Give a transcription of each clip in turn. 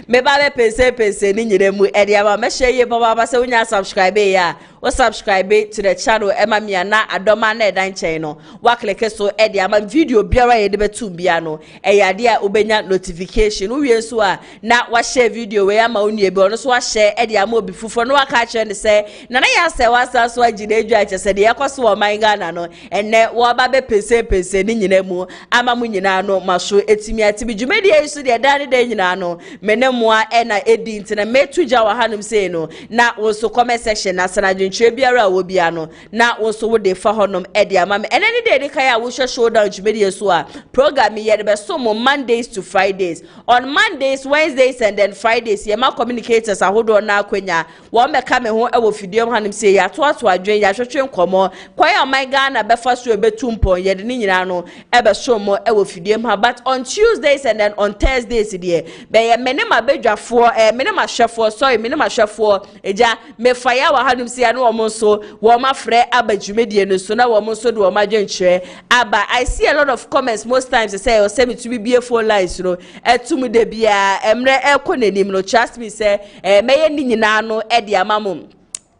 me ba be pese ni nyire mu e dia ba me share ye baba se unya subscribe ya o subscribe to the channel ema me na adoma na edan chen no wa click so e dia ma video biara ye de betum bia no e ya dia obenya notification wo wie so a na wa share video we ama onu ebe ono so wa share e dia ma obi fufo no wa ka che ne se na ya se wa sa so agide edu a che se de yakoso o man Ghana no enne wo ba be pese ni nyina mu ama mu nyina no maso etimi atibi dwumedi yesu de dan de nyina no menemoa e na edi ntina metuja wa hanum sei no na wo so comment section na sana dwentwe biara wo bia no na wo so wo de fa honom e de ama me ene ni de kai a wo showdown dwumedi yesu a program ye de be so mo Mondays to Fridays on Mondays Wednesdays and then Fridays ye ma communicators ahodo na akwanya wo me ka me ho e wo fidiom hanum sei ya to adwen ya hwetwe nkomo kwaya my Ghana be fa so e betumpon ye de ni nyina no e be so mo e wo fidiom ha but on Tuesdays and then on Thursdays there be mene ma bedwafo mene ma hwefo sorry mene ma hwefo eja me fire wa hanum sia no wo so wo ma frɛ abadwumedie no so na wo so de wo ma dwenkyerɛ aba I see a lot of comments most times say o say me to be phone lines no etum de bia emre ekonenim no trust me say meye ni nyina no e de amamum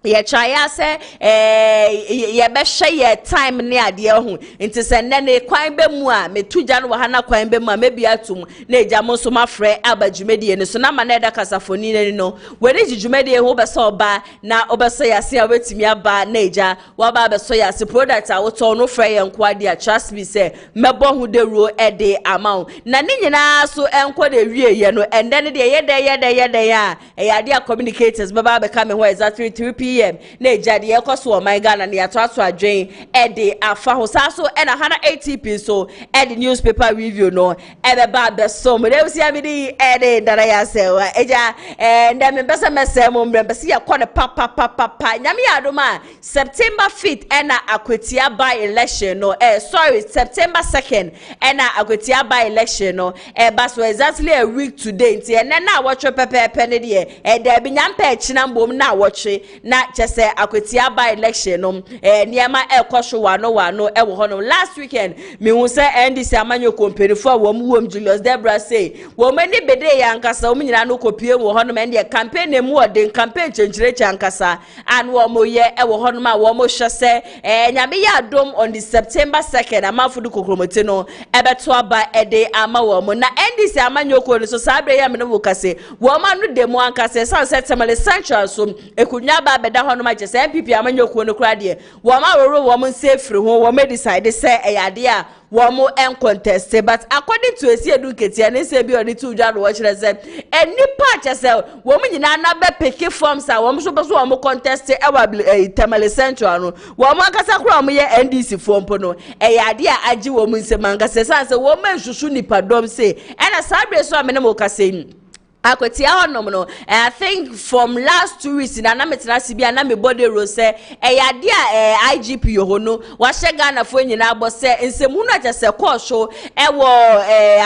ye try say ye be hwe ye time ne ade ho nti se ne kwan be mu a metuja no wa na kwan be mu a mebi atum na eja mo so mafrɛ abadwumedie ne so na ma na da kasafoni ne no we ne dwumedie ho be so ba na obeso yase a wetimi aba na eja wa ba be so yase product a woto no frɛ ye nko ade a trust me say mebo ho de ro e de amount na ne nyina so enko de wie ye no ende ne de ye ya e ade a communicators baba be come ho exactly 3 p.m. na jadi ekoso o my Ghana na yato ato adwen e de afa ho sa so e na 180p so e de newspaper review no e be ba be so mo de si amidi e de dara ya sewa eja ndem mbesa mesem mbesa ya kone pa nyame ya adoma September 5th e na akwetia by election no sorry September 2nd e na akwetia by election no ba so exactly a week today nti ene na watch pepe ne de e de bi nyampa e china mbom na watch na chese akwetia by election no niema ekosho wano e wo hono last weekend me hu se NDC amanyo company for wom Julius Debra say wo mani bede ya nkasa wo nyina no kopie wo hono me de campaign na mu odin campaign chenchire chankasa and wo mo ye e wo hono ma wo mo hwese nyame ya dom on the September 2nd amafudu kokromote no ebeto aba ede ama wo mo na NDC amanyo ko no so sabre ya me no wo kase wo ma no demo ankasa Sunset Tamale Central so ekunya ba beda hono ma chese NPP amanyokuo no kra de wo ma roro wo mo safely ho wo me decide say eyade a wo mo en contest but according to esi educate and say bi oni tu dwa no kire say enipa chese wo mo nyina na be pick forms a wo mo so be so wo mo contest e wa Tamale Central no wo mo akasa kra mo ye NDC fompo no eyade a agi wo mo nsem ankasa say wo ma nsusu nipa dom say ena sabre so amene mo kasa akwetia honom no I think from last 2 weeks na metra sibia na me body rose eyade a IGP yohono wa hye Ghana fo nyina abo se nsemu na chese kosho ewo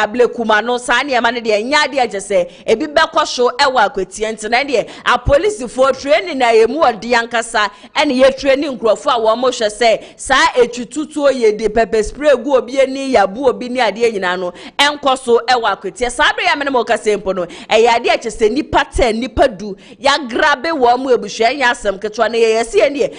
ablekuma no sa ne ma ne de nyade a chese ebi be kosho ewo akwetia ntina de a police for training na yemu odi ankasa ene ye training nkrofo a wo mo hwe se sa etwututu ye de pepper spray gu obi ani yabu obi ni ade nyina no enkoso ewo akwetia sa abre ya me mo kasempo no ade a chese nipa 10 nipa du ya grabe wo mu ebuhwe nya asem ketwa na yesi ene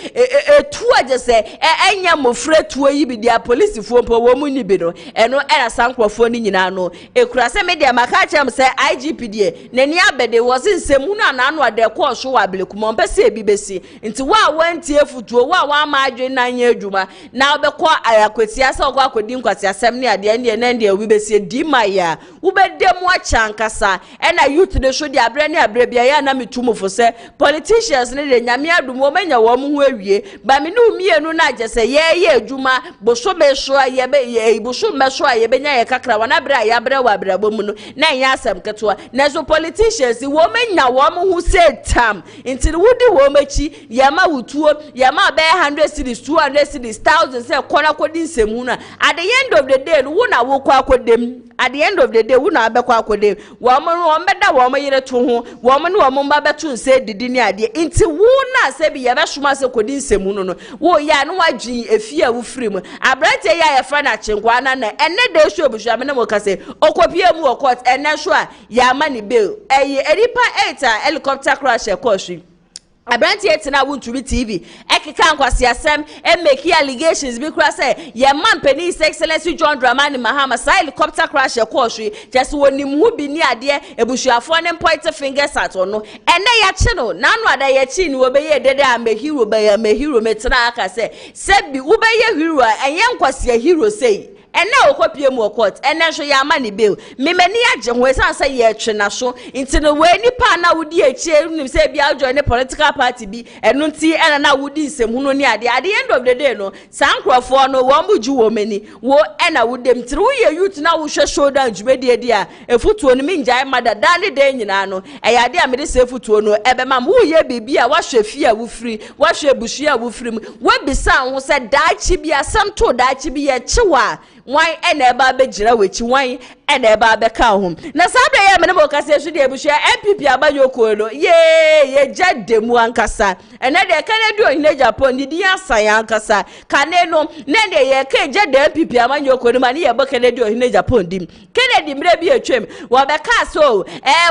etu agese enya mofre tuo yi bi dia police fo mpo wo mu ni bi no eno era sankrofo ni nyina no ekura se media maka chem se IGP die nani abede wo se nsemu na anu ade ko so wa belekuma mpese ebi besi nti wa wanti efutuo wa ma adwe na nya adwuma na obekọ ayakwetia se okọ akodi nkwati asem ne ade ene na ende obi besi di maya wo bedemu achankasa ena youth de show di abre ne abre bia ya na metumofo se politicians ne de nyame adum wo manya wo mu awie ba me no mienu na agese ye adwuma boso be so ye be boso me so ye be nya ye kakra wana bre ya bre wa bre bomu no na nya asem keto na so politicians wo manya wo mu hu se tam nti wudi wo machi ye ma wutuo ye ma be 100 cities 200 cities 1000 se kona kodi nsemu na at the end of the day wo na wo kwa akodem at the end of the day wo na abekwa akodem wo mo wo mbeda a wo yere to ho wo no wo mba beto nse didi ni ade nti wo na se bi ye be homa se kodi nsemu no wo ya no wadwi efie a wo firi mu abrante ya ye fa na chenkwa na ene de show busua me na mo ka se okopie mu court ene so a ya ma ni bail eripa 8 helicopter crash e koshi Abranti etina wuntumi TV ekika nkwasi asem make allegations bi kura say ye man penny His Excellency John Dramani Mahama helicopter crash e kohwe just wonim hu bi ni ade ebusuafo ne point fingers at ono ene ya che no nanu ada ye chi ni obeye dede am hero be ya me hero metina aka say sebi ubeye hero enye nkwasi hero say ene okopie mu court ene so ya ma ni bail memani agye ho esan say ye twe na so nti no we nipa na wudi eche nim say bia join the political party bi eno nti ena na wudi nsem hu no ni ade at the end of the day no sankrofo no wo muju wo mani wo ena wudem tiri wo ye youth na wo hwe showdown jumedi edi a efutuo no minjai mada dali de nyina no eya ade a me de se efutuo no ebe mam wo ye bibi a wa hwe fie a wo firi wa hwe busu a wo firi wo bisa ho se daachi bi asam to daachi bi ye chewa why eneba be jira wechi why eneba be ka ho na sabe ya me no kase so de ebuhia NPP abayoko no ye jade mu ankasa ene de Kennedy ohine Japan ni di asan ankasa kane no ne de ye ka jade NPP abayoko no ma ne ye bo Kennedy ohine Japan dim Kennedy mre bi etwem wo be ka so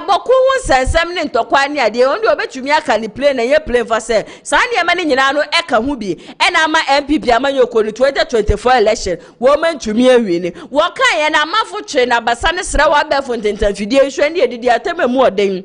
boku hu sensem ne ntokwa ne ade on de obetumi aka ni plane na ye plane for say sa ne ma ne nyina no eka hu bi ena ma NPP abayoko no 2024 election wo mantumi awini wo kan ye na mafo twe na basa ne sra wa be fontentan fidie hwe ne edidi atemamu oden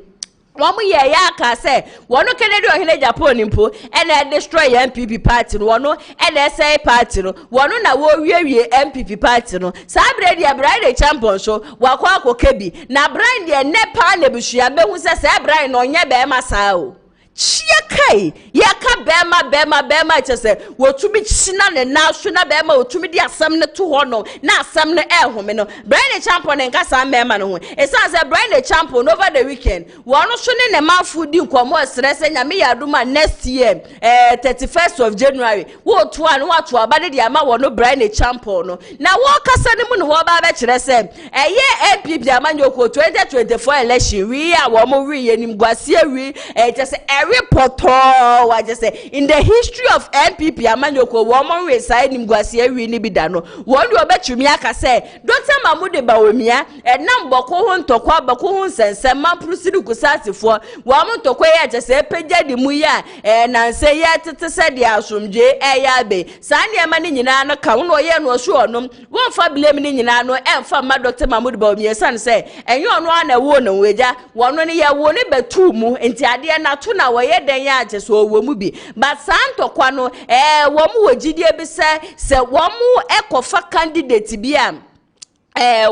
Wamu ye ya ka se wono Kennedy ohine Japan mpo ene destroy NPP party no wono ene say party no wono na wo wie NPP party no sabre dia Brian champion so wakwa akokebi na Brian dia nepa na buhua be hu se Brian no nye be ma sa o chia kai yaka bema chese wotumi china ne na so na bema wotumi di asam ne to ho no na asam ne ehome no Brian champion nka sa bema no ho esa se Brian champion over the weekend wono so ne manfu di nkomo stress nyame yaduma next year 31st of January wo to an wato abade di ama wono Brian champion no na wo kasa ne mu no wo ba be kire se eye NPP amanyoko 2024 election wi a wo mo wi yenim gwase wi chese reporter I just say in the history of NPP amanyoko woman Resign nimguasi ewi ni bidano wondu obetumi aka say Dr. Mahmoud Bawumia enam boko ho ntokwa boko ho sense man prusidi kusasifo woman tokwa ya just say peja di mu ya na nse ya tete se di asomdwe ya be sane ema ni nyina no ka no ye no so onom won fa blame ni nyina no emfa ma Dr. Mahmoud Bawumia san say enye ono ana wo no weja wono ne ye wo ne betu mu enti ade na to na woye den ya aje so wo mu bi but santo kwa no wo mu wogidie bi se wo mu ekofa candidate bi am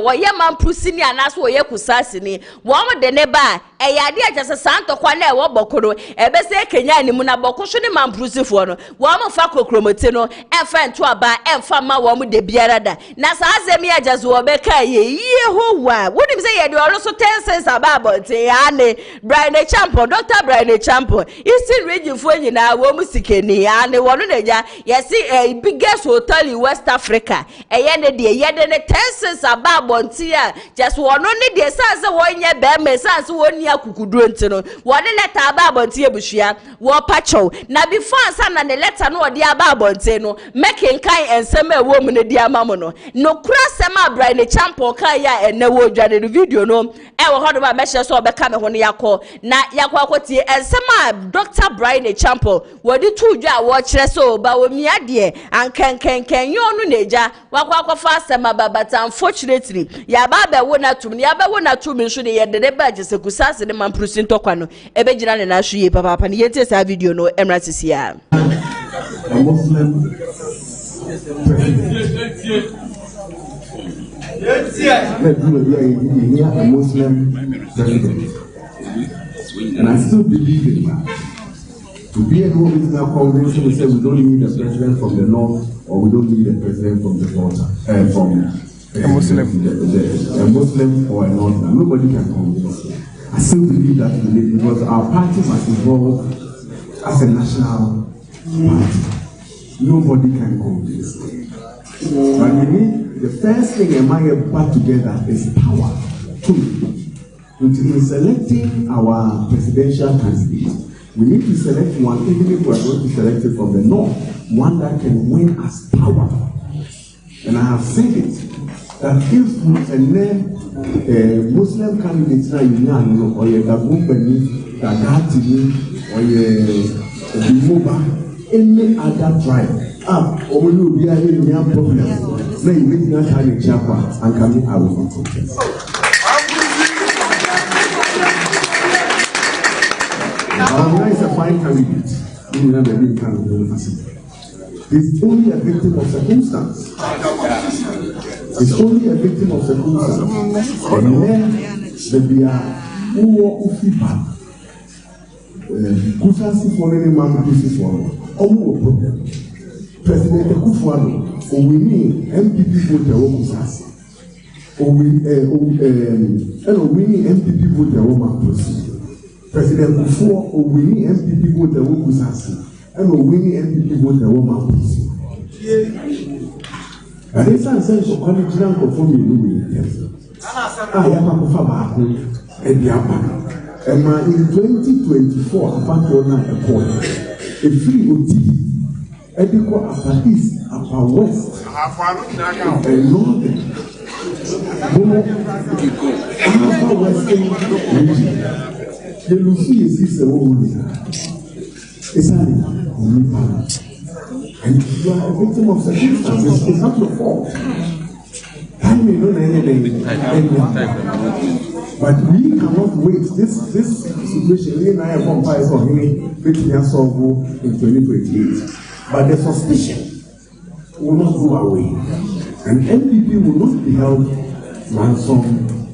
woye man prusini anaso woye kusasi ni wo mu de ne ba yade aje santo kwa na wo bokoro ebe se kenya ni mu na bokoso ni man prusifo no wo mu fa kokromote no emfa nto aba emfa ma wo mu de biara da na sa azemi aje so wo be ka ye Yehowa wonim se ye de oro so 10 cents aba te ya ne Brian Champion Dr. Brian Champion Eastern region fo nyina wo mu sikeni ya ne wono na ja ye see biggest hotel in West Africa ye ne de ye de ne 10 cents aba te ya just wono ne de sanse wonye be me sanse woni akukuduro ntino wode letter aba abonte ebuhua wo pacho na before ansa na ne letter no wode aba abonte no making kan ensem ewo mu ne di amamo no no kura sema Brian Champion kan ya ene wo dwane no video no wo hodo ba me hye so obeka me ho ne yakọ na yakọ akotie ensema Dr. Brian Champion wode tuudwa wo kire so Bawumia de ankenkenken yo no neja wakọ akọfa asema babata unfortunately ya ba be wo na tum ya ba wo na tum nso ne ye de ba je sekusase ne man prusin tokwa no ebe gina ne na hwe papa ne yete sa video no emra sisia a Muslim president. And I still believe in that. To be a Muslim convention, we say we don't need a president from the north or we don't need a president from the south, from a Muslim or a non-Muslim. Nobody can convince me. I still believe that because our party must evolve as a national party. Nobody can convince me. But we need the first thing a man put together is power. Two. In selecting our presidential candidate, we need to select one, even if we are going to select it from the north, one that can win us power. And I have said it, that if a Muslim candidate now or a Gabumbani, Gagatini, or a Bimoba, any other tribe, or will be a young problem, then you make that kind of chapa and come out of contest. Bawumia is a fine candidate. You will never be candidate. He's only a victim of circumstance. He's only a victim of circumstance. And then the who feedback. Kusansi for any man who is for problem. President Kufuano, we need NPP voter Kusasi. We need NPP voter Roman proceed. President Kufuor, we need NPP voter Kusasi. And we need NPP voter Roman proceed. And this answer so called Jiran conform you know in and in 2024, apart from a point, a free OT, equal upper east, upper west, and northern, upper western region. The Lucy is a woman. It's and you are a victim of circumstances. It's not your fault. I may know anything, but we cannot wait. This situation, we and I have one price on him, which we have solved in 2028. But the suspicion will not go away, and NPP will not be held ransom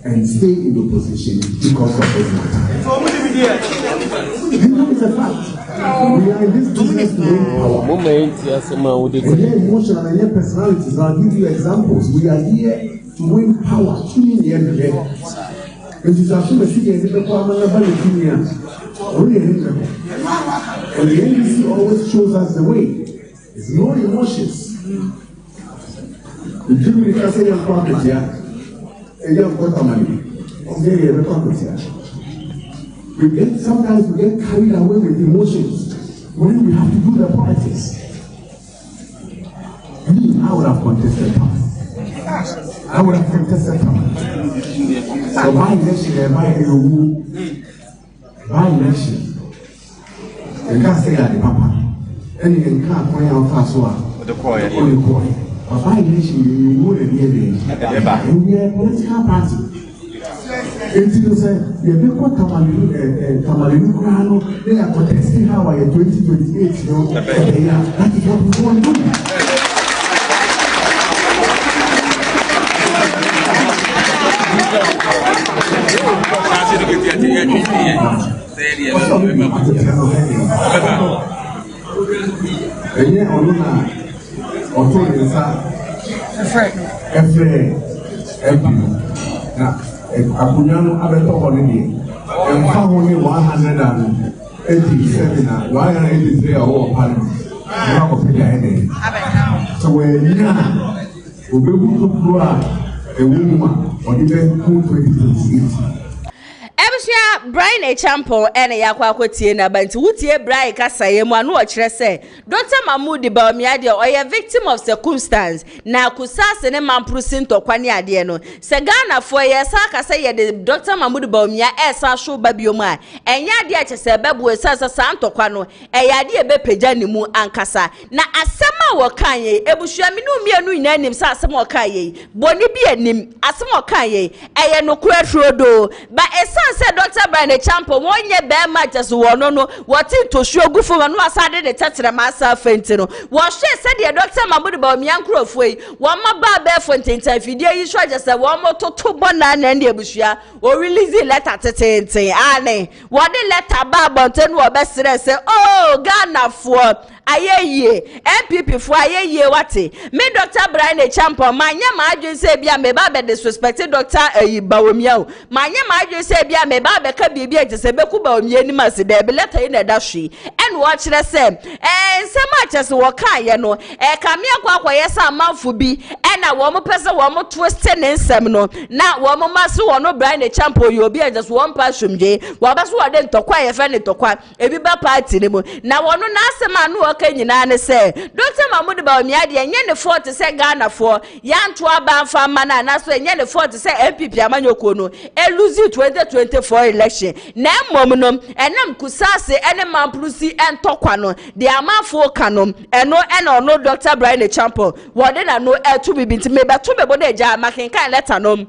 and stay in the position because of this matter. It's a fact. We are in this business to win power. And here emotional and here personalities. I'll give you examples. We are here to win power. And the NDC always shows us the way. It's no emotions. Sometimes we get carried away with emotions when we have to do the politics. I would have contested power. I would have contested power. So by election, by election, you can't say that the papa. And you can't point out fast one. The coin. But by election, you wouldn't hear the and we are a political party. And you say, you have got Kamalinu Krano, they are contesting how I 2028, that is what we want to do. Akunyano abeto holiday. And only 187 183 or parliament. So when you be able to grow a woman or even 2028. Bryan Acheampong and a Yakwakotie na banti wutie Bryan kasaye mu anu ochire se Dr. Mahmoud Bawumia de oye victim of circumstance na kusase ne mamprusi ntokwane ade no se Ghana fo ye sa kasa ye de Dr. Mahmoud Bawumia esa sho babiom a enya ade a chese bebu esasa sa ntokwa no eya ade e be pagya ni mu ankasa na asema wo kan ye ebusua mi no mienu ina nim sa asema wo kan ye boni bi anim asema wo kan ye eye no kura trodo ba esan se Dr. Bryan Acheampong wonye be matches wono no wati to shu ogufo no asade de tetere masa fenti no wo hwe se de Dr. Mahmoud Bawumia nkrofo yi wo ma ba be fonten fidie yi sho je se wo mo toto bona na ne ebusua o release letter tetenten ane wo de letter ba bonten wo be sere se oh Ghana fo ayeye NPP fo ayeye wate me Dr. Bryan Acheampong manya ma adwen se bia me ba be disrespect Dr. Bawumia manya ma adwen se bia me ba be ka bibia jese be ku Bawumia ni mase de be letter yi na da hwe en wo kire se nsema achese wo kan ye no ka me akwa yesa amanfo bi na wo mo pese wo mo twist ne nsem no na wo mo maso wo no Bryan Acheampong yo bi just one pa hwemje wo ba so wo de ntokwa ye fe ne tokwa ebi ba party ne mo na wo no na asema no wo ka nyina ne se Dr. Mahmoud Bawumia de enye ne fort se Ghana for yanto aba mfa mana na so enye ne fort se NPP amanyoko no eluzi 2024 election na mmom no enam kusase ene mamprusi entokwa no de amafo kanom eno no Dr. Bryan Acheampong wo de na no etu bibinti me beto bebo de ja makenkan letter no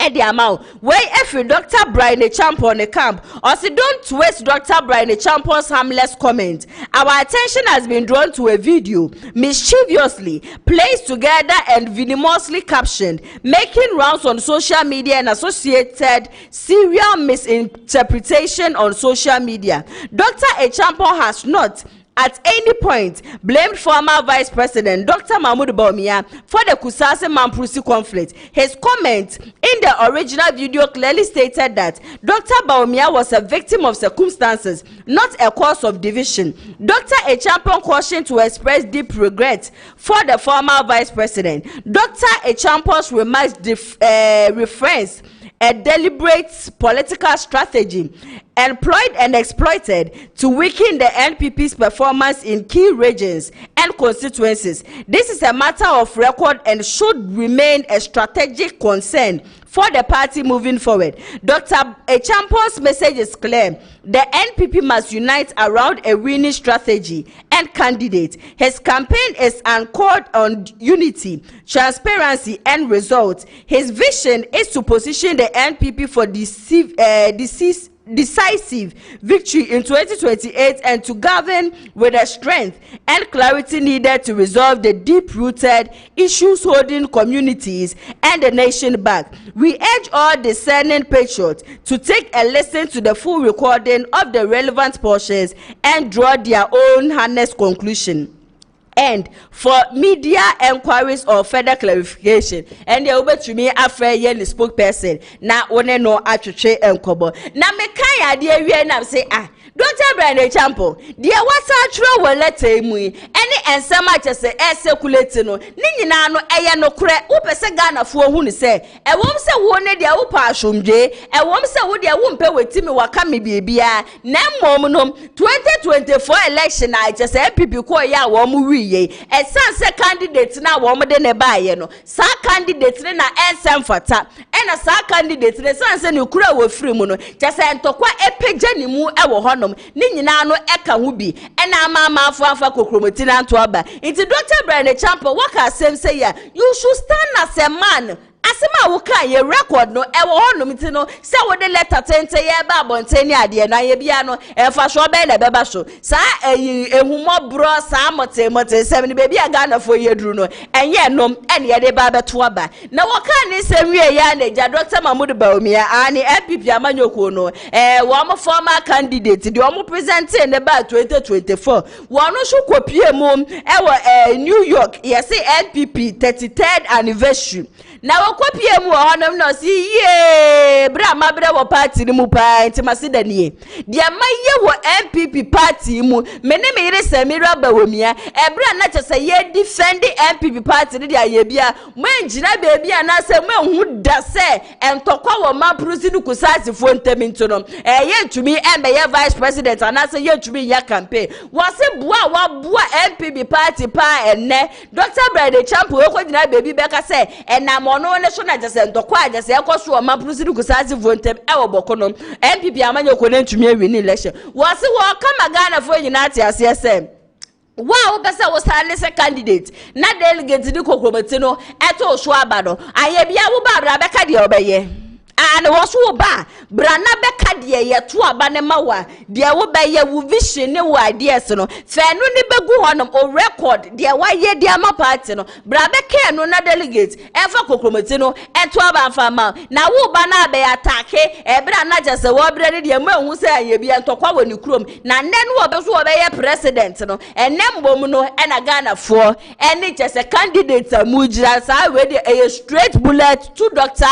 Eddie Amau, where every Dr. Bryan Acheampong the camp, also don't waste Dr. Bryan Acheampong's harmless comment. Our attention has been drawn to a video mischievously placed together and venomously captioned, making rounds on social media and associated serial misinterpretation on social media. Dr. Acheampong has not at any point blamed former Vice President Dr. Mahmoud Bawumia for the Kusase Mamprusi conflict. His comment in the original video clearly stated that Dr. Bawumia was a victim of circumstances, not a cause of division. Dr. Acheampong cautioned to express deep regret for the former Vice President. Dr. Acheampong's remarks reference a deliberate political strategy employed and exploited to weaken the NPP's performance in key regions and constituencies. This is a matter of record and should remain a strategic concern for the party moving forward. Dr. Acheampong's message is clear. The NPP must unite around a winning strategy and candidate. His campaign is anchored on unity, transparency, and results. His vision is to position the NPP for decisive victory in 2028 and to govern with the strength and clarity needed to resolve the deep-rooted issues holding communities and the nation back. We urge all discerning patriots to take a listen to the full recording of the relevant portions and draw their own honest conclusion. And for media enquiries or further clarification, and they over to me after yen spokesperson. Now, one no atwe enkobo. Na me kan ade awie na say Dr. Bryan Acheampong, dear what's actual well letter mu any ensema chese circulate no ni nyina no eye no kure upese Ghana fo hu ni se e wom se wo ne dia wo pa asomdwe e wom se wo dia wo mpe wetimi waka me biebia na mmom no 2024 election na chese NPP ko ya wo mu wiye e sanse candidate na wo mo de ne baaye no sa candidate na ensem fata e na sa candidate ne sanse ne kure wo firi mu no chese entokwa epeja ni mu e wo hono ni nyina no eka hu bi ena ama afa kokromoti na nto aba nti Dr. Bryan Acheampong waka asem say ya you should stand as a man asema wo kan ye record no e wo hono mti no se wo de letter tente ye ba bonteni ade na ye bia no e fa so be na beba so sa ehumo bro sa mote sem ni bebi aga na fo ye duru no enye nom ene ye de ba beto aba na wo kan ni sem wie ya na ja Dr. Mahmoud Bawumia ani NPP amanyoko no wo mo former candidate de wo present ne ba 2024 wo no so kopie mum e wo New York ye say NPP 33rd anniversary na wakopie mu honam no si ye bra mabre wo party ni mu pa ntimase danie de maye wo NPP party mu mene me yire Samira Bawumia bra na chese ye defend NPP party ni de aye bia mangina bebia na se mahu da se entokwa wo maprusi ni kusasi fo ntaminto no ye ntumi embe ye vice president ana se ye ntumi ya campaign wase bua wa bua NPP party pa enne Dr. Bryan Acheampong we ko gina bebi beka se enam ono ne so na jese ntokwa ajese ekoso o maprusi ni kusasi fo ntem e wo bokono NPP amanyoko ne ntumi awi ni election wase wo kama Ghana fo nyina ate ase se wow pesa wo salese candidate na delegate di kokromati no eto so abado aye bia wo ba bra beka de obeye and was wo ba brana beka de ye to aba ne mawa de wo be ye wo vision ne wo ideas no fe no ni begu honom o record de wa ye de ama party no bra beka no na delegate enfa kokromoti no ento aba fa ma na wo ba na be attack e bra na jese wo bra ne de ma hu se ye bia ntokwa woni krom na nne no wo be so wo be ye president no enem bom no e na Ghana for any jese candidate amujira sa we de a straight bullet to Dr.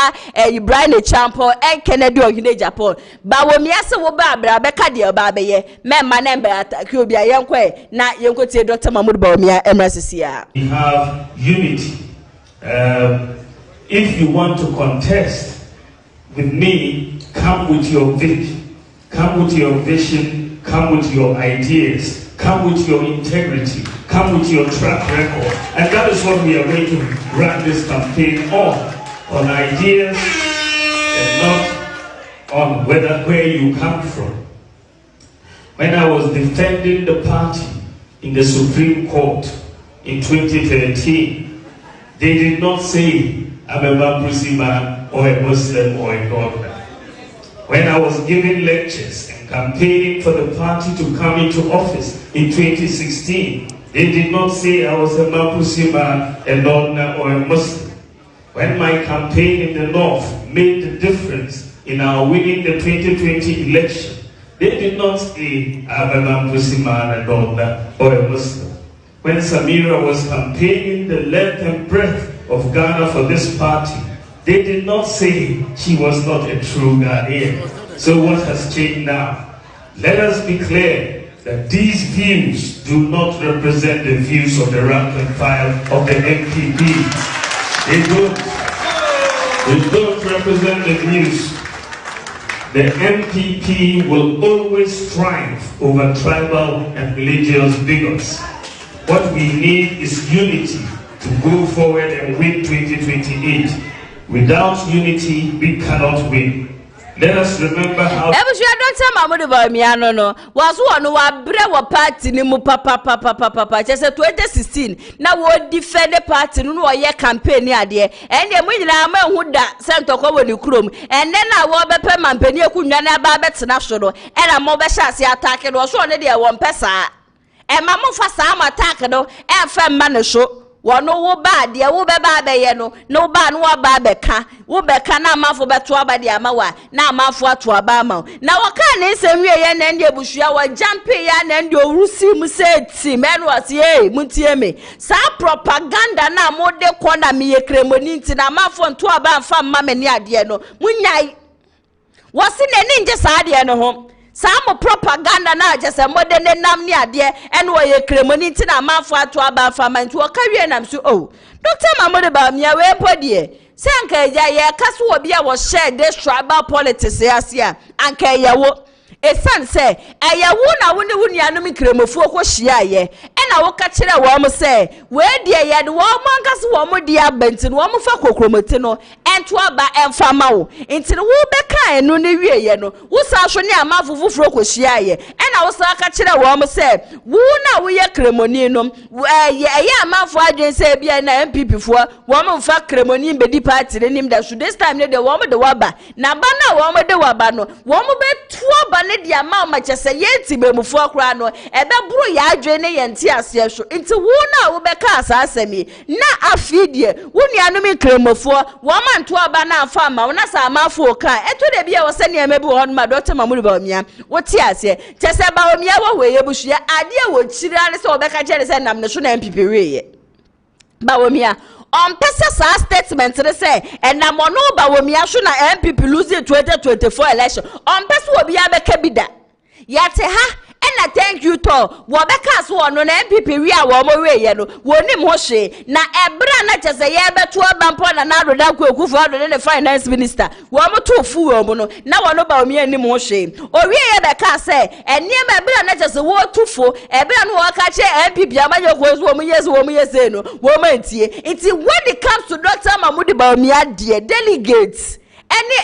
BRYAN ACHEAMPONG and Kennedy Ohine Japan BAWUMIA se wo ba bra beka de ba be ye memma na be attack obi a yenkwe na yenkotie Dr. BAWUMIA emrasisia. We have unity. If you want to contest with me, come with your vision, come with your vision, come with your ideas, come with your integrity, come with your track record. And that is what we are going to run this campaign on ideas and not on where you come from. When I was defending the party in the Supreme Court in 2013, they did not say I'm a Baptist man or a Muslim or a doctor. When I was giving lectures and campaigning for the party to come into office in 2016, they did not say I was a Baptist man, a doctor or a Muslim. When my campaign in the North made the difference in our winning the 2020 election, they did not say I'm a Baptist man, a doctor or a Muslim. When Samira was campaigning the length and breadth of Ghana for this party, they did not say she was not a true Ghanaian. So what has changed now? Let us be clear that these views do not represent the views of the rank and file of the NPP. They don't represent the views. The NPP will always triumph over tribal and religious bigots. What we need is unity to go forward and win 2028. Without unity, we cannot win. Let us remember how. Dr. BAWUMIA no was one who wa party ni mu papa just 2016 na wo defend the party no ye campaign ni ade and dem nyina ma hu da sento ko woni krom and then na wo be pe mampani akunwa na ba betena so no e na mo be hyase attack no so ne de won pesa e ma mo fa sa am attack no e fa ma ne so wono wo ba de wo be ba be ye no no ba no ba be ka wo be ka na amafo beto aba de amawa na amafo ato aba ama na wo ka ne nsem wie ye na ndie busua wo jump ya na ndie orusi mu se ti men was ye muntie me sa propaganda na mo de kona me ye kremoni nti na amafo nto aba mfa mma me ne ade no munyai wo se ne ni nje sa ade no ho some propaganda na just a modern nam ni ade and wo ye kremoni nti na amafo ato aba mfa man nti wo ka wie nam so oh Dr. BAWUMIA we podie se anka ye kaso obi a wo share this tribal politics asia anka ye wo esan se eyewu na wo ne wunuanum kremofo ko hia ye na wo ka kire wo mo se we die ye de wo mo ankase wo mo die abanti no wo mo fa kokromoti no ento aba emfa ma wo enti wo be kan no ne wie ye no wo sa hwo ne amafo foforo ko hia ye na wo sa ka kire wo mo se wo na wo ye kremoni no ye amafo adwen se bia na MPP fo wo mo fa kremoni be di party ne nim da so this time ne de wo mo de waba na ba na wo mo de waba no wo mo be tuo ba ne dia ma ma chese yenti bemufo akra no ebe buru ya adwe ne yenti ase so nti wo na wo be ka asa asemi na afidie wo nuanum kremofo wo ma nto aba na afa ma wo na sa amafo ka eto de bia wo se ne emebi wo no ma Dr. BAWUMIA wo ti ase chese BAWUMIA wo we yebusua ade wo chira ne se wo be ka kire se nam ne so na MPP we BAWUMIA on pesa sa statement they say and na mono BAWUMIA so na MPP losing 2024 election on pesa obi abeka bida yate ha and thank you to wo beka so no na MPP wi a wo mo we ye no wonim ho hwe na ebra na chese ye beto abampo na na roda kwekufo ado ne finance minister wo mo to fu wo mo no na wo no BAWUMIA nim ho hwe o wi ye beka say eniem ebra na chese wo tufo ebra no wo ka che MPP amanye ko so wo mo yes no wo mantie it when it comes to Dr. BAWUMIA dear delegates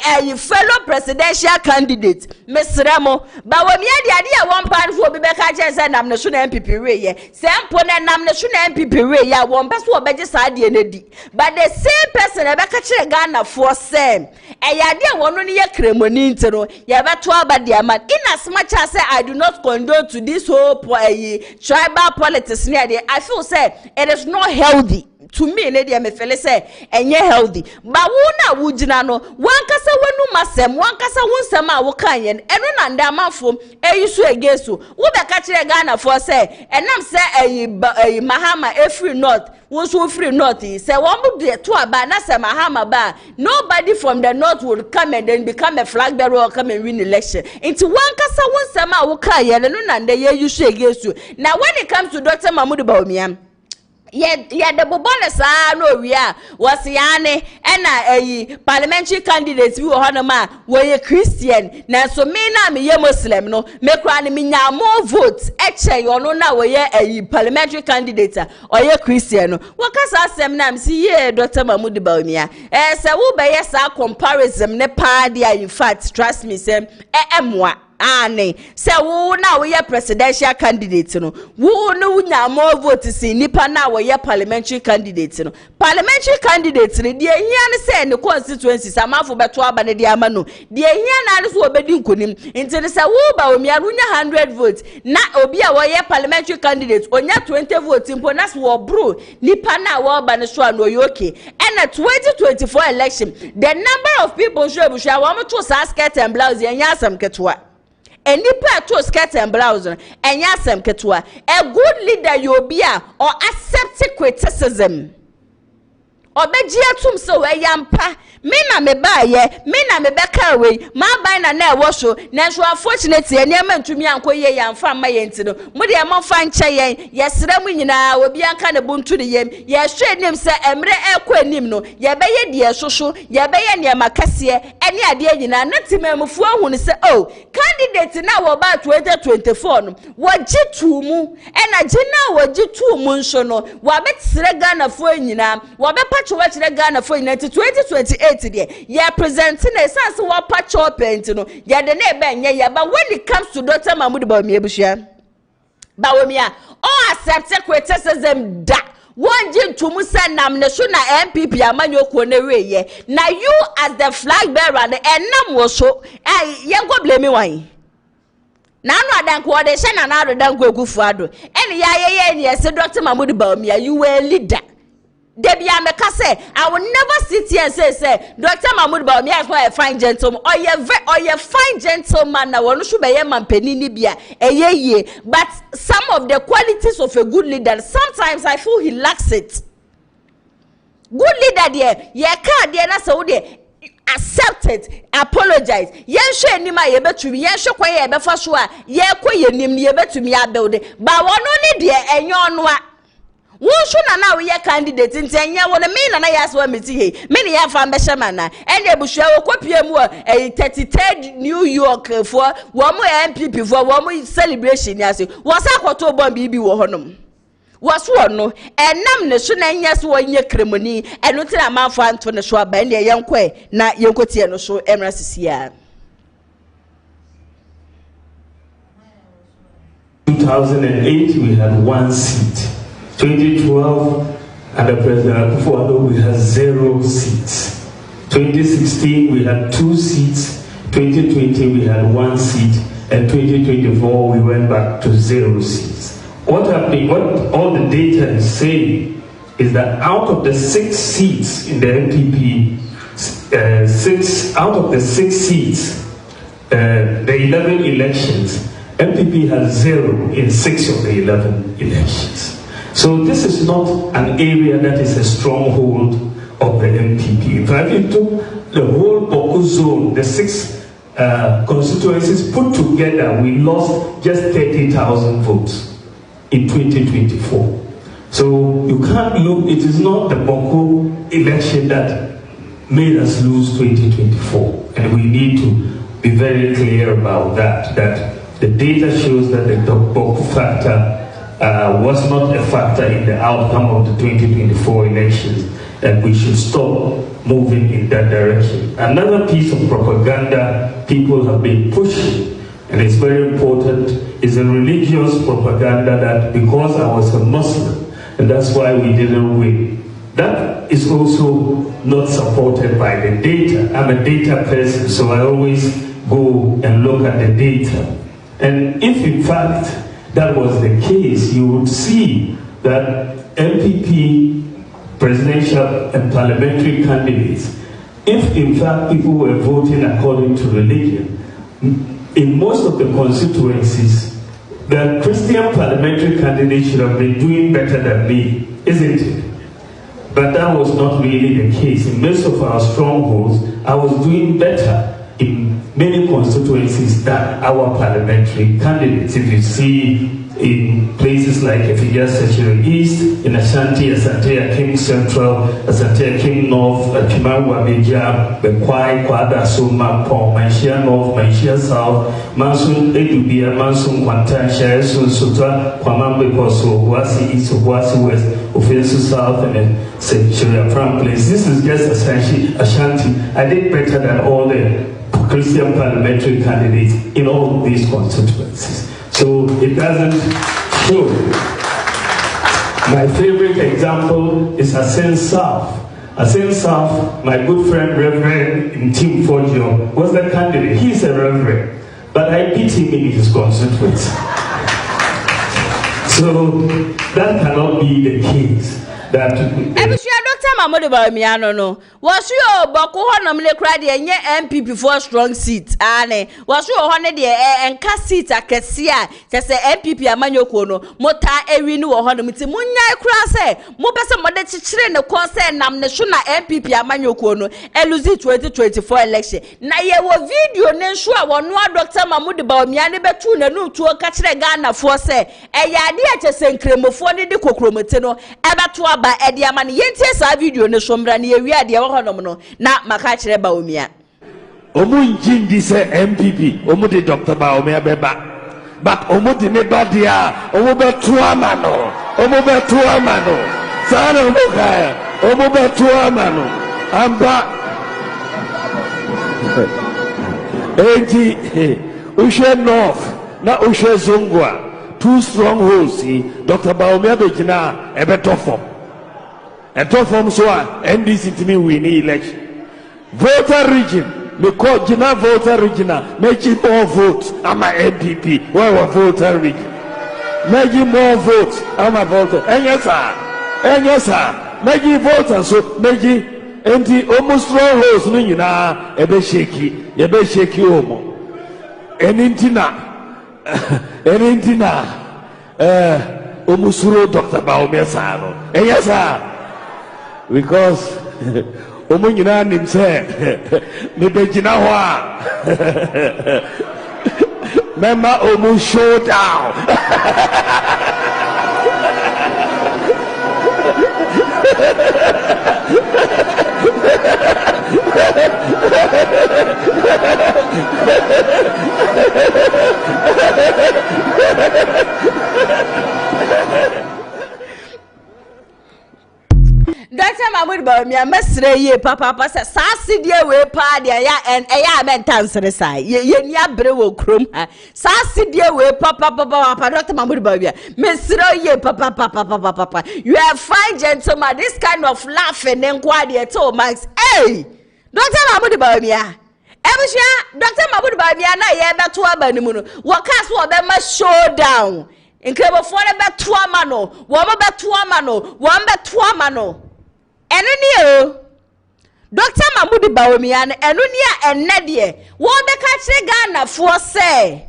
any fellow presidential candidate Mesremo Bawumia the idea one pan for Bebeka Jensen nomination NPP Ray Sampo na nomination NPP Ray ya one person will be just ID but the same person Ebeka Ghana for same a idea one only a cremoni intero Yabatwa Badiaman in as much as I do not condone to this whole tribal politics near there I feel say it is not healthy to me lady me feel say enye healthy but wona wujina no wankasa wanu masem wankasa wonsem a wo kan ye eno na ndamafo eyisu egesu wo be ka kire Ghana for say enam say Mahama every north wonso free north say won bu to aba na say Mahama ba nobody from the north will come and then become a flag bearer or come and win election into wankasa wonsem a wo kan ye no na nda ye yisu egesu now when it comes to Dr. Mahmoud Bawumia yeah, the bonus no we are was yane and parliamentary candidates we honoma were Christian now so me na me ye Muslim no me kra me nya more votes eche yo no na we ye parliamentary candidate or ye Christian no wakasa asem na me see ye Dr. Mahmoud Bawumia se wo be ye sa comparison ne pa dia in fact trust me say emwa ane se wo na wo ye presidential candidate no wo no nya more votes si nipa na wo ye parliamentary candidate no parliamentary candidate ne de hia ne se ne constituency samafo beto aba ne de ama no de hia na ne so obedi nkonim nti ne se wo ba omia no nya 100 votes na obi a wo ye parliamentary candidate onya 20 votes impo na so wo bro nipa na wo ba ne so ano yo okay and 2024 election the number of people show busha wo mo to sa skirt and blouse nya asam ketwa any part to skirt and blouse and yasem ketwa a good leader you be or accept criticism or bejia tum so we yampa me na me baye me na me beka we ma ban na na ewo so na so unfortunately enema ntumi ankoye yamfa ma yenti no mo de mo fa nche yen yesere mu nyina obi anka ne buntu de yem ye hwe nim se emre ekọ anim no ye beye de soso ye beye ne makase ene ade nyina na timamufu ahunu se oh candidate na wo ba 2024 no wo jitu mu ena gina wo jitu mu nso no wo betisere Ghana fo nyina wo be pacho kire Ghana fo nyina 2028 there yeah presenting a sense what patch up paint no yeah the name yeah but when it comes to Dr. Mahmoud Bawumia bushia Bawumia all accept criticism da one jin to musa nomination na NPP amanyoko na we ye na you as the flag bearer and nam wo so ye go blame me why na no adan ko de she na na adan ko gufuado ene ya ye say Dr. Mahmoud Bawumia you were leader Debbie I will never sit here and say Dr. Mahmoud Bawumia is not a fine gentleman or you fine gentleman na wonu should be man penini bia ye but some of the qualities of a good leader sometimes I feel he lacks it. Good leader there ye ka there na so there accept it apologize yen hwe nim a ye betumi yen hwe kwa ye befa so a ye kwa ye nim ye betumi abuild ba wono ni de enyo no a won na we candidate ntenye won me na yas wa meti he me ne ya fa mbehema na ene ebusua wo kopie mu 33rd New York for wo mo NPP for wo mo celebration yase wo sa kwato bomb bi wo honom wo so no enam ne so na nya so wo nye kremoni eno tira manfo anto ne so aba ne yenkwe na yenkotie no so emra sisia 2008 we had one seat. 2012, under President Akufo-Addo, we had 0 seats. 2016, we had 2 seats. 2020, we had 1 seat. And 2024, we went back to 0 seats. What all the data is saying is that out of the 6 seats in the NPP, out of the 6 seats, the 11 elections, NPP has 0 in 6 of the 11 elections. So this is not an area that is a stronghold of the NPP. In fact, if you took the whole Boko zone, the 6 constituencies put together, we lost just 30,000 votes in 2024. So you can't look, it is not the Boko election that made us lose 2024. And we need to be very clear about that, that the data shows that the Boko factor was not a factor in the outcome of the 2024 elections. and we should stop moving in that direction. Another piece of propaganda people have been pushing, and it's very important, is a religious propaganda that because I was a Muslim, and that's why we didn't win. That is also not supported by the data. I'm a data person, so I always go and look at the data. And if in fact that was the case, you would see that NPP presidential and parliamentary candidates, if in fact people were voting according to religion, in most of the constituencies, the Christian parliamentary candidate should have been doing better than me, isn't it? But that was not really the case. In most of our strongholds, I was doing better in many constituencies than our parliamentary candidates. If you see in places like Efija Section East, in Ashanti, Asante King Central, Asante King North, Kimawa Meja, Bekwai, Kwada, Soma, Pong, Manshia North, Manshia South, Mansun Edubia, Mansun Quanta, Sharesun Sutra, Kwamambe Koso, Wasi East, Wasi West, Offensive South, and then Centuria Pram Place. This is just Ashanti. I did better than all the Christian parliamentary candidates in all these constituencies. So it doesn't show. My favorite example is Asen South. Asen South, my good friend Reverend Tim Forgio was the candidate. He's a reverend, but I beat him in his constituency. So that cannot be the case. That Dr. Mahmoud Bawumia no was you boko honom le kra de enye NPP for strong seat ane was you ho ne de enka seat akese a se NPP amanyoko no mota ewi ni wo honom ti munya kra se mo pese mo de chichire ne ko se nam ne so na NPP amanyoko no eluzi 2024 election na ye wo video ne nso a wono Dr. Mahmoud Bawumia ne betu na nu tuo ka kire Ghana fo se eyade a chese nkremofo ne de kokromete no ebeto aba ede ama ne yentie sa video ne somra ne ewia de wo honom no na maka kire Bawumia omu njindi se MPP omu de Dr. Bawumia beba but omu de ne badia omu betu amano sana omu kaya omu betu amano amba enti ushe north na ushe zungwa two strongholds Dr. Bawumia begina ebetofo etofo so NDC timi win election voter region me call Gina voter regional making more votes ama NPP where voter region making more votes ama voter enyesa making voters so making enti almost strongholds no nyina ebe shake omo enintina omusuro Dr. Bawumia sano enyesa because omunyina nim se me begina ho a mema omu showdown Dr. Mahmoud Bawumia mesre ye papa say sasidie we pa de ya en eya mentansere sai ye ni abre wo krom ha sasidie we papa Dr. Mahmoud Bawumia mesre ye papa you are fine gentleman this kind of laughing en kwa de to max hey Dr. Mahmoud Bawumia ebusha Dr. Mahmoud Bawumia na ye beto abanimu no waka so obema showdown nkrebofo ne beto amano wo mo beto amano enu ni o Dr. Mahmoud Bawumia enu ni a enne de wo be ka kire Ghana fo se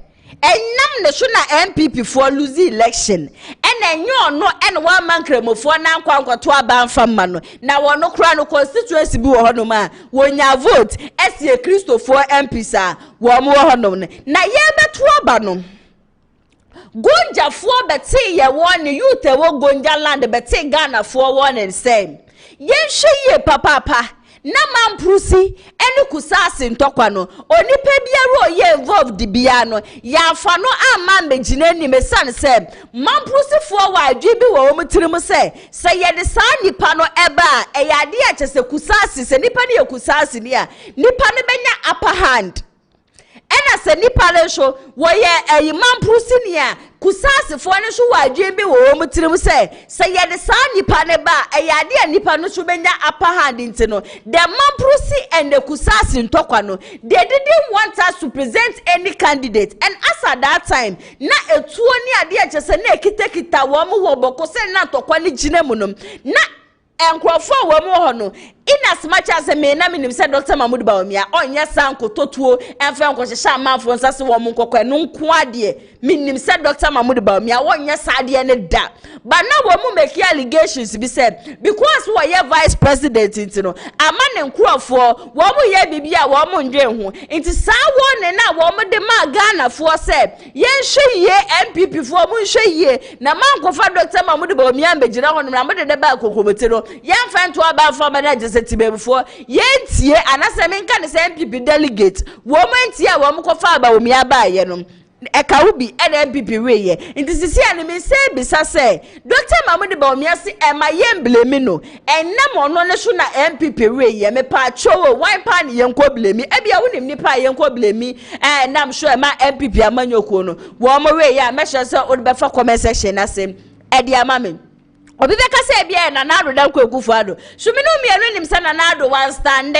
enam ne so na NPP for lose election ena enyo no ene wa mankremofo na nkwankoto abanfa ma no na wono kra no constituency bi wo hono ma wonya vote esie Christopher MP sa wo mo hono na ye beto aba no Gonja fo beti ye won youth wo Gonja land beti Ghana fo won and same yen hwe ye papa na Mamprusi ene kusasi ntokwa no onipa biara oye involved bia no ya fa no ama megina ni mesan se Mamprusi fo wa adwe bi wo omtirim se ye de sa nipa no eba e yade a chese kusasi se nipa ne kusasi ni a nipa ne benya upper hand ena se nipa le so wo ye Mamprusi ni a kusasi fo ne so wa adwe bi wo omtirim se ye de sa nipa ne ba e yade a nipa no so benya upper hand ntino the Mamprusi and the kusasi ntokwa no they didn't want us to present any candidate and as at that time na etuo ni ade a chese na ekitekita wo mo wo boko se na ntokwa ni gina mu no na enkrofo wo mo ho no in as much as me na minim se Dr. Mahmoud Bawumia onye sanko totuo enfa nkohye amanfo nsase wo mo nkokọ no nko ade minim se Dr. Mahmoud Bawumia onye sade ne da but na wo mo make allegations be said because we ye vice president ntino ama ne nkrofo wo mo ye bibia wo mo ndwe ho nti sa wo ne na wo mo de ma Ghana fo se ye hweye NPP fo mo hweye na mankofa Dr. Mahmoud Bawumia mbegina ho no na mo de ba kokomoti no ye mfa nto aba fo ma setibe before yentie anase menka ne se NPP delegate wo mantie a wo mkofa Bawumia ba ye no eka ubi NPP weye nti sisi ane me se bisa se Dr. Mahmoud Bawumia se ema ye blame no enam ono ne so na NPP weye me pa chowo why pa ne yenko blame ebia wonim ni pa yenko blame nam so ema NPP amanyoko no wo mo weye a me hye se o be fa comment section na se e dia mame obi beka se bia na na adoda kwakufu ado sumi no mienu nim se na na ado one stand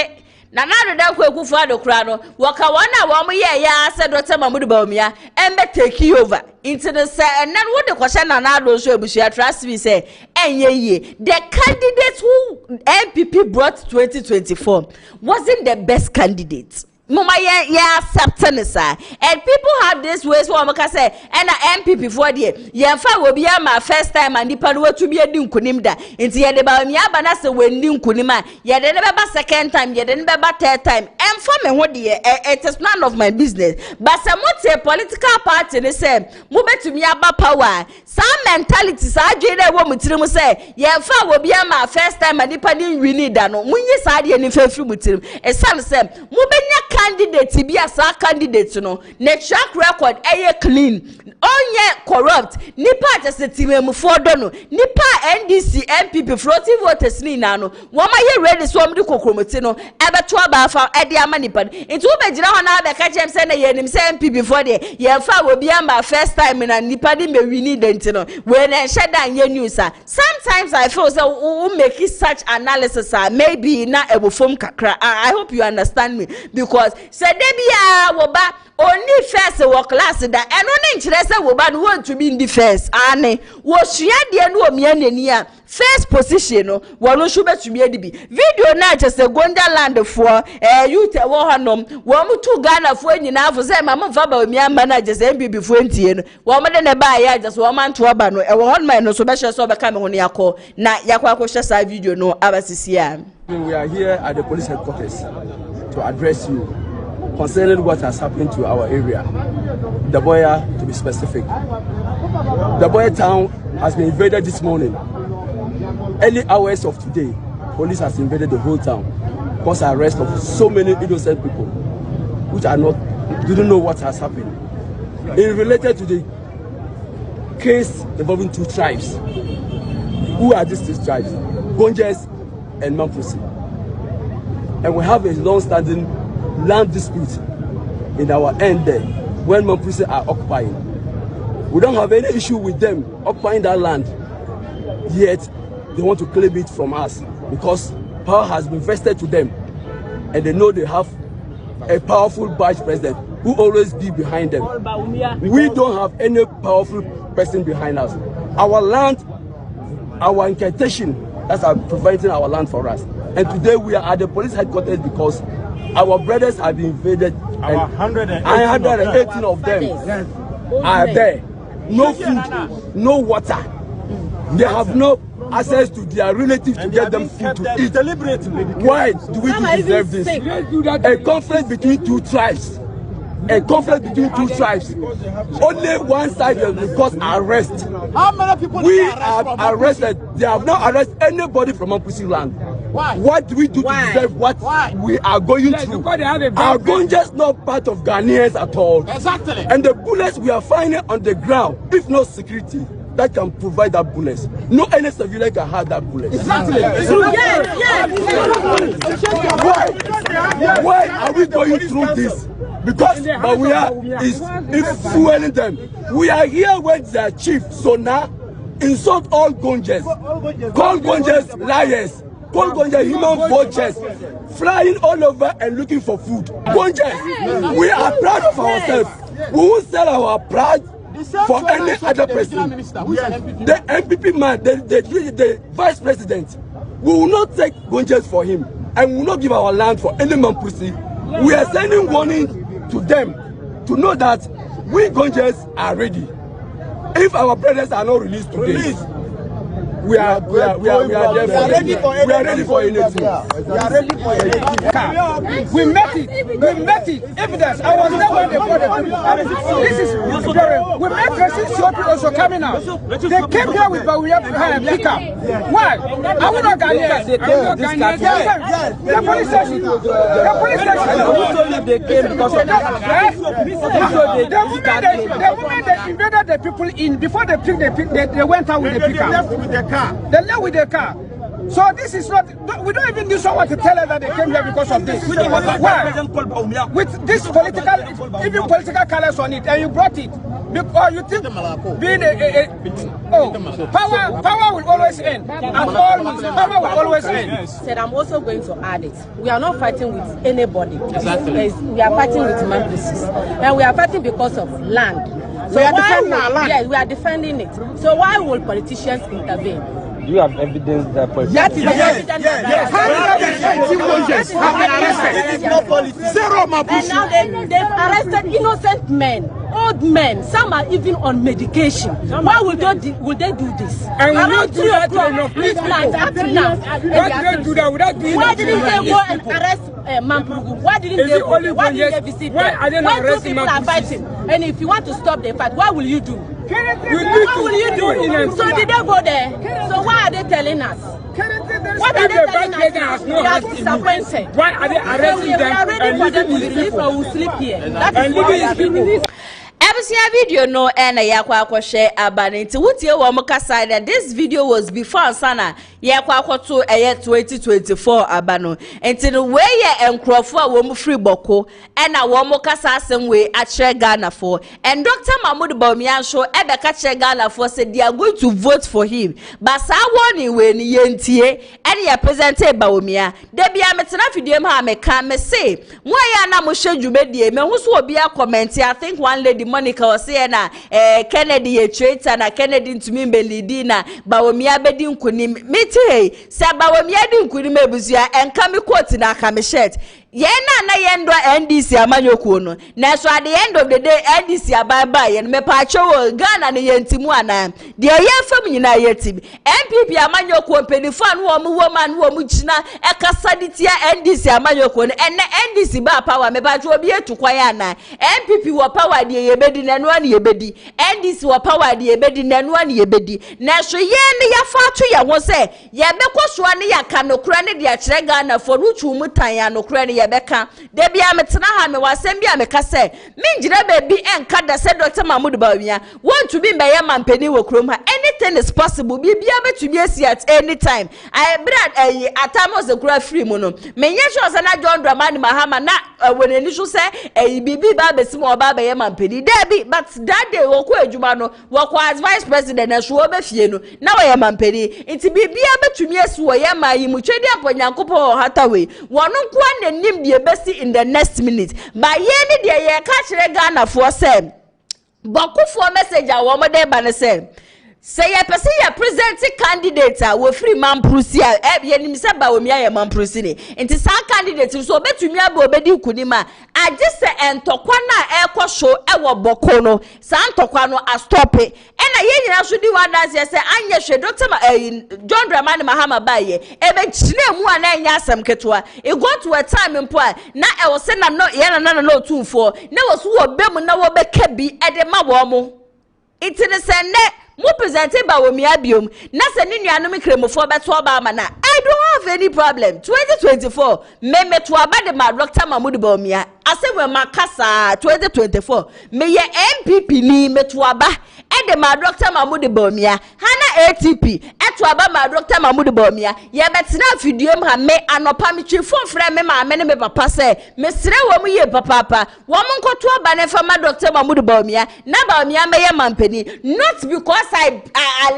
na na adoda kwakufu ado kra no waka wana wo mo ye ya se Dr. Mahmoud Bawumia embe take over into the se nan wo de kwhye na na ado so ebusia trust me say enye ye the candidate who NPP brought 2024 wasn't the best candidate Mama ya accepting sir and people have this ways for maka say and NPP for there ye fa wo bia ma first time and nipa no watu bia di nkunim da nti ye de Bawumia ba na se wendi nkunim a ye de ne beba second time ye de ne beba third time and for me ho de it is none of my business but some what political party ne say mo betumi aba power some mentality sa adwe na wo mutirim say ye fa wo bia ma first time and nipa ni wini da no munyi sa de ni fa firi mutirim e san say mo benya candidate bi as a candidate no ne track record clean onye corrupt nipa atesetimemfo do no nipa NDC NPP floating voters ni na no wo ma ye ready so omde kokromoti no ebeto abafa ede ama nipa nti wo begina ho na be ka chem se na ye nim se NPP for there ye fa wo bi ama first time na nipa di me wini denti no we na shedan ye news sometimes I feel say we make such analysis maybe na ebofom kakra I hope you understand me because say debia wo ba only first wo class da eno ne nkyere se wo ba no want to be in the first ane wo sua de no omia nani a first position no wo no shu betumi edibi video na chese Gondaland for youth wo hanom wo mutu Ghana fo nyina afo se ma mfa Bawumia ma na chese MPP fo ntie no wo mo de ne ba ya just wo man to aba no e wo hon man no so be hye so be ka me ho ne yakọ na yakọ akọ sa video no abasisi a. We are here at the police headquarters to address you concerning what has happened to our area, the Boya to be specific. The Boya town has been invaded this morning. Early hours of today, police has invaded the whole town, caused the arrest of so many innocent people, which didn't know what has happened. In related to the case involving two tribes. Who are these two tribes? Gonjes and Mamprusi. And we have a long-standing land dispute in our end there when Mamprusi are occupying. We don't have any issue with them occupying that land, yet they want to claim it from us because power has been vested to them and they know they have a powerful vice president who always be behind them. We don't have any powerful person behind us. Our land, our incantation, that's preventing our land for us. And today we are at the police headquarters because our brothers have been invaded. Our 118 of them are there. No food, no water. They have no access to their relatives to get them food to eat. Deliberately. Why do we deserve this? A conflict between two tribes. A conflict between two tribes. Only one side will cause arrest. How many people we have arrested? They have not arrested anybody from Mamprusi land. Why? What do we do to deserve what we are going through? Our Gonjas not part of Ghanaians at all. Exactly. And the bullets we are finding on the ground, if not security, that can provide that bullets. No any civilian can have that bullet. Exactly. Why are we going through this? Because Bawumia is fueling them. We are here with their chief, so now insult all Gonjas. Call Gonjas liars. Call Gonjas human vultures. Flying all over and looking for food. Gonjas, we are proud of ourselves. We won't sell our pride for any other person. The NPP man, the vice president, we will not take Gonjas for him and we will not give our land for any man pussy. We are sending warning to them to know that we Gonjas are ready. If our brothers are not released today, we are ready for anything. We met it. Evidence. I was there when they brought it. This is we met Resign also coming out. They came here with Bawumia pickup. Why? I would not Ghanaians. The police station. They came because of that. The moment they invaded the people in before they went out with the pickup. They left with their car. So this is not, we don't even need someone to tell us that they came here because of this. Why? With this political colors on it, and you brought it. Because you think being power will always end. Power will always end. Said I'm also going to add it. We are not fighting with anybody. Exactly. We are fighting with members. And we are fighting because of land. So we are defending our land. Yes, we are defending it. So why will politicians intervene? Do you have evidence that that is evidence that and now they've arrested innocent men, old men. Some are even on medication. Why would they do this? And around 3 o'clock, midnight up to now. Why didn't they go and arrest Mampurugu? Why didn't they go? Why didn't they visit them? Why 2 people are fighting? And if you want to stop the fight, what will you do? What will you do? So did they go there? So why are they telling us? What are they telling us? We are disappointed. Why are they arresting them? We are ready for them to believe or we sleep here. That is what we are doing. Ebusia video no na yakwa akwhwe abanenti wutie wo mokasa that this video was before sana yakwa akwoto 2024 abano enti no we ye enkrofo a wo mu free boko na wo mokasa asem we akire Ghana for and Dr. Mahmoud Bawumia nso ebeka kire Ghana for say they are going to vote for him but sa woni we ni yentie and ya present Bawumia de bia metena video ma meka me say mo ya na mo hwedwumedie me hu so obi a comment I think one lady Monica was saying na Kennedy a traitor na Kennedy ntumi mbelidi na Bawumia bedi nkunim mete say Bawumia di nkunim ebusua enka me quote na aka me shirt yena na yendo NDC amanyoku no na so at the end of the day NDC ababa yen me pa acho Ghana ne yentimu ana de yefam nyina yetim NPP amanyoku mpedifo anu wo mu woman wo mu gina ekasa ditia NDC amanyoku no enne NDC ba power me ba obi etukwan ana NPP wo power de yebedi nanu an yebedi NDC wo power de yebedi nanu an yebedi na so ye ne yafa atu ye ho se ye bekoso ne yakanokura ne de akire Ghana for nuchu mutan ya nokura ne beka de bia metena ha me wasem bia me ka se minjira baby enka da se Dr. Mahmoud Bawumia want to be meye mampeni wo krom ha anything is possible bibia betumi asi at any time I brad atamo ze kura free mu no menye sure se na John Dramani Mahama na wonani so se bibi ba besimo oba beye mampeni debi but that day wo ko adwuma no wo ko as vice president na so oba fie no na wo ye mampeni nti bibia betumi asi wo ye mayi mu twedi aponyankopo hatawe wono nko anenim be in the next minute by ye ni de ye ka kire Ghana for say bokufo message a wo mo de ba ne say ye person ye present candidate a wo free man prusi a ye nim se Bawumia ye man prusi ni enti sa candidate so betumi aba obedi kunima age se entokwa na ekosho ewo boko no sa entokwa no a stop e na ye nyina so di wadanse se anye hwe Dr. John Dramani Mahama baye ebe chine mu a na enya asem ketwa e go to a time mpo a na e wo se na no ye na no tumfo na wo so wo bem na wo beka bi e de ma wo mo itine se ne mu present Bawumia biom na se ni nuanom kremofo beto ba ma na I don't have any problem. 2024, me to abade ma Dr. Mahmoud Bawumia. I say we makasa 2024. Me ye NPP ni me to aba. Ede ma Dr. Mahmoud Bawumia. Hana ATP. To aba ma Dr. Mahmoud Bawumia. Ye betina video ha me anopa me twi phone frɛ me ma me ne me papa say me sere wo mu ye papa. Wo mu nkoto aba ne fa ma Dr. Mahmoud Bawumia. Na Bawumia me ye mampani. Not because I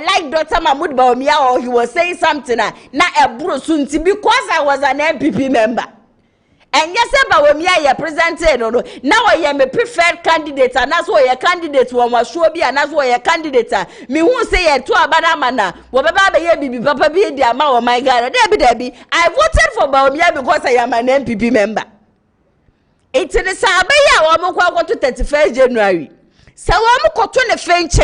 like Dr. Mahmoud Bawumia or he was saying something na ebro sunti because I was an NPP member. And yes, Bawumia ye presented no. Now I am a preferred candidate, and that's why your candidate was sure be, and that's why your candidate. Me won't say it to a banana. Whatever ye be, papa be the amount. Oh my God, Debbie. I voted for Bawumia because I am an NPP member. It's in the Sabaya, Wamoko to 31st January. So Wamoko to the French.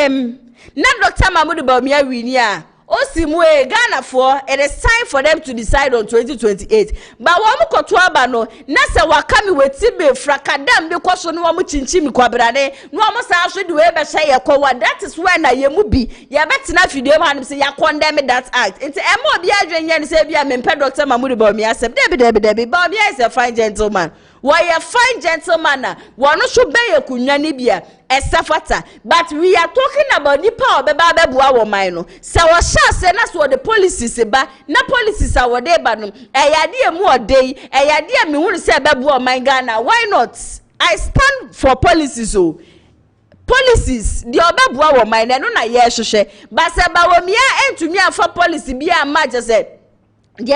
Not Dr. Mahmoud Bawumia winia. Osimwe Ghana for it is time for them to decide on 2028. But wamu kotuaba no nasa wakami wetibe frakadam because no wamu chinchimi kwabrane no wamu sa aso di webe share kwa. That is when I yemu bi ya betina video man say ya condemn that act. It's emo bi adwenye ni say bia mempe Dr. Mahmoud Bawumia say debi Bawumia is a fine gentleman. Why a fine gentleman na wano so be kunwa ni bia esafata, but we are talking about nipa obeba bebua wo man no se wo sha se na so the policies ba na policies a wo de ba no eyade emu odei eyade me hunu se bebua man Ghana. Why not? I stand for policies. Oh, policies the obebua wo man no na ye hwehwe ba se Bawumia entumi afa policy bia ma je se why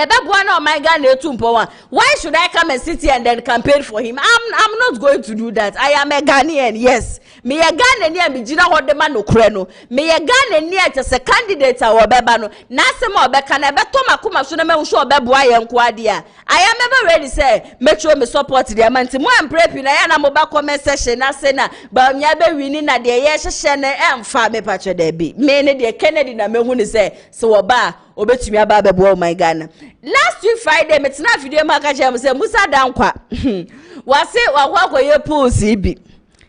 should I come and sit here and then campaign for him? I'm not going to do that. I am a Ghanaian, yes. Me a Ghanaian be jina ho de man no kreno. Me a Ghanaian just a candidate or bebano. Nasa mo be can beto makuma so na me sure beboa ye nko dia. I am ever ready say make sure me support the amanti. Mo am prep na ya na mo ba comment section na say na Bawumia be winning na de ye hye ne emfa me patche de bi. Me ne de Kennedy na me hu ni say so oba obetumi aba beboa my Ghana. Last week Friday metina video maka chem say Musa Dankwa wase wakwa ye pulse bi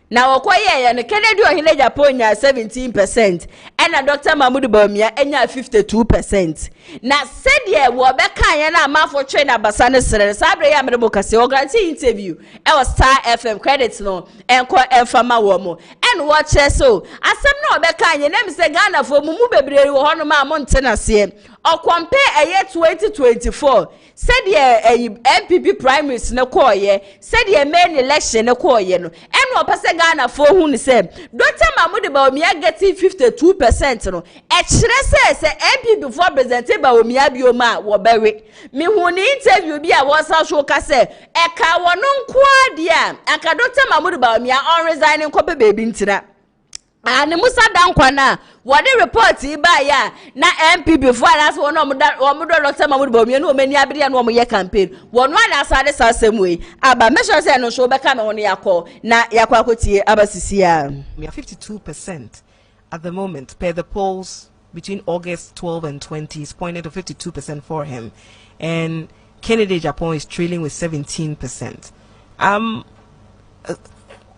na wakoye ye no Kennedy ohine Japan nya 17% and Dr. Mahmoud Bawumia enya 52%. Na said ye wo beka ye na amafo twe na basa ne sere sabre ya medebo kase o guarantee interview e was Star FM credits no enko enfama wo mo and watch so asem na obeka ye na me say Ghana fo mumu bebrere wo hono ma mo ntena se o compare eye 2024 said ye NPP primaries ne koye said ye main election ne koye no and wo pese Ghana fo hu ni say Dr. Mahmoud Bawumia getting 52% no e kire say NPP before president Bawumia bioma wo bewe me hu ni interview bi a wo sa show ka say e ka wono nko dia aka Dr. Mahmoud Bawumia on resign nkope baby ntina and Musa Dankwa na what the report iba ya na MP before last one omudo Dr. Mahmoud Bawumia no mani abiri no mo ye campaign one one asade sasem we aba make sure say no show be ka me hono yakọ na yakọ akotie abasisi a 52% at the moment per the polls between August 12 and 20 is pointed to 52% for him, and Kennedy Japan is trailing with 17%.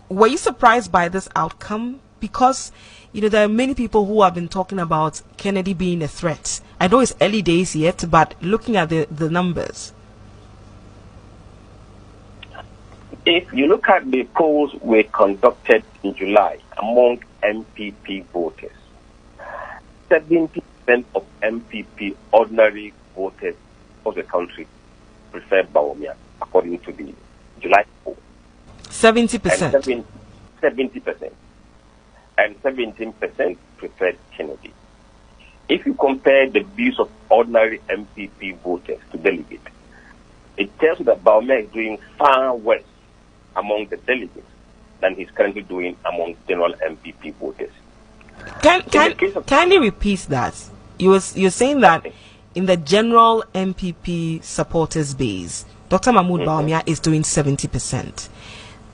Were you surprised by this outcome? Because there are many people who have been talking about Kennedy being a threat. I know it's early days yet, but looking at the numbers. If you look at the polls were conducted in July among MPP voters, 70% of MPP ordinary voters of the country prefer Bawumia, according to the July poll. 70%. 70%. And 17% preferred Kennedy. If you compare the views of ordinary MPP voters to delegates, it tells you that Bawumia is doing far worse among the delegates than he's currently doing among general MPP voters. Can you repeat that? You're saying that in the general MPP supporters base, Dr. Mahmoud Bawumia is doing 70%.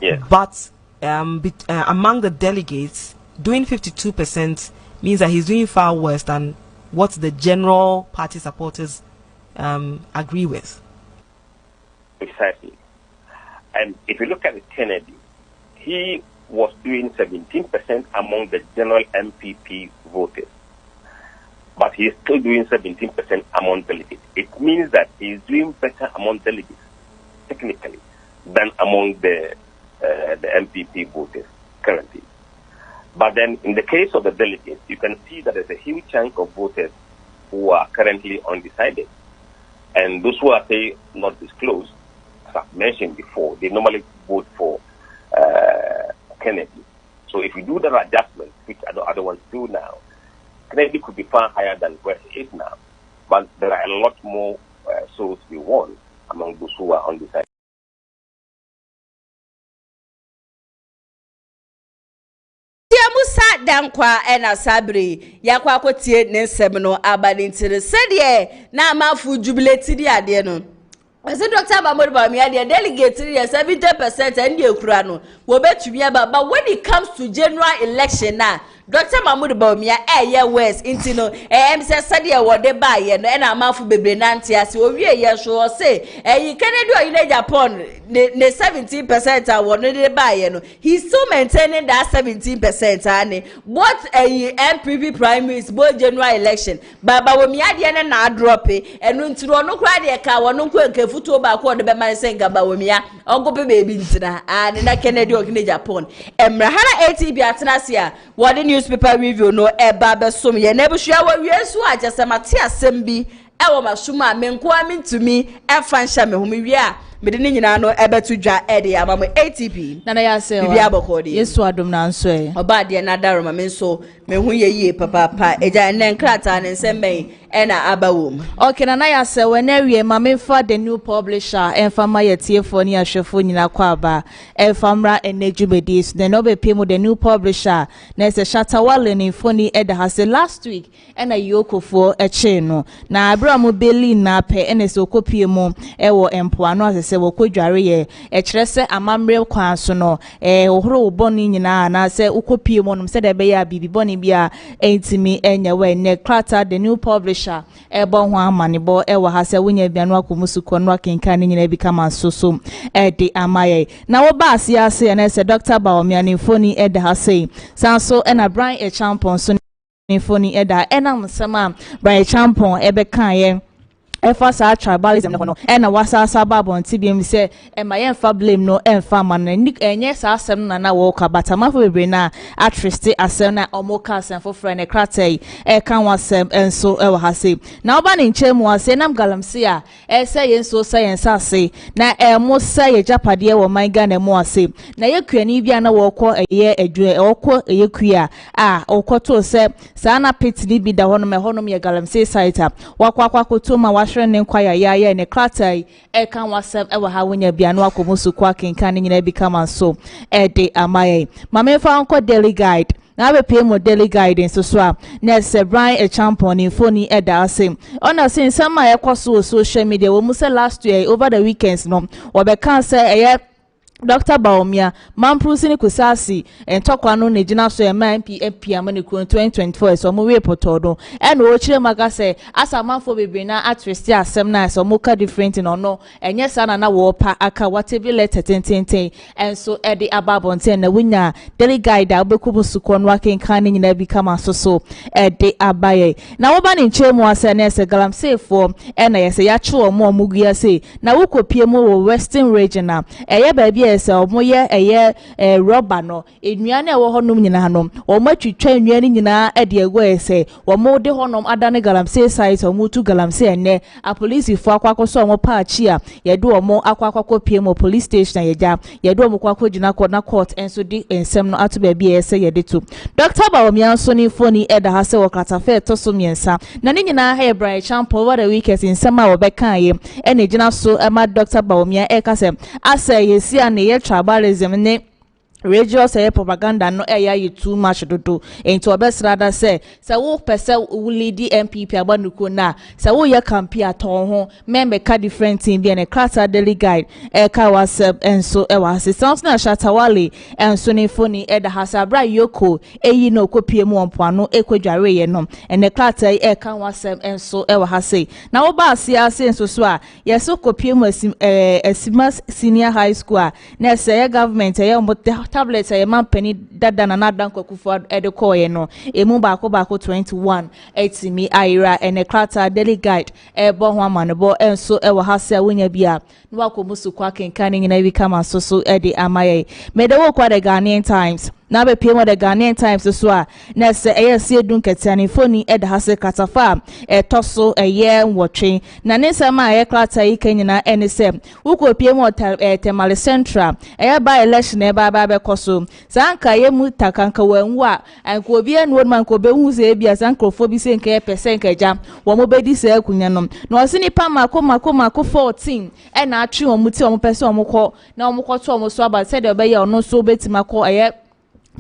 Yes. But among the delegates, doing 52% means that he's doing far worse than what the general party supporters agree with. Precisely. And if you look at Kennedy, he was doing 17% among the general MPP voters. but he is still doing 17% among delegates. It means that he is doing better among delegates, technically, than among the NPP voters currently. But then in the case of the delegates, you can see that there's a huge chunk of voters who are currently undecided. And those who are, say, not disclosed, as I've mentioned before, they normally vote for Kennedy. So if you do the adjustment, which other ones do now, Kennedy could be far higher than where he is now. But there are a lot more souls we won among those who are undecided. Musa dankwa ena sabri yakwa kotie ne nsem no abadintire sedie na amafu jubilate di ade no Ese Dr. Bawumia the delegate 70% and the ekura no wo betumi aba but when it comes to general election na Dr. Bawumia West inti no say sade e wode ba ye no na amafu bebre nante ase owie ye so say Kennedy oyine Japan ne 17% a won de ba ye no he's still maintaining that 17% ane both NPP primaries both general election Bawumia de na drop enu ntiro no kra de ka won nko enkefuto ba ko de be man senga Bawumia onko pe bebi ntina ane na Kennedy oyine Japan emrahara ATB atenase a wode newspaper review no eba besom ye na buhua wa wiesu agese mate asem bi e wo masuma menko amintumi e fansha me humi wi a mede ni nyina no ebetu dwa ede amamo ATP na ya se bibi abokodi yesu adom na nso e oba de na daroma me nso me hu ye yie papa eja nen krata ne nsem ena abawom okay na ya se we na wie ma memfa the new publisher enfama yetiefo ni ahwefo nyina kwa aba enfamra enejubedis the no be pemu the new publisher na se shatawale ni foni eda hase last week ena yokofo eche no na abramu beli na pe ene se okopie mu ewo empoano se wokodware ye kire se amamre kwan so no ohoro boni nyina na se ukopie mu no se de be ya bibi boni bia entimi enye we ne krata the new publisher ebo ho amanebo ewo ha se wonya bianu akomusuko no akenka ne nyina bi kama soso de amaye na wo ba ase na se Dr. Bawumia ne foni ede ha sei sanso na Bryan Acheampong so ne foni eda enam sama Bryan Acheampong ebe kan ye efa sa tribalism no na wasasa babon tibiem se emayenfa blame no emfa man enye sa asem na wo ka batamafo bebre na atriste asem na omoka asem for friend kratai kan wasem enso ewo hase na oba ne nchemu ase nam galamse a se yenso science ase na mo se ye japade wo manga na mo ase na yekuani bia na wo kọ eye adwe okọ yekua a okoto se sa na petni bi da honom ye galamse site a wakwakoto ma ne kwaya ya ne kratai kan wasem ewa ha wonya bia no akomusu kwa kenkan ne nyina bi kama so de amaye mamefa onko daily guide na be pay mo daily guidance so a na se Bryan Acheampong ni phone eda ase ona sin sama ekoso social media wo mu se last year over the weekends no obeka se Dr. Bawumia mamprusi ni kusasi entokwa no ne gina so MPP amane ku 2024 so mo we potodo ena o chire maka se asa manfo bebre na atresti asem na so mo ka different no no enye sana na wo pa aka whatever letter tenten enso e de ababonten na wunya daily guide abekubu suko no akenkan ni nyina bi kama so e de abaye na wo ba ni nchemu ase na ese galamse fo ena yese ya che mo mugua se na wo kopie mo wo western region eye ba bi ese omoye eye rubber no enuane ewo honom nyina hanom omatwitwa enuane nyina ede ego ese omo de honom adane galamse site omutu galamse enne a police fo akwakoso omo paachi a yedo omo akwakwa PM police station yeja yedo omo kwakwa gina na court enso di ensem no ato ba bi ese yede to Dr. Bawumia so ni foni eda ha se wakata fe to so miensa na ne nyina ha Bryan Acheampong over the weekend ensem a obeka ye ene gina so ma Dr. Bawumia ekase asa yesi a ne tribalism ne radio say propaganda no you too much dodo enti obesrada say wo pese wo lead NPP abanuko na say wo ye campaign aton ho member ka different thing bi na krata daily guide ka WhatsApp enso wa sounds na shatawale enso ne phone da hasabra yoko eyi no kopie mu ompoano ekwadware ye no ene krata ka WhatsApp enso wa hase na wo ba asia enso so a yeso kopie mu asima senior high school a na say government ye tablets a man penny dada na nadan kwakufu ede koye no emu baako 21 etimi ayira ene krata daily guide bo ho amanebo enso e wo hase wonya bia no akomusu kwa kenkan nyina bi kama so ede amaye medewo kwa the Ghanaian Times na be pie mo the Ghanaian Times so a na se eyesi edun ketiani foni ede hase katafa toso eye nwotwe na ne sama eye krata yi kenyina ene se wuko pie mo temale central eye ba election e ba be koso sanka ye mu takanka wanwu a anko obi enu man ko be hu se bia sankrofo bi se nka percent kaja wo mo be di se akunya no na o sini pa mako 14 e na atwe wo muti wo pese wo mko na wo mko to wo so aba se de be ye ono so betima ko eye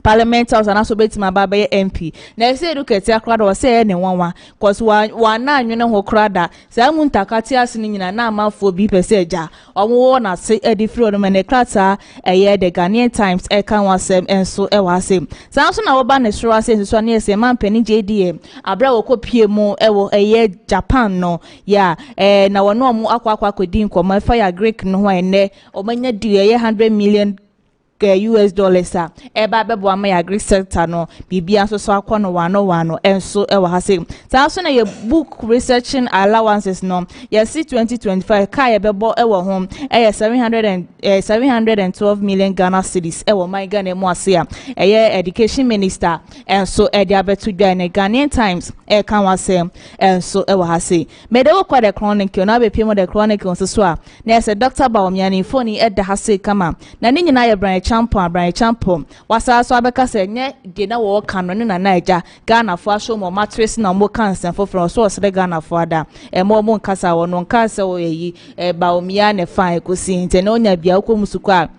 Parliament House and also betima baba MP na say educate akrada o say ne wanwa cause wa na anwene ho krada say mu ntakati ase ni nyina na amafo bi pese ja omo na say edifri o me ne krata eye the Ghanaian Times e kan wasem enso e wasem say so na wo ba ne soro ase so na ese man pani JDM abra wo kopie mu e wo eye Japan no ya na wo no mu akwa kodin koma fire Greek no ho ene o manya di eye 100 million US dollars eba bebo ama ya agri sector no bibia so akọ no wano enso e wa hase sa so na ye book researching allowances no ye see 2025 ka ye bebo e wo hom e ye 712 million Ghana cedis e wo my Ghana mu ase a e ye education minister enso e dia betu dwa na Ghanaian Times e kan wase enso e wa hase me de wo kwa the chronicle na be pimo the chronicle so a na se Dr. Bawumia ni phone e de hase kama na ni nyina ye Brian Champon wasa so abeka se nye de na wo kan no na naija Ghana fo asho mo mattress na mo kansen foforo so se Ghana fo ada mo nkasa wo no nkasa wo yi Bawumia ne fan ekosi nte na onya bia ko musuko a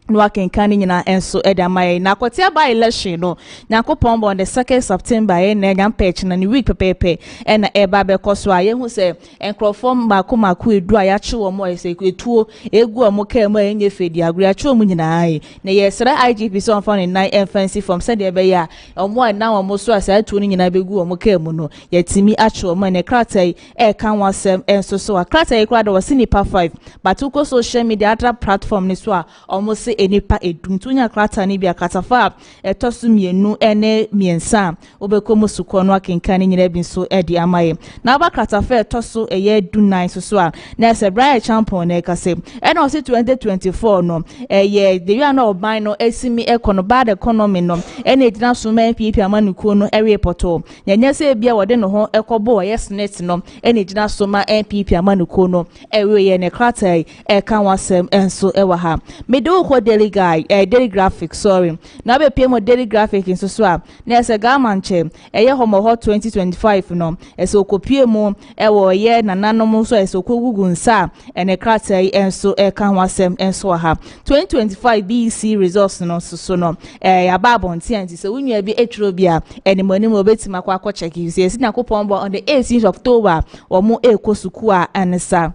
no akenkani nyina enso edamaye na kwatia ba election no nyakopon bon the 2nd September e na nyam patch na ni week pepepe e na eba be koso a ye hu se enkrofom mako edu a ya che wo mo ese etuo egu omo ka mo enye fedi agri a che wo nyina ai na ye sra IGP so on phone 9 fancy from said e be ya omo na omo so asa atuo ni nyina begu omo ka mu no yetimi a che wo mo ne kratai e kan wasem enso so a kratai kra do wasi nipa 5 but uko social media other platform ni so a omo se enipa eduntunya krata ni bia katafa etosu mienu ene miensa obekomo suko no akenkani nyina bi so edi amaye na ba katafa etosu eye dunnan so a na se Brian Champon na kase ena o se 2024 no eye de wi na oban no esimi ekono bad economy no ena edina so man NPP amanuko no ere poto nyanya se bia wode no ho ekobo yes net no ena edina so ma NPP amanuko no ewe ye ne krata e kan wasem enso ewa ha medo ko daily guide daily graphic sorry na be pay mo daily graphic in so a na ese gamanche eye homo hot 2025 no ese okopie mo wo ye nananom so ese okogugu nsa ene krata enso e kan wasem enso ha 2025 BEC results no so no ya babon tianti so unua bi etro bia ene mani mo betima kwa check you see na kopon on the 18th October wo mo ekosuku a ansa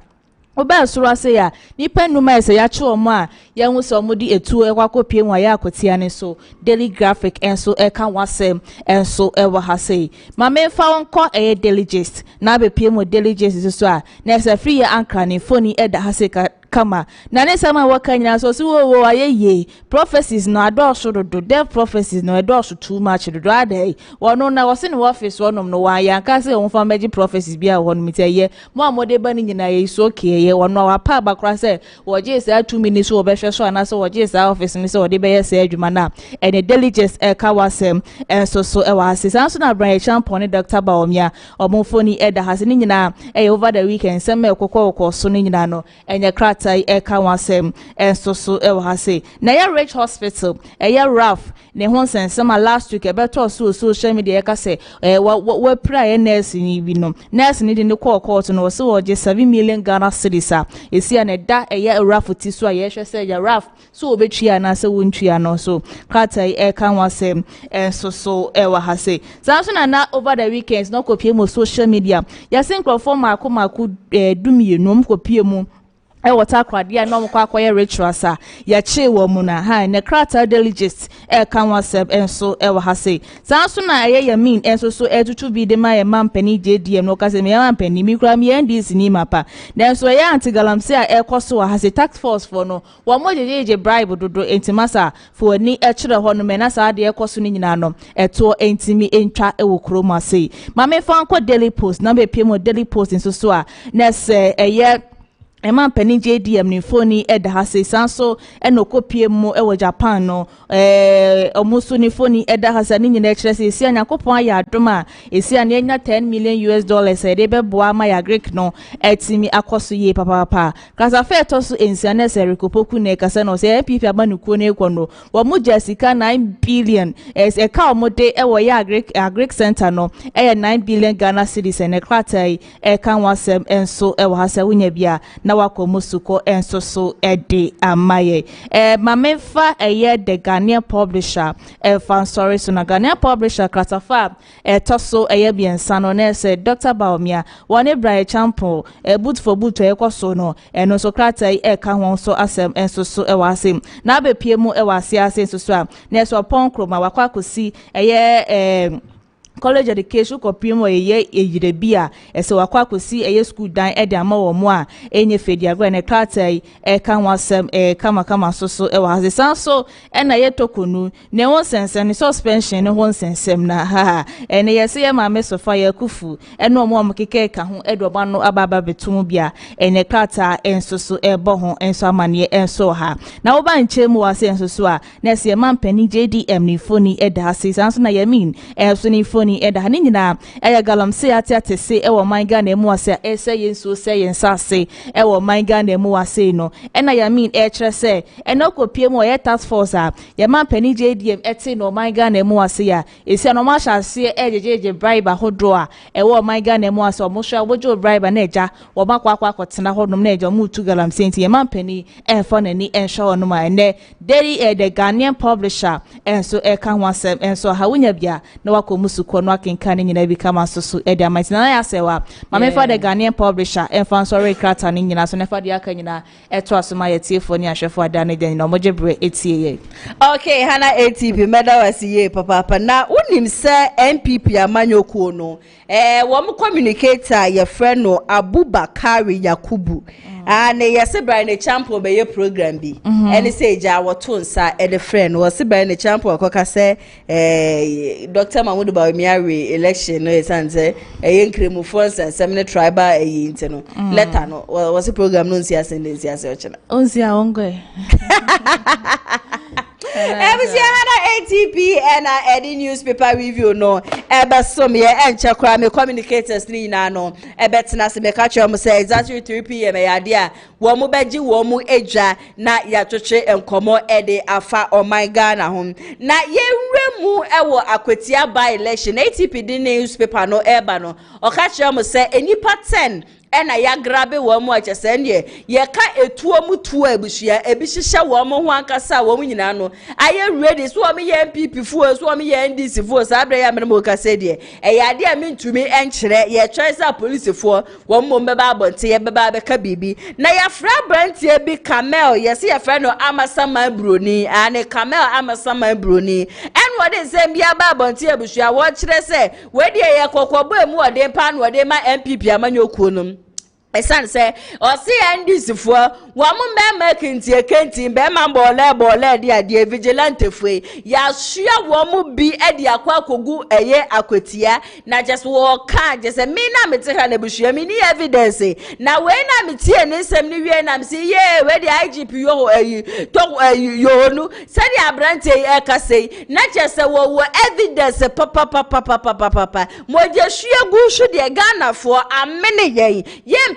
oba soro ase ya nipa numa ese ya che omo a ya hu so omodi etu ekwakopie nwa ya akotia ne so daily graphic enso e kan wasem enso e wa hase ma me fa wonko e daily gist na be pie mo daily gist so a na ese free ya anka ne phone e da hase kama na ne sama waka nyina so wo ayeye prophecies no adosho do dev prophecies no adosho too much do adai wono na wose ne office wonom no wa ya nka se won fa magic prophecies bia wono mitiye mo amode ba ni nyina ye so okay ye wono wa pa bakra se woje se 2 minutes wo be hwe so ana so woje se office ni se wode be ye se adwuma na ene diligence e ka wasem enso so e wa asisa so na Brian Champon ne Dr. Bawumia omofoni e da hase ni nyina e over the weekend sem e kokko so ni nyina no enye tai eka wasem enso so e wa se na ya Rich Hospital ya Ralph ne ho sensema last week e beto so social media eka se we pra nurse ni bi no nurse ni de ne court no so oje 7 million Ghana cedis a esi na da ya Ralph ti so ya hwe se ya Ralph so obetria na se wontria no so kata eka wasem enso so e wa se so na over the weekends no kopie mo social media ya sin crofo mako dumi no kopie mu water crowd ya no kwa ritual sa ya che wo mu na ha ne krata delegate kan wasem enso wa ha sei sanso na ya mean enso so etutu bi de ma ya mampani JDM no ka se me mampani mi kura mi NDC ni mapa na so ya anti galamse a ekoso wa ha sei tax force for no wo mo jeje bribe dodo entimasa for ni kire ho no me na sa de ekoso ni nyina no eto entimi entwa wo kroma sei ma me fa anko daily post na be pemo daily post enso so a na se Emma Penny JDM ni phone eda hase sanso enokopie mu ewo Japan no omuso ni phone eda hase ni nyina kire se esi anyakopon ya adoma esi anya $10 million e de beboa ma ya Greek no etimi akoso ye papa kasa fe to so ensi ana se rekopoku na kasa no se NPP abanukuo na ekwo no wo mu jasika 9 billion e ka omode ewo ya Greek center no 9 billion Ghana cedis ne kratai kan wasem enso ewo hase wunya bia na wakomusuko enso so ede amaye mamefa the Ghanaian publisher fan sorry so na Ghanaian publisher kratafa toso biensa no na se Dr. Bawumia one BRYAN ACHEAMPONG boot for boot ekoso no eno so kratai ka ho so asem enso so asem na abepie mu ase enso so a na so ponkroma wakwa kosi college education kopiem ye ejidebia ese wakwa kosi school dan de ama wo mo a enye fediagro ne kratai kan wasem kama so wa hasesan so na ye tokonu ne won sensem suspension ne won sensem na ha ene yese ye ma me sofa ya kufu ene omo keke ka ho edoba no ababa betum bia ene krata enso so ebo ho enso amane enso ha na wo ba nchemu wase enso so a na se mampani JDM ni foni eda hasesan so na yamin enso ni foni eda ni nyina galamse ate se ewo manga na emu ase ese yenso se yensase ewo manga na emu ase no na yamin kire se enokopie mu ye task force a ya mampani JDM ete no manga na emu ase ya esi no ma hyase ejeje bribe hodo a ewo manga na emu ase o mo hwa wojo bribe na eja wo makwa akotena hodom na eja mu tu galamse enti ya mampani enfo na ni ensho no ma ene deri the Ghanaian publisher enso kan wasem enso ha wunya bia na wakomusuko no akenkan nyina bi kama soso edi amati na ya sewa mamefa the Ghanaian publisher enfan sorry krata ni nyina so nefa de aka nyina eto asoma ye tiefo ni ahwefo ada ne den na omojebre etie okay hana ATP meda wasiye papa na unim se NPP amanyokuo no wo mo communicator ye friend no Abubakari Yakubu and yesi BRYAN ACHEAMPONG be ye program bi ene say ja woto nsa e de friend wo se BRYAN ACHEAMPONG akoka se Dr. Mahmoud Bawumia election no esanze yenkremu force and seminar tribal yinti no letter no wo se program no nsia se ochena onsia ongoe Ebusia hana ATP and Eddie newspaper review no ebesom ye enche kra me communicators ni na no ebetena se me ka che mo say exactly 3 pm ya dia wo mo beji wo mo edwa na ya twetwe enkomo ede afa oman Ghana ho na ye nwremu ewo akwatia by election ATP di newspaper no eba no o ka che mo say enipa 10 ena ya grabe wo mu achese ne ye ka etuo mu tuo abusia ebihihye wo mu ho ankasa wo mu nyina no aye ready so wo me ye NPP fuo so wo me ye NDC fuo sa abre ya me mo ka se de ya de me ntumi enkyere ye choice police fuo wo mu mbeba abonte ye beba be ka bibi na ya fra brantie bi Camel yes ye fra no Amasama Broni ane Camel Amasama Broni en wo de se bia ba abonte abusia wo kyere se we de ye kokobo emu wo de pa no wo de ma NPP amanyokuo no esan say o si NDC fo wo mo be kenti be ma bole de vigilante fo ya sua wo mo bi e de akwakogu eye akwatia na just wo ka just me na me te ha na busua me ni evidence na we na me tie ne nsem ni wie na me say ye we de IGP yo yo no say the abrante e ka say na just wo evidence papa mo je sua gu shu de Ghana fo amene ye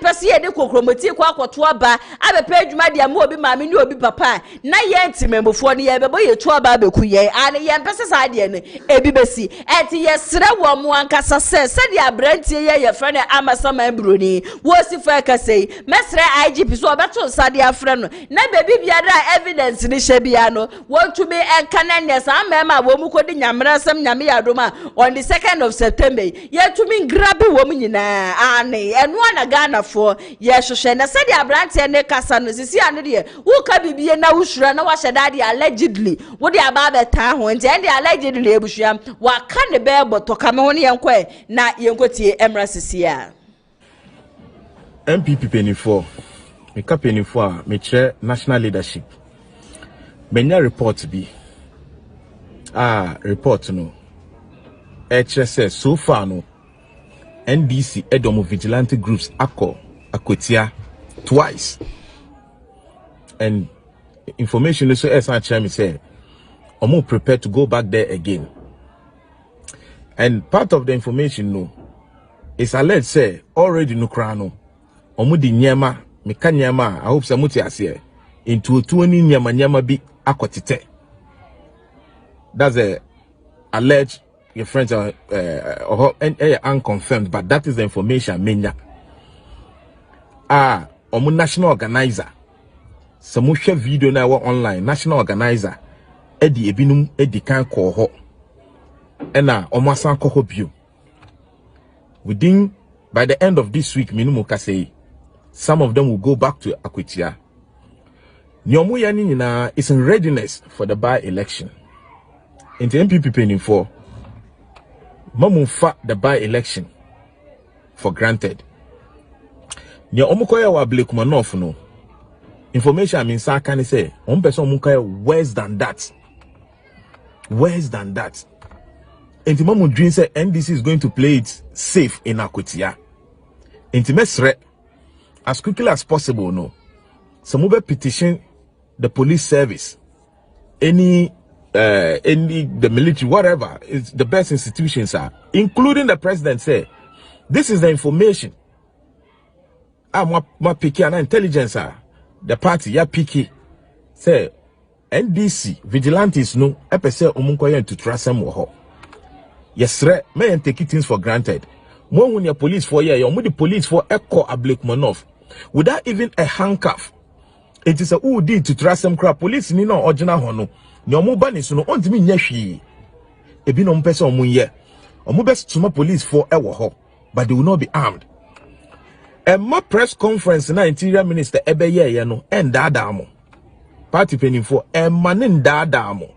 pese ye de kokromoti kwa akoto aba abepe adwuma de am obi maame ni obi papa na ye ntimembofo ne ye bebo ye to aba abeku ye ane ye pese sa de ne ebi besi enti ye sere wo mo ankasa se de abrantie ye frɛ ne Amasama Broni wo si fa ka sei mesre IGP so obeto sa de afrɛ no na bebi biara evidence ni hye bia no wontumi enka na ne sa mema wo mu kodi nyamra sam nyame yadoma on the 2nd of September ye tumi grab wo mu nyina ane eno na Ghana for yɛhwehwɛ na sɛ de abrante ne kasa no sisi ane de wo ka bibie na wo hura na wa hyɛ de allegedly wo de aba bɛta ho nti ende allegedly ebusua wa ka ne bɛ bɔtɔ ka me ho ne yɛnkɔ na yɛnkotie emra sisi a NPP penifo me ka penifo a me kyerɛ national leadership menya report bi report no kyerɛ so far no NDC edomo vigilante groups akotia twice and information is so kyerɛ me say omo prepared to go back there again and part of the information no is alleged say already no kra no omo di nyema meka nyema I hope say muti ase into 20 nyema bi akotete. That's a alleged your friends are unconfirmed, but that is the information menya. Omo national organizer. Some share video na online national organizer edi ebinum edi kan ko ho. Ena omo asan ko ho bio. Within by the end of this week minimum ka say some of them will go back to Akwetia. Nyomu yani nyina is in readiness for the by-election. In the NPP penning for Mamufa the by-election for granted. Nya omukoya wa Blake no information I mean sa can say person omukoya worse than that. Worse than that. And the Mamu dream say NDC is going to play it safe in Akwetia. Intimate as quickly as possible no. Some move petition the police service, any the military, whatever is the best institutions are, including the president. Say this is the information. My picky and intelligence are the party ya picky. Say NDC vigilantes no epese omunkoye to trust them ho. Yes, may take things for granted. More when your police for you the police for echo a Blake Manoff without even a handcuff. It is a who did to trust them crap police ni no original hono. Ni omo ba ni so no ontimi nya hwi. Ebi no mpese omo ye. Omo best to police for ewo ho, but they will not be armed. My press conference na interior minister ebe ye no end mo. Party penning for manin mo.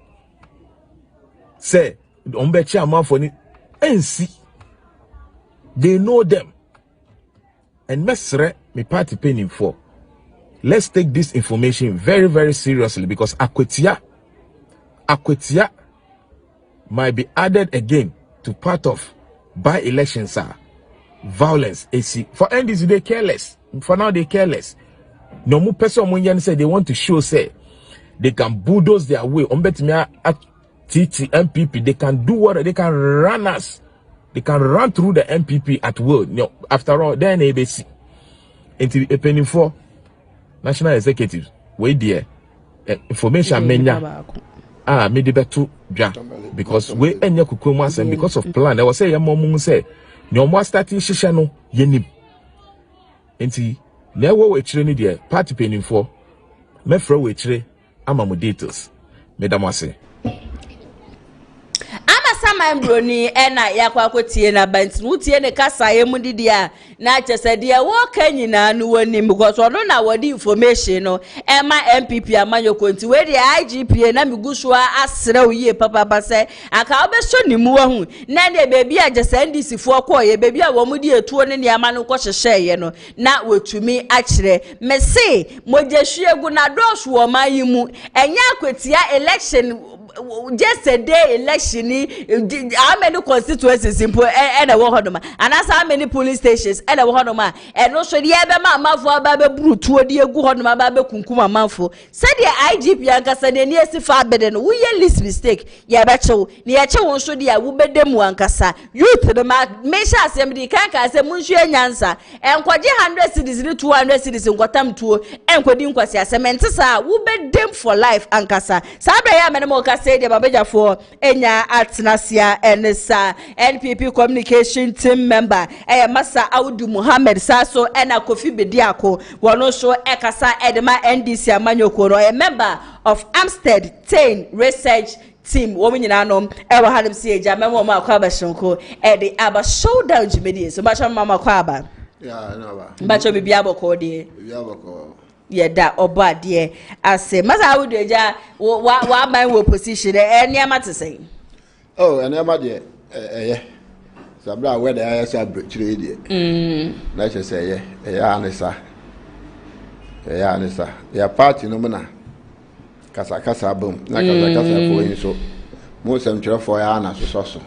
Say ombe chairman for ni NC. They know them. And mesre me party penning for. Let's take this information very, very seriously because Akwetia might be added again to part of by-elections violence. For NDC, they careless. For now, they careless. No more person say they want to show say they can bulldoze their way. At NPP, they can do what they can run us. They can run through the NPP at will. No, after all, they're an ABC. Into a penny for national executives, wait there. Information menya. Me de betu ja because we enya kukumu and because of plan. I was say yamomu say no more starting shisha no yenim. Enti never we chire ni there party penning for me fro we chire ama mo details. Madam say sama mbroni ena yakwa akotie na bantin wutie ne kasa emudidi a na chese de wo kanyina no wani because ono na wodi information no ema NPP amanyoko nti we de IGP na migusua asrew ye papa base aka obeso nimu wahu na de bebi a jese NDC fo koye bebi a wo mudi etuo ne niama no ko hyehye no na wetumi akire mese mogehwiegu na dosh wo mayimu enya akwatia election just a day election how many constituencies in and a wohodoma and as how many police stations and a wohodoma and also the ebe ma for babe brutu odi egu hodoma babe kunkuma manfo said the IGP ankasa ne ne sifa beden we ye list mistake ya bechew ne ya chew nso dia wo bedemu ankasa youth the me sha asem di kan ka asem nsu anyansa enkwaje 100 cities ni 200 cities nkwatam tuo enkwadi nkwasi asem ntesa wo bedem for life ankasa sabra ya menemo say the babeja for enya atnasia enesa NPP communication team member Masa Audu Muhammad Saso ena Kofi Bediako wono so ekasa edema NDC amanyoko no a member of Amstead 10 research team women nyinanom ewa hanum si eja memo ma kwa ba shonko e de aba showdown jimedi so ma mama kwa aba Yeah, no. Bacho bibi aboko de. Bibi aboko. Yeda oba de ase. Masa wo de ja wa man wo position e niam to say. Oh, and am de eh sabra we dey aya chire de. Na che say anisa. Anisa. Ya party no na. Kasa bom. Na kasa fo yin so. Mo sem chire fo ya na so.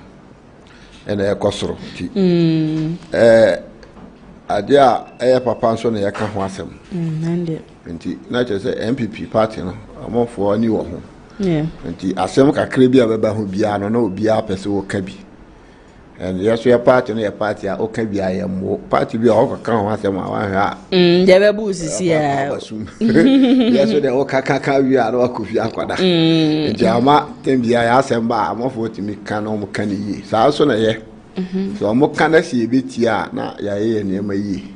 Ena ekosoro ti. Adia papa nso na yaka ho asem. Nande. Nti na che say NPP party no amofo ani wo ho. Nti asem kakra bi abeba ho bia no na obi a pese wo ka bi. And yes we party no party a o ka bi ayemo. Party bi a o ka ho asem a wan ha. Je be bu sisi ya. Yes we dey o ka bi a na akofi akwada. Nti ama tem bia ya asem ba amofo timi ka no mo ka ni yi. Sa so na ye. So mo kana si ebetia na ya ye niam yi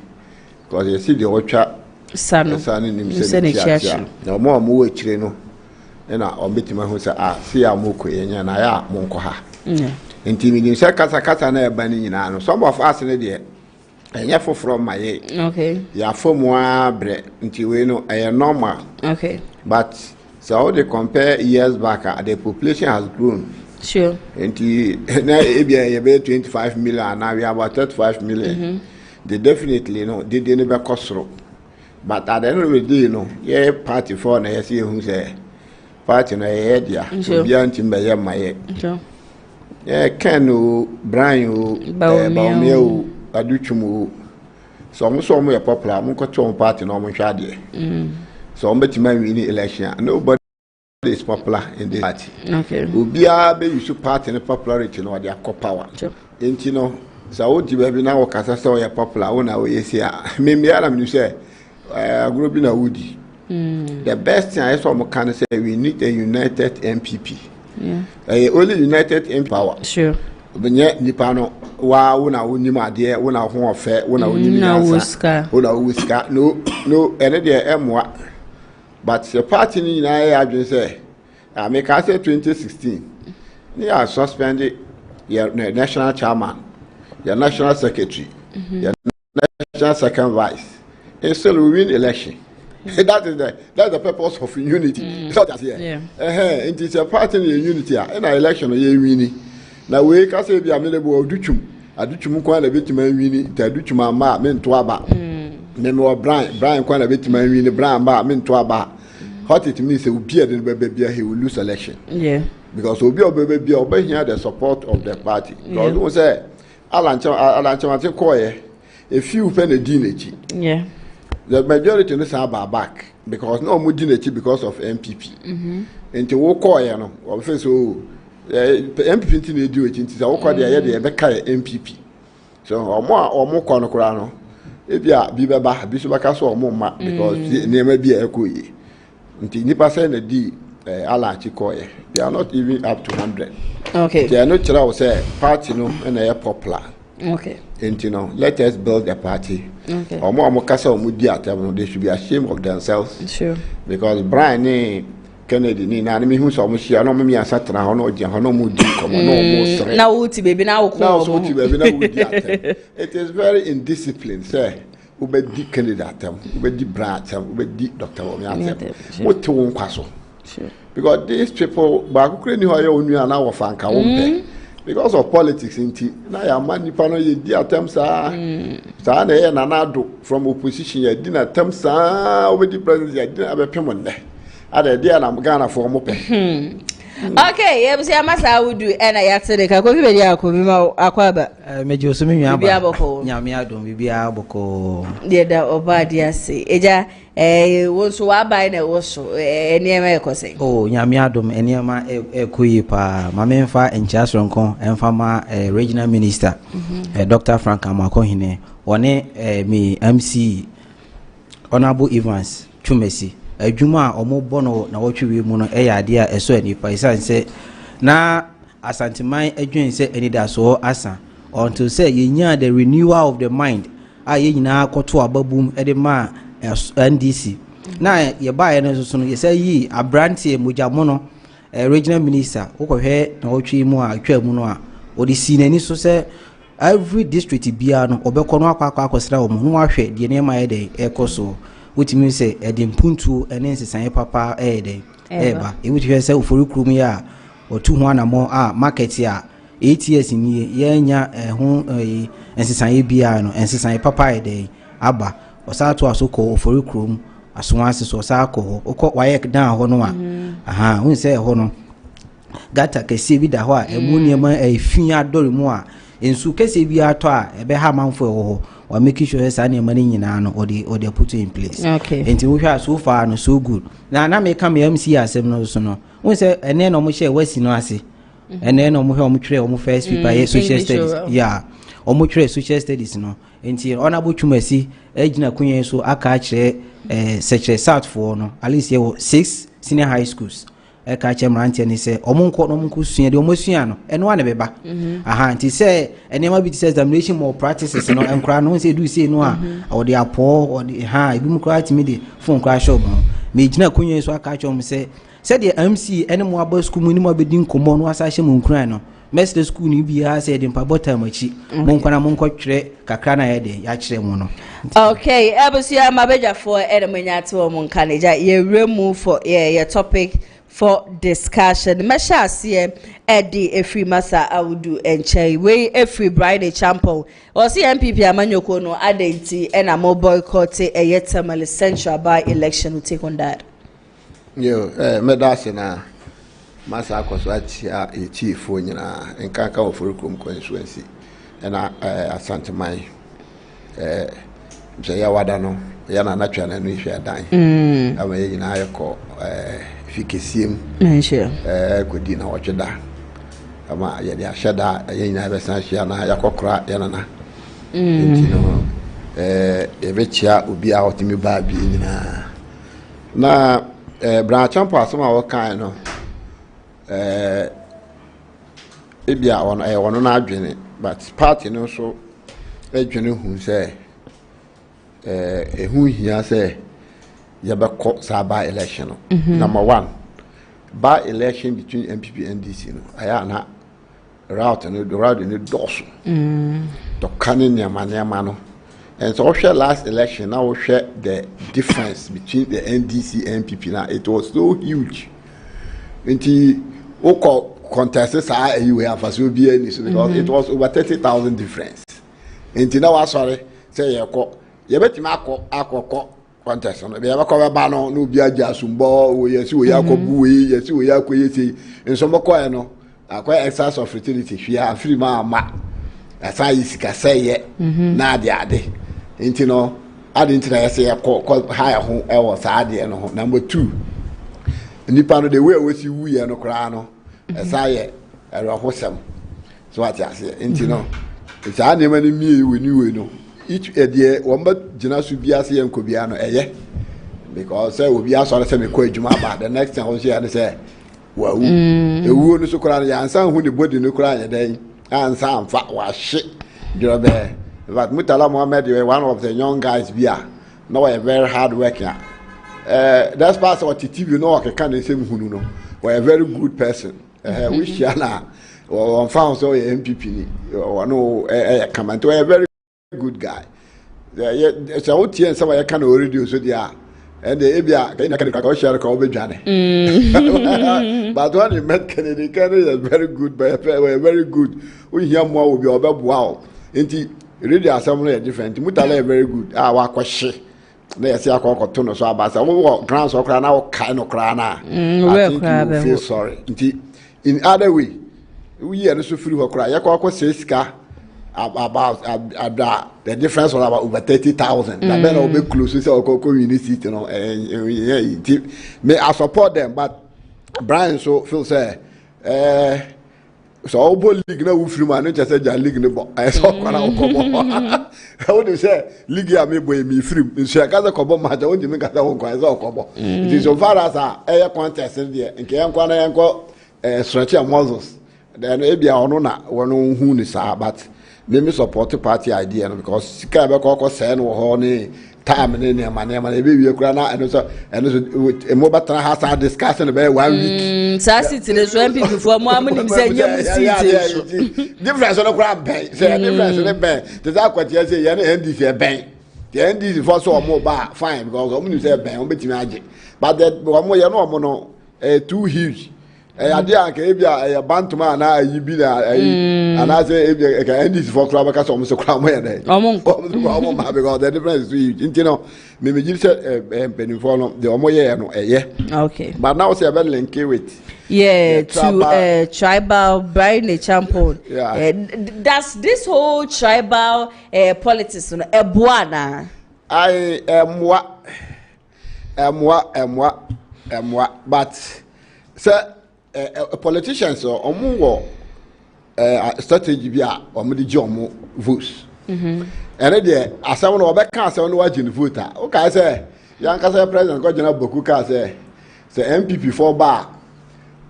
because you see the watcha sanu nim se ni chia na mo wo akire no na o betima ho se si amoko yenya na ya mo nko ha enti mi nim se kasa na eba ni nyina no some of us ne de enya foforo ma ye okay ya fomu abre enti we no normal okay but so how they compare years back the population has grown. Sure. And now be 25 million, now we have about 35 million. They definitely they didn't never cost through. But at the end of the day, yeah, party for na see who say party na yeah, so be anti me my yeah, Ken Brian Bawumia Aduchumu. So mo popular, mo ko party no mo hwa de. So mo betima win election. Nobody is popular in the party. Okay. Ubia be use party in popularity no their power. Enti no so wo di be na wo kasa so ya popular wo na wo yesi a me ara me say group na wudi. The best thing I saw mo can say we need a united NPP. Yeah. Only united NPP power. Sure. Benye nipa no wa wo na wo nim ade wo na ho ofe wo na wo nim nasa wo na wo ska no ene de emwa. But the party ni na ya adwen say I make I say 2016 they are suspended your national chairman, your national secretary, your national second vice. And still we win election. That's the purpose of unity. So that's here. It is a party in unity in an election you win. Now we can say be available aduchum kwa na betima win ta aduchum ma me nto aba. Nemo Brian kwa na betima win Brian ba me nto aba. What it means will be he will lose election. Yeah. Because will be obey the support of the party. Because we say Alan Chama a few penny dinechi. Yeah. The majority is back because no more dinechi because of MPP. Into wo call no or face so MPP tin do it into wo call the MPP. So or more kono kura no. Ebia bi beba bi so baka so mo ma because name bi ekoyi. Until nipa say na di ala chikoye they are not even up to 100. Okay, they are not sure say party no na popular. Okay, and let us build a party. Okay, omo kasa omo di atem they should be ashamed of themselves. Sure, because Brian Kennedy ni na me hu so omo shia no me asatra ho no oje ho no mo di komo no mo sre na wuti baby na wo ko so wuti baby na wo di atem. It is very indisciplined say ubedi candidate ubedi branch ubedi Dr. Omiatem what won kwaso because these people ba kukure ni hoye onu na wo fanka wo mpe because of politics inti na ya man nipa no ye di atem sa na ye na do from opposition ye di na atem sa ubedi president ye di na abepem nne ada dia na Ghana for mo pe. Okay, yeah, see, I would do and I actually can go be akwaba. Meji osumi mi aba. Nyame adom bibi aboko. Dey da obadia say. Eja wo so wa bai na wo so eniema ekose. Oh, nyame adom eniema ekoyi pa. Ma memfa enchasronko emfa ma regional minister Dr. Frank Amakohine. One me MC Honorable Evans Chumesi. Adwuma omobono na wotwe mu no ade a eso anipa isan se na asanteman adwen se anida so asa until say yenya the renewal of the mind a yenyina akoto ababum ede ma NDC na ye bae no so no ye say yi abrante mojamo no regional minister ukohwe na wotwe mu a twa mu no a odi sinani so se every district biya no obekɔ no akwa wo no ahwɛ de ne ma yɛ ekoso which means say edimpuntu ene nsesan papa eba e which say ofori krum ya otu ho anamo market ya 8 years ni ye nya ho nsesan biya no nsesan papa aba osato asoko ofori krum asonwase so osako okɔ waye dan ho no hu say ho no gata kese bi da ho a emu niema efin adore mu a ensu kese bi ato a ebe ha manfo ho or making sure say niema ni nyina no or they put it in place. Okay. Enti we hwa so far no so good. Na me come MC asem no so no. We say ene no mo share wasi no ase. Ene no mo hwe mo twere mo first paper social studies. Yeah. Omo twere social studies no. Enti honorable Chumasi ejina kunye so aka kire secretary south for no. At least 6 senior high schools. Eka chemrante ni se omunko no munko sua de omosua no eno ane beba nti se enema bi se examination more practices no enkra no se do se no a o de apo o de ebi mu kra timi de phone kra shop no me gina kunye so aka chom se de MC ene mo aba school mu ni mo abedi nkomo no asa hye mu nkran no mestre school ni bi ha se de mpa bota machi monko na monko twere kakra na ye de ya kire mu no. Okay, abusia mabeja for edemanya to mo nkaneja ye remove for your topic for discussion. Meshasi Eddie Efri Masa Audu Enche we Efri Bryan Acheampong or see NPP Amanyoko no adenti and a more boycott a yet central by election will take on that. Yo, medasina Masa Koswatia a chief for Nina and Kaka of Furukum constituency and Asante Mai Jayawadano Yana Natural and we share dying. I mean, I call Fikissim, could dinner watch da. Ama ya shada yina besanshia na yakokra yana ebechia obi a otimi ba bi na Bryan Acheampong asoma wo kan no ebia wono na adwene but party no so adwene hu se ehu hia se yabako saba election no. Number 1 by election between NPP and NDC no aya na route no doso to kanin yama no and so share last election now we share the difference between the NDC and NPP now it was so huge nti oko contest say you have so be any so because it was over 30,000 difference nti now we sorry say ye betima akọ contest no be yakọ ba no no bi aja sumbo wo yesi wo yakọ bu yesi wo yakọ yesi nso moko no akọ excess of fertility hwia afiri ma asa yisika seye na ade nti no ade nti na yesi yakọ high ho e wo sa ade no. Number 2 nipa no the way we si wu ye no kra no asa ye ero hosem so ati ase nti no esa na mani mi we ni we no each edie wamba jina su bia se yanko bia no eye because say obi asore se me ko adwuma ba the next time say and say wawu ewu no so kora ya ansan hu the body no kora ya dan ansan fa wa hye jobe but Mutala Mohammed one of the young guys bia no a very hard worker that's part of TV no ka kan say hunu no we a very good person we share na on found so MPP ni no come and a very good guy. So what you some I can already so there and the Abia can share call Johnny. But when you met Kennedy is very good, very good. We hear more will be about wow. Inti really are somewhere different. Mutala very good. Our question. They say I call Tono so about some grounds or crown now kind of crana. I think you feel sorry. In other way, we are so free for cry. Yako says about the difference was about over 30,000. That better will be close to our community, you know. May I support them, but Brian so feel say, so all league now free man just said league no. I saw one out come. How do you say league me boy me free? So I got a couple match. I want to make a couple. It is so far as a air contest there. In Kian Kwana stretch muscles. Then maybe I don't know one who is but. me support party idea because sika be ko say no ho ni time ni ma e be wie kura na eno so e mo batana ha discussion be 1 week sa city le so MPP for mo amunim say nyam city difference no kura ben say difference ne ben the akwati say ye na NDC e ben the NDC for so mo ba fine because omunim say ben o betimi age but the mo ye no mo no too huge ade anka ebia bantuma na ayibi na ana say ebia ka NDC for kura ba ka so mo so kura mo ye dey omo ma because the difference is huge you know me give say penny for no the omo ye no okay but now say about link with to tribal BRYAN ACHEAMPONG. Does this whole tribal politics no ebuana I emwa but say politicians omo wo strategy bi a omo di omo votes ene de asem no obeka asem no wagin voter o ka say yanka say president go jina boku ka say MPP for bar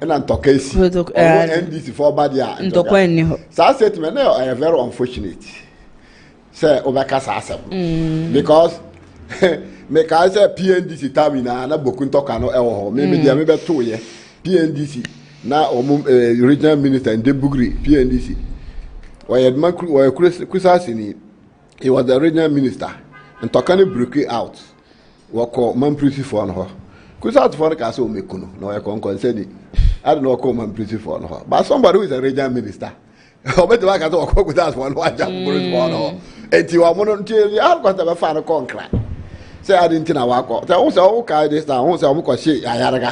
na ntokesi NDC for bar dia ntokwa ni ho sa statement na very unfortunate say obeka sa asem because me ka say PNDC tamina na boku ntoka no ewo ho me dia me beto ye PNDC na regional minister in Debugri PNDC Kusasini, he was the regional minister and Tokani broke out wako Mamprisi for her Kusat for the castle mekuno no I can concede I don't know call Mamprisi for her but somebody who is a regional minister I bet like I talk with us one watch for her and you are one until you are going to have a fan concrete. Say I didn't know what. Say also okay this time. Also I'm going to say ayaraga.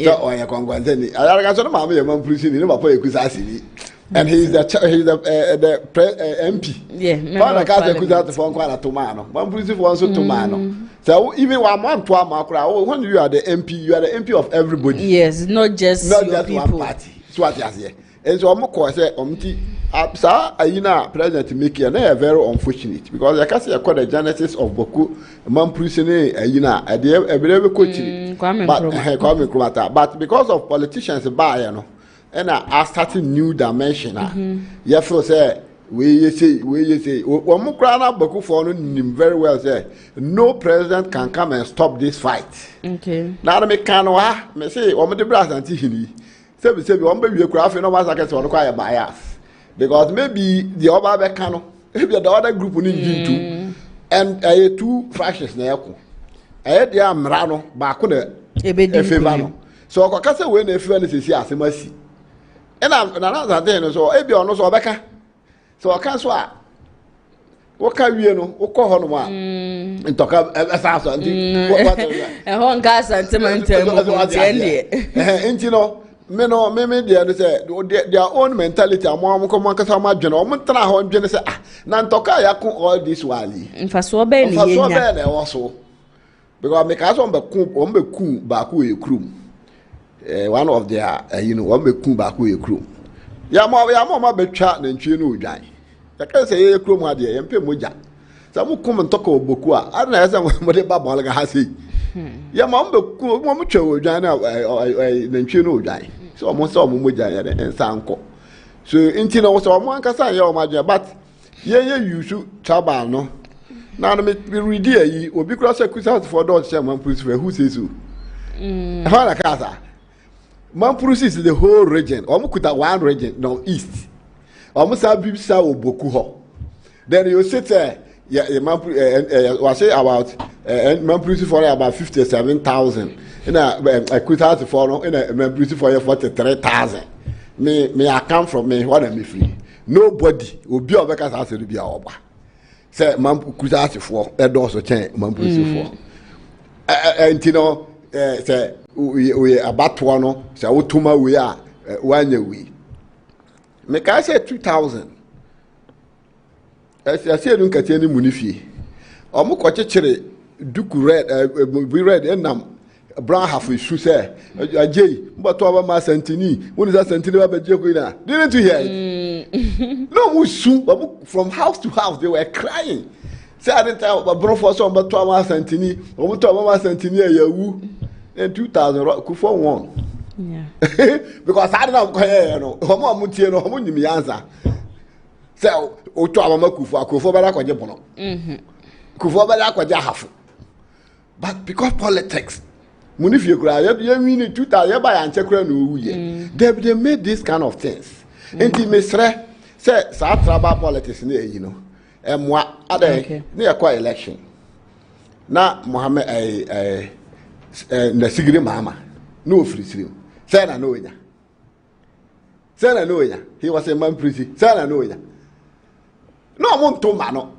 So oh yeah, come go say ayaraga. So no mama you man police ni no papa Kusasini, and he's the MP. Yeah. But I can't Kusasini for one tomano. Man police for one so tomano. So even 1 month, 2 months, when you are the MP, you are the MP of everybody. Yes, not just one party. So what you say? And so I'm going to say sir, president make it very unfortunate because I can say I call the genesis of Boku Mamprisine every coaching but because of politicians buy and I started new dimension you feel say we say Boku for very well say no president can come and stop this fight. Okay. Now me can me say the brass and tihini say one baby craft no matter can require bias. Because maybe the other cano, maybe the other group will need to, and I had 2 fractions now. I had the Amrano, Bakuna, a favor. So I can say when a friend is here, I must see. And I'm another day, so Abby or no so Becca. So I can't swear. What can you know? What call one and talk about a thousand? And one gas and and you know. Me they say their own mentality among come kasa ma dwene o mtena ho dwene say na ntoka ya ko all this wali mfaso be ne yenya na wo so because me ka so on be ku ba ku e krum one of their on be ku ba ku e krum ya ma betwa na ntwe no odwan ya ka say e krum ha de yempe moja sa mu kum ntoka oboku a na ya say mo de ba bol ga ha sei ya ma mbe ku mo twa odwan na ntwe no odwan so almost all moja and sanko. So intina was all one cassa, your major, but you should trouble no. Now me read ye will be cross a quiz for those Sherman Prince who says so. Hana casa. Mampurus is the whole region, almost one region, no east. Almost a big sow bokuho. Then you sit there, was say about Mampurus for about 57,000. In a quit out for in a beautiful for 43,000. Me I come from me what am I free? Nobody will be over because I said to be our say man quit out for a also change man for and you know say we about one say utuma we are 1 year we me can say 2,000 I say don't get any money fee omo ko chechere duku red we red enam Brown half is true, say, Jay, but to our master Santini, when is that Santini about Jokina? Didn't you hear it? No, soon, but from house to house, they were crying. Say, I didn't tell about Brown for some, but to our Santini, or to our Santini, and 2,000 could for one. Yeah. Because I don't know, Homo Mutiano, Homo answer. So oto amama kufu bala kwaje bono kufu bala kwaje hafu. But because politics munifie kura ye win 2000 ye ba ya nche kura no wuye. They made this kind of things. Enti mesre say sa tribal politics na you know. Emwa ade na yakwa election. Na Mohammed na sigiri mama no free stream. Say na no nya. Say na no nya. He was a man pretty. Say na no nya. No want to man.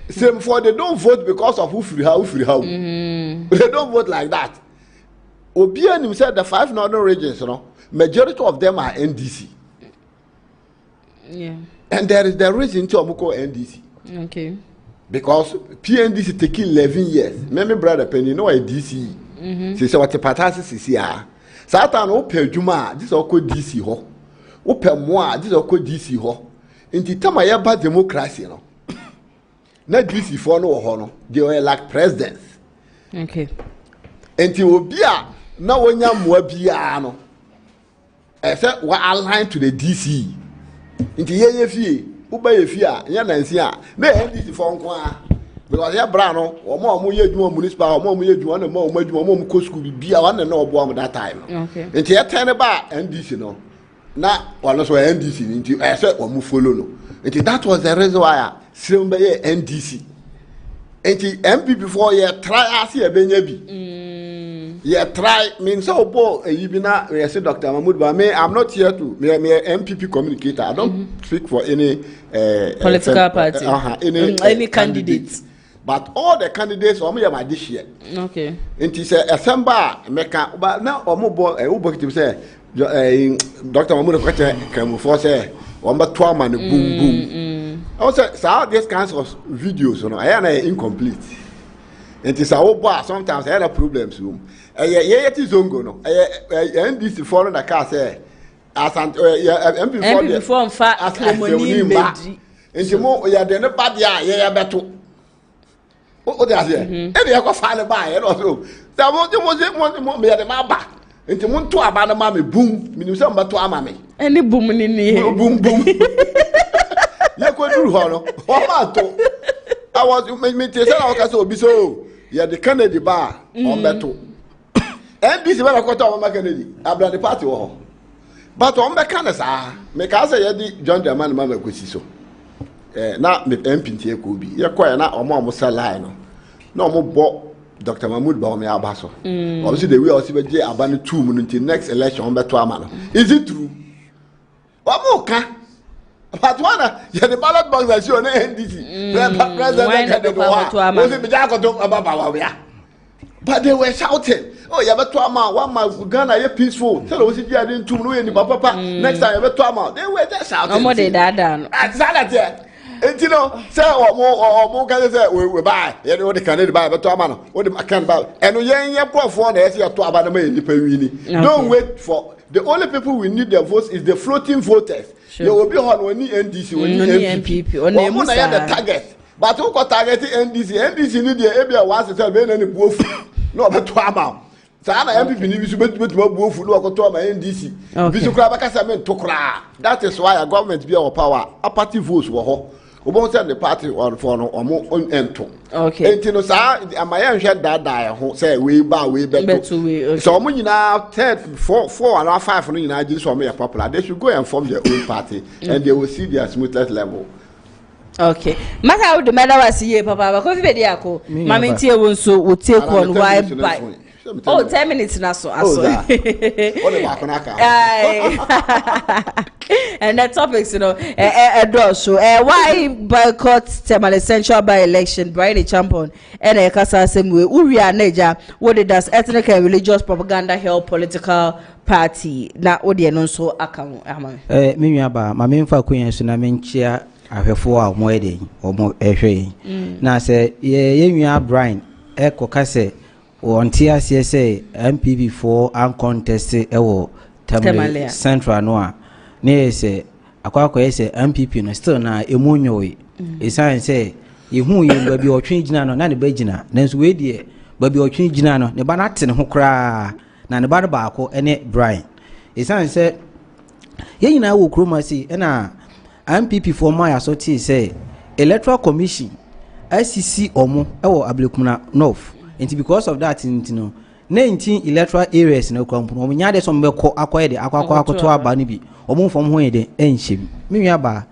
Same for they don't vote because of who free how. They don't vote like that. Obian himself the 5 northern regions, you know, majority of them are NDC. Yeah. And there is the reason to Amuko NDC. Okay. Because PNDC taking 11 years. Remember brother Penny, you know a DC. Say what the patasi CCR. Satan open Juma, this is called DC ho. Open moi, this is called DC ho. In the time I have democracy, you know. Not DC for no honor. They were like presidents. Okay. Until Obia, now when you're more piano. Except what aligned to the DC. Into ye fee, Uba Fia, Yanansia, no NDC for one. Because you're Brano, or more municipal, or more one, and more could be one and no bomb at that time. Okay. Until you turn about NDC, no. Now, one also NDC into asset or Mufolo. Until that was the reason why. Simba NDC. Enti MP before you try as you benyebi. You try means so bo you be na we say Dr. Mahmoud but me I'm not here to me MPP communicator. I don't speak for any political party. Any candidates. But all the candidates are me my this year. Okay. Enti say Assemba meka but now omo bo ubokiti say Dr. Mahmoud can for say omba 2 man boom boom. Also, so these kinds of videos, you know, I am incomplete. It is our boss. Sometimes I have problems. It is ongo no. NDC follow the car say, as MP before fat acrimony made. And you more, you are the bad ya better. Oh, that's it. And you have got file by it also. That was one me at the maba. And you want to abandon mammy boom, mean somebody to amame. Any boom in the boom boom. You could do honor. I was me tell you so. You the Kennedy bar on battle. And this is where I got over Kennedy. I brought the party. But on the Canada, make us say John the man, Mamma Gusiso. Now, with MPT could be. You're quite not or more line. No more bought Dr. Mahmoud Bawumia Basso. Obviously, they will also be abandoned 2 minutes until next election on Betuamano. Is it true? What more can? But one, you the ballot box that you on NDC. But they were shouting, oh, you have a trauma, 1 month, Ghana, you're peaceful. Tell us if you are in 2 million, Papa. Next time, you have a trauma. They were just shouting. No more than that. Exactly. And you know, say or more can say we buy. You know, the Canadian buy, but trauma. What the can buy. And we ain't for the SEA to about the money. Don't wait for the only people we need their votes is the floating voters. Sure. You will be on when NDC, when NPP, on the target. But who got targeted NDC? NDC need the area once to tell any wolf. No, but to amount. So I'm MPP need to be more wolf. No, I got to my NDC. That is why a government be our power. A party votes were we won't send the party or for no or more on ento. Okay. And you know, sir, am I heard that die? Say we bow way back. So when you now 4 and 5 for you just for me a popular, they should go and form their own party and they will see their smoothest level. Okay. Matter how the matter was here, Papa, because if they are cool, Mammy Tia will so will take one why by. Oh, 10 minutes now, so and the topics, you know, so why boycott Temal essential by election, Brian Acheampong, and a Casa same way, Uria Neja, what it does ethnic and religious propaganda help political party. Now, what the announce so account, Mimiaba, my main for Queen Sunamenchia, I have 4 wedding or more now say, yeah, Brian, Echo Casse. On TRCSA MPP 4 uncontested ewo Tamale Central Noa. Ne say akwa say MPP no still na emunyo yi. Esan say yehu ye baby otwe gina no na ne bagina. Nanso we die baby otwe gina no ne ba na te ne ho kra na ne ba do baako ene Brian. Esan say ye nyina wo kroma si na MPP for my associate say electoral commission SCC omo ewo Ablekuma North and because of that no 19 electoral areas no kwampo omo nya de so mbekọ akoyede akwakoto aba ni bi omo fom ho yede enhyem menwa ba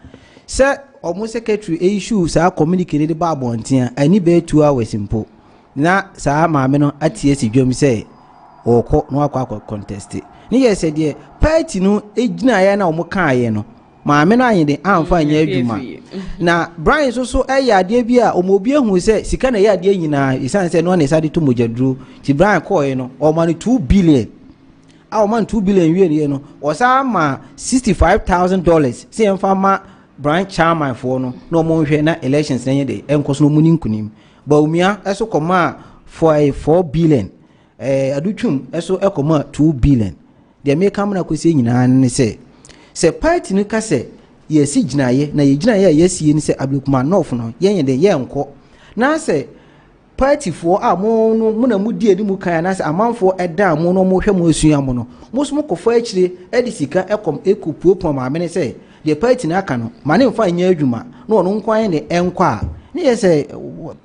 se omo secretary issue sa communicate de ba abonten ani be 2 hours impo na sa maame no atie si dwom se okọ no akwa contest ni ye se de party no ejina ya na omo kan ye no maame no anyede amfa nya adwuma na Brian so eya ade bi a omobi ehu se sika na ya ade nyina isan se no na isa de to mojaduro ti Brian call ye no o man 2 billion a o man 2 billion wie no o sa ma $65,000 se emfa ma Brian chairman for no no mo hwe na elections na ye de enkoso no muni nkunim Bawumia eso koma for a 4 billion adutwum eso ekoma 2 billion de me kam na kwesi nyina ne se party no kase yesi ginaye na ye ginaye yesi ni se Ablekuma North no yen de ye nko na se party for a mo no na mu die ni mu kan na se amanfo eda mo no mo hwe mo asua mo no mo so mo kofo akire edi sika ekom ekopuopo ma me se the party na aka no ma ne mfa nya adwuma no ono nkwan ne enko a ne ye se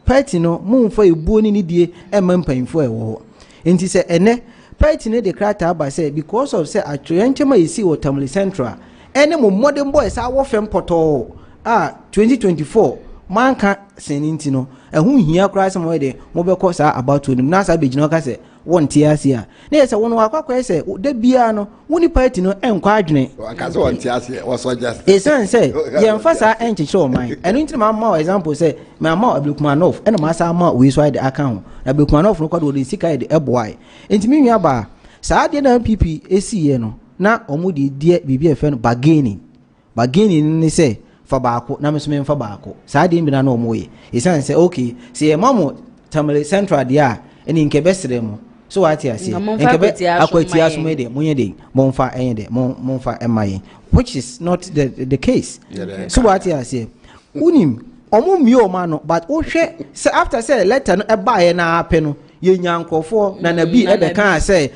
party no mu mfa ebuo ni die emma mpanfo ewo enti se ene party ne de krata aba say because of say atrenchema yesi wo Tamale Central ene mo modern boys a wo fem poto 2024 manka seninti no ehun hia kra se mo de mo be ko sa about to na sa be gino ka se won ti asia na yesa won akwa se da bia no woni party no enkwa adwene aka se won ti asia wo so just esan say ye mfa sa enchiche o man eno nti ma example say ma Ablekuma North ena ma sa ma we so de aka ho na Ablekuma North no kwado de sika de eboai enti mi nwa ba sa de na MPP esi ye no na omo de die bibia efe no bargaining ni say fa baako na mesome mfa baako sa de mbina na omo ye esan say okay say e mamo Tamale Central dia eni nke besere mo so what you say nke akwati asome de munye de monfa enye de monfa emaye which is not the case so what you say unim omo mio ma no but o hwe say after say letter no eba ye na ape no ye nyankofo na bi e be kan say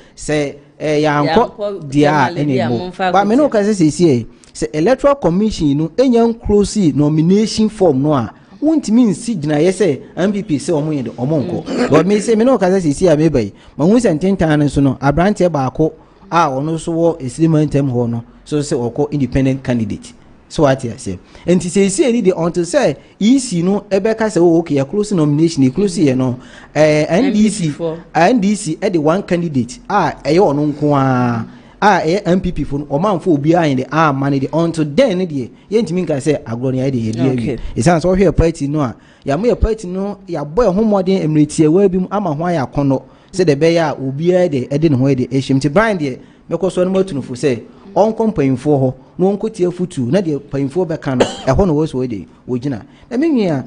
yanko dia eni mo ba me no ka say electoral commission no enyan close nomination form no a wontimi nsi gina yese MPP se omo yede omo nko but me say me no ka say a mebai ma hu sententan so no abrante baako a ono so wo esilimantem ho no so say oko independent candidate so what you say enti say any the until say EC no ebeka say okay ya close nomination e close ye no NDC e the one candidate eye ono nko MPP for omanfo obi ayin de man de until then de ye ntimi nka say agro ne de ye de e san so hwe party no a ya mo ye party no ya boy ho modern emretie wa bi ama ho ya kono say de be ya obi a de ne ho de ehim ti brand de mekoso no matunufo say on kompanfo ho no nkotie futu na de panfo be kan no e ho no wo so de wogina na menwia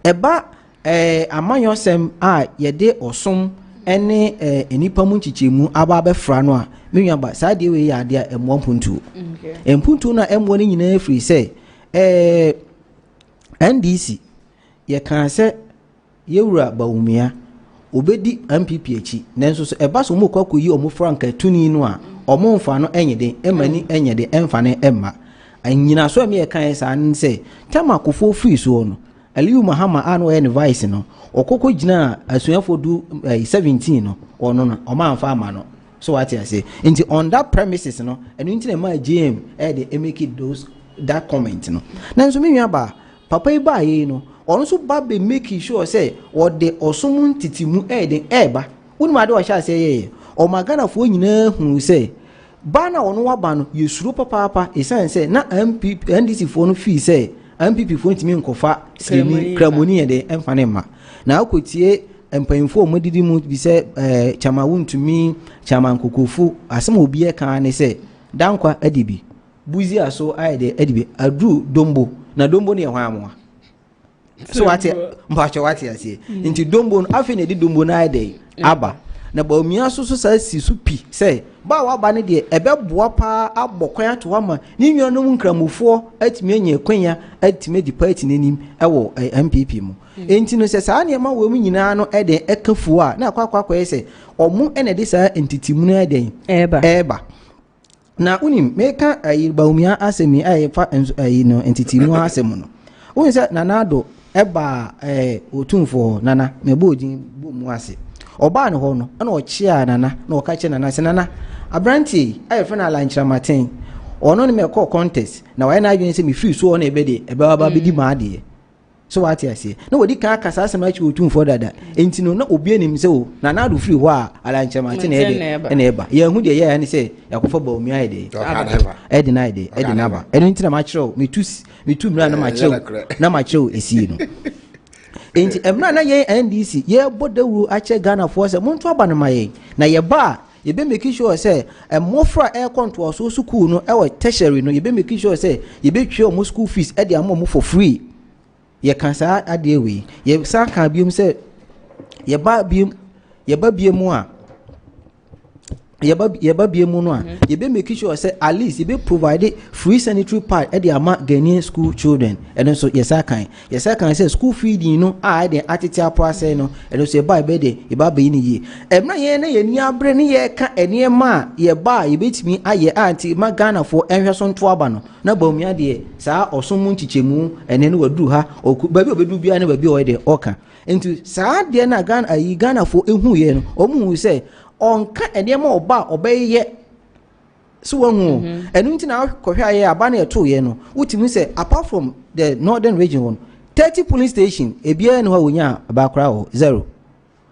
eba amanyosem a ye de osom ene enipa mu nchichemu aba be fra no a menwia ba sa de we ya de emo mpuntu mpuntu na emo ni nyina free say NDC ye kan se yewura Bawumia obedi MPP echi nanso so eba so mo kwakoyi omo franka tuni no a omo mfa no enyede emani enyede emfa ne emma anyina so me kan sa nse tama kofo free so no Aliyu Mahama anu en vice no okoko gina asuafo du 17 no ono no omamfa ama no so what I say into on that premises no enu nti na ma GM dey make it those that comment no nanso me nwa ba papa iba ye no ono so ba be make sure say or the osumun titimu dey eba wonu ma de o sha say ye o magana fo nyina hu say bana ono wa ba no yesuro papa esan say na MPP NDC fo no fi say MPP fo ntimi nkofa sini kramoni de emfane ma na akotie empanfo modidi mu bi say chama wuntumi chama nkokofu asem obi e kan ne say dankwa adibi buzi aso aide adibi adu dombo na dombo ne hwan amwa so wate mpacho wate ase nti dombo afi ne di dombo na aide aba na Bawumia so sa si su pi say ba wa ba ne de ebeboa pa abokwan ato ama ni nnuanom nkramofo atime anya kwanya atime di party nanim ewo MPP mu enti no se sa ne ma wo mu nyina no ede ekafu a na akwa say omu ene de sa entity mu na ede eba na unim meka Bawumia asemi fa no entity mu asemu no won say nanado eba otumfo nana mebodin bo mu ase oba ne ho no na ochia nana na okache nana se nana abranti fa na lanchira maten ono ne meko contest na why na adwene se me free so na ebede eba ba bedi maade so what you say na wodi kan kasa asem achi otumfo dada enti no na obi anim se o nanado free ho a lanchira maten na eba ye hu de ye ne se yakofa Bawumia ede na ede naba eno enti na ma kire me tu mra na ma kire esi no enti emra na ye NDC ye bodawu ache Ghana force monto aba na maye na ye ba ye be make sure say mofra air control so school no e tertiary no ye be make sure say ye be twe o school fees e de am for free ye kan sa ade we ye sa kan biom say ye ba biom a yeba biemu no a ye be make sure say at least ye be provide free sanitary pad e dey ama Ghanaian school children and so yes I can say school feeding no a dey atete process no and so ye ba be dey ye ba be ni ye emna ye na ye ni abre ni ye ka ene ma ye ba ye betimi aye anti ma Ghana for enhwe so nto aba no na Bawumia de saa osomu nchichemu ene no wadu ha ba bi obedu bia na ba bi o de oka enti saa de na Ghana for ehu ye no omu say onka enema oba obeye so wonu enu nti na kohwe aye aba na eto ye no utimi say apart from the northern region one 30 police station ebia no ha wonya aba kra ho 0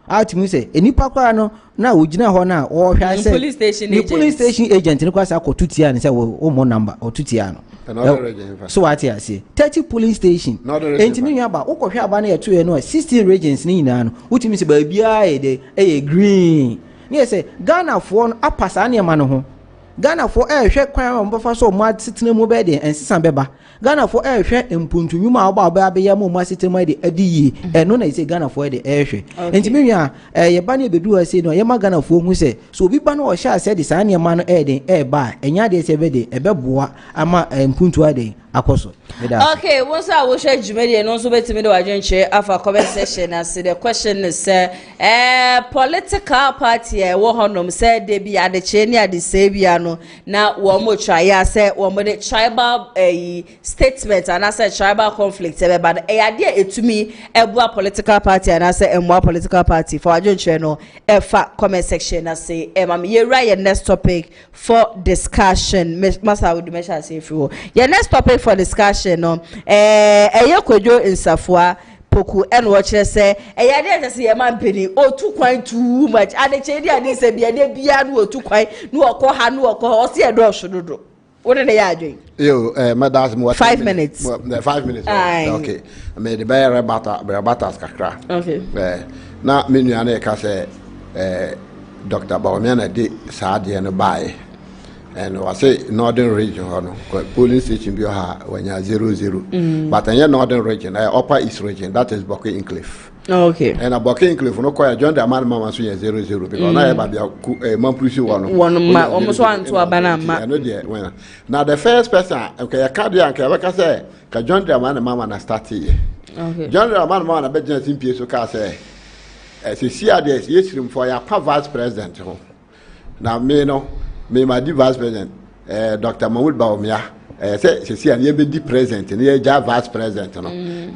atimi say enipa kra no na wogina ho na wo hwa say police station agent ni kwasa akotutia ni say wo mo number otutia no so what you say 30 police station enti ni aba ukohwe aba na eto ye no 16 regions ni nyina no utimi say ba bia e green ni say Ghana for apasa na ma no ho Ghana for hwe kwan mbafa so mo atitena mu be de ensesan beba Ghana for hwe empuntunwuma oba be ya mo asitema de adiyi eno na say Ghana for de hwe enti menwa ye ba na ebedu ase no ye ma Ghana for hu say so obi ba na o sha ase de sa na ma no ba enya de se be de ebeboa ama empuntu ade akoso okay once I will share Jumedi no so betimi de wadwenche afa comment section as the question is political party wo honom say de bi ade che ni ade se bia no na wo mo try ya say wo mo de tribal statement and say tribal conflict be ba ade etumi ebua political party and say emwa political party for wadwenche no efa comment section as say mam ye right next topic for discussion masa would mention say if you your next topic for discussion no kwadwo insafua poku eno wo kire se de se ye mampeni o tu kwan too much ade che dia ni se bia de bia no o tu kwan no okọ ha no okọ o se do hwododo wo de ya adwen yo madam 5 minutes 5 minutes okay me de bear bata kakra okay na menu ana ka se Dr. Bawumia na de saade no bae and was say northern region polling station bi ha wanya 00 but in northern region upper east region that is Bokke Enclave okay and a Bokke Enclave no quite John the man mama so 00 because na e ba bia mamprusi one almost one to abana ma no there when now the first person okay ya card ya ka ka say ka John the man mama na start here okay John the man mama na be John simpie so ka say se si ade yesirim for ya pa vice president ho na me no me my vice president Dr. Bawumia say see an be di president na ya vice president no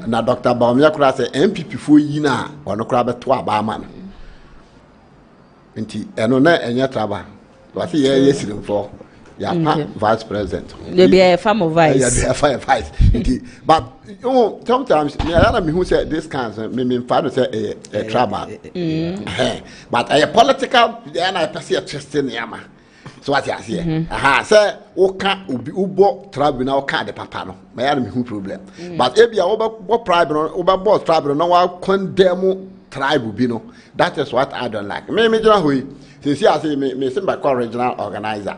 na Dr. Bawumia kura say NPP fo yi na ono kura be to aba ama no nti eno na enya traba wa say yesirim for ya pa vice president they be a farm of vice yeah be a vice nti but sometimes me who say this kind me father say a traba but a political and I perceive interesting yama so what you say say oka obi ubo tribe na oka de papa no me ya me who problem but e bia obo tribe no obo boss tribe no wa condemn tribe bi no that is what I don't like me jira hoyi say I say me say by original organizer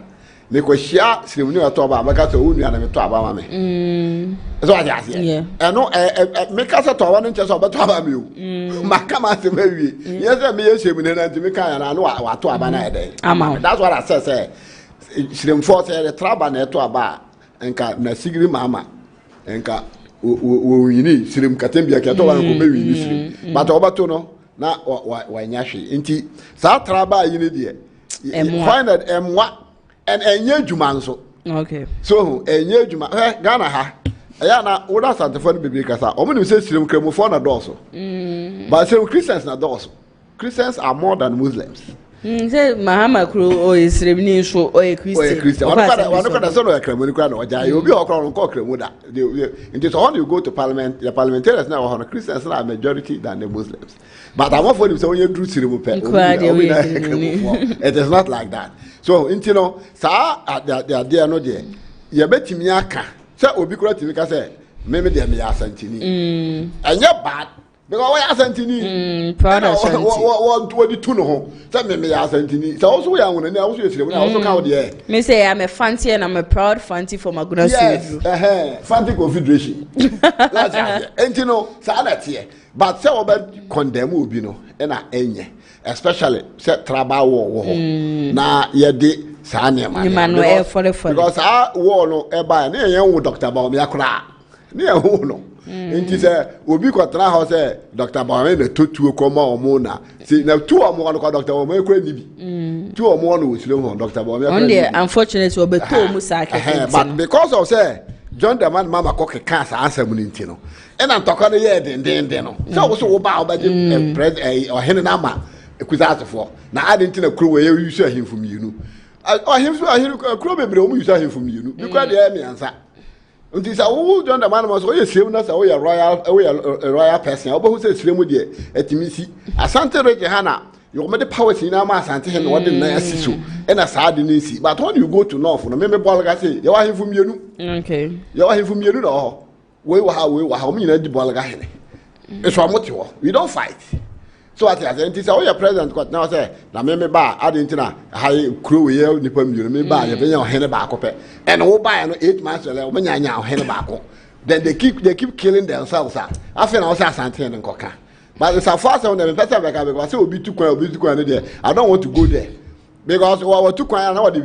me ko shia siremuni wato ba maka to onu ana me to aba ma me so what you say no me ka say to wa no nche so beto aba me o maka ma se mawie yes me yesemu ne na me kan na no wa to aba na ede that's what I say sirem force the traba na to aba enka na sigiri mama enka wo yini sirem katembia ka to wa ko me wi sirem but obato no na wa nyahwe nti sa traba yini de find that emwa and enye juma nso. Okay. So enye juma Ghana ha. Eya na woda santefo no bebre kasa. Omo nim say sirem kremofo na doso. But say Christians na doso. Christians are more than Muslims. Say Mahama Kro or is Siremni show or a Christian. One of the son of a Kremoni crown or Jay, you'll be all crown call Kremuda. It is only you go to parliament, the parliamentarians now are Christians are a majority than the Muslims. But I'm not for them, so you do Sirimu. It is not like that. So, you know, sir, they are not there. You bet me aka. Say, Obi Kura say, maybe they are me asantini. And you're bad. Because why asantini? What the two no? Tell me asantini. So also we are one, and also you also count the air. Me say I'm a fancy and I'm a proud fancy for my goodness. Yes, fancy confederation. That's it. And you know, so that's here. But say about condemn will be no, and enye, especially say tribal war. Na ye de sanya man. Because our war no eba ne young Dr. Bawumia kura. Ne no. Nti say obi kwatra ho say Dr. Bawumia na totuo koma omo na see na two omo no Dr. Bawumia kura ni bi two omo no wosile ho Dr. Bawumia on the unfortunately obeto mu sake but because of say John the man mama ko keka sa answer mu nti no e na ntoko no ye den no so wo so wo ba obaje president or hene na ma ekuzatefo na ade nti na kuro we use ahemfo mienu ahemfo ahemfo kuro bebre o mu use ahemfo mienu because dey me ansa. Until so John the man must always say na say we royal person. Obo who say sremu de etimisi. Asante reje hana you me the powers in na ma asante he no de na asiso. E na saa de nsi. But when you go to north no me ball ga say you wa hemfo mienu. Okay. You wa hemfo mienu no. We wa ha o me nyina di ball ga he. E so amote wo. We don't fight. So at the end, it's our president got now say, na me ba, adding to na high crew ye nipa million, me ba, you been hen back up, and all by 8 months, when you now hen back. Then they keep killing themselves. I feel also Santin and Coca. But it's a fast on them better because it will be too quiet there. I don't want to go there. Because we too quiet now, the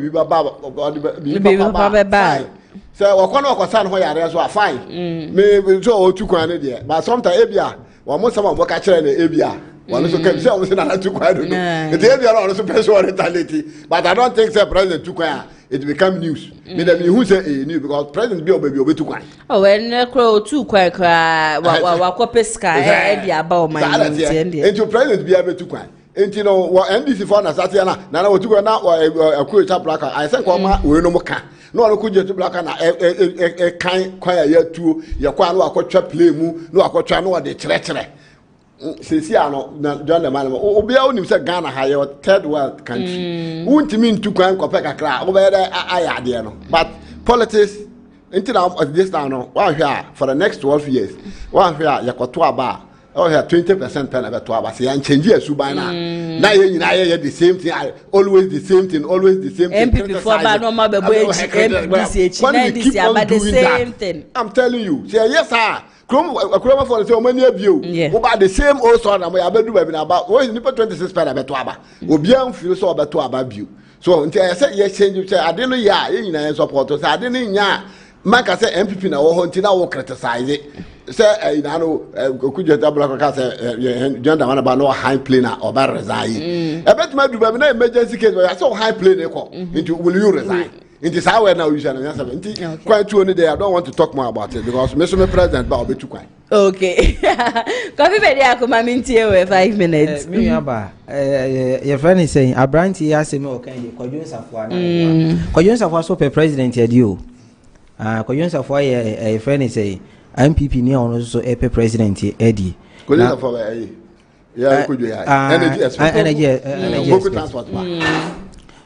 bye. So, what kind of concern where you are fine. Maybe so too quiet there. But sometimes, Abia, or most of them work at Abia. One also can say, I'm too quiet. It's also personal mentality. But I don't think the president too quiet. It become news. Maybe who say news because president be obe too quiet. Oh, when crow too quiet, wa pesca, Eddie about my into president be able too quiet. And you know what NBC for na Satiana, Nana was too quiet now or a cool chap black. I think we no more can. No one could just black and a kind quiet year two. Your quan no a play mu, no a coach no de treachery. Sesiano John the man obia onim say Ghana ha your third world country won't mean to kwan kopeka kakra obeda ayade no but politics until this now one here for the next 12 years one here yakoto aba oh here 20% pen about to aba say and change yesu by na ye nyina the same thing always the same thing NPP for ba no ma be boy NDC about the same thing I'm telling you say yes sir Kroma for the many of you about the same old son and we have been doing about 26 pen about to aba obian feel so about to aba view so until I said yes change you say I didn't ya support us I didn't ya man can say MPP na wo hunting na wo criticize it say you know kujeta black can say John the man no high plane or ba resign e bet ma do be na emergency case where so high plane into will you resign it is how we now usually answer quite too only there I don't want to talk more about it because Mr. President ba be too quiet okay coffee be there akoma mintie we 5 minutes me yaba your friend is saying Abranti asemi okan Kwadwo Safo na Kwadwo Safo so per president yadi o Kwadwo Safo your friend is saying MPP ni on so per president edi Kwadwo Safo yeah Kwadwo energy transport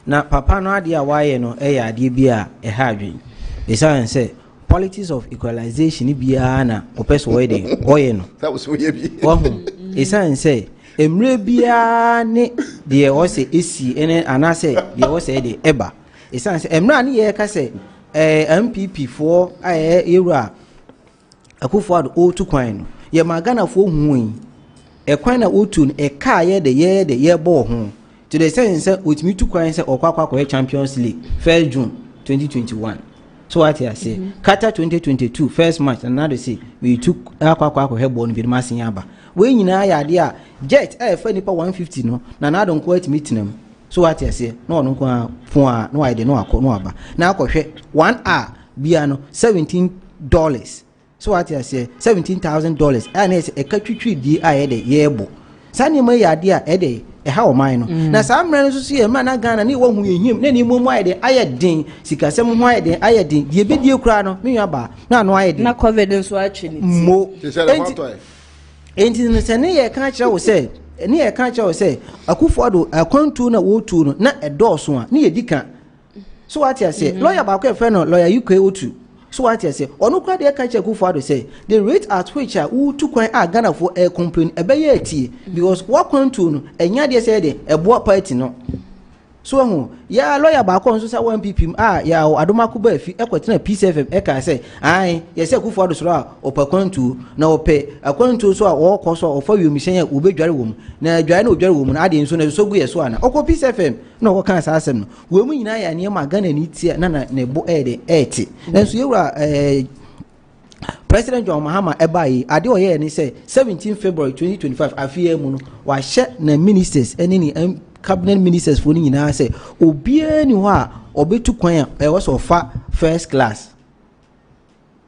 na papa no ade a waye no ade bia ha adwen esan say politics of equalization bia na opeso we dey oye no that was we bi esan say emre bia ne de o say esi ene anase de o say de eba esan say emra ne ye ka say MPP for era akufo ado o tu kwan no ye magana fo huun e kwan na o tu e ka ye de ye bo ho to the sense with me to kwan say okwa Champions League 1st June 2021 so what I say Qatar 2022 first match and now they say we took akwa hebon bi masin aba we nyina ya de a jet fa nipa 150 no na don quite meet them so what you say no no kwa phone no ide no akọ no aba na akọhwe 1 hour bia no $17 so what you say $17,000 and is a katwitwi di ayede yebo sani ma yade a ede ha o man no na saa mra no so ye ma na Ghana ni wo hu ehim na ni momu ayede ayedin sikasem hu ayede ayedin ye bedie kura no me yaba na no ayedin na covid so atwini mo enti ne sene ye kan kire wo se ni ye kan kire wo se Akufo-Addo akwantu na wo tu no na edoso a ni ye dika so what you say lawyer ba ko e fe no lawyer UK otu so what you say onu kwa de ka kire Akufo-Addo say the rate at which who tu kwan a Ghana for a complain ebeye atie because what kwantu no enya de say de ebo party no so hu ya lawyer ba ko nso say NPP ya Adomako ba fi ekotena PCFM e ka say ai ye say Akufo-Addo so a opakwantu na ope akwantu so a wo ko so ofa wi omishen ya obedware wom na adware na odware wom na ade nso na so gu ye so ana okọ PCFM na wo kan sa asem no we mu nyina ya ne ma Ghana ni tie na ne bo ede eti nso yewura President John Mahama ebayi ade oye ni say 17 February 2025 afie mu no wa hye na ministers eni ni cabinet ministers for nyina say obia ni ho a obetu kwan a was ofa first class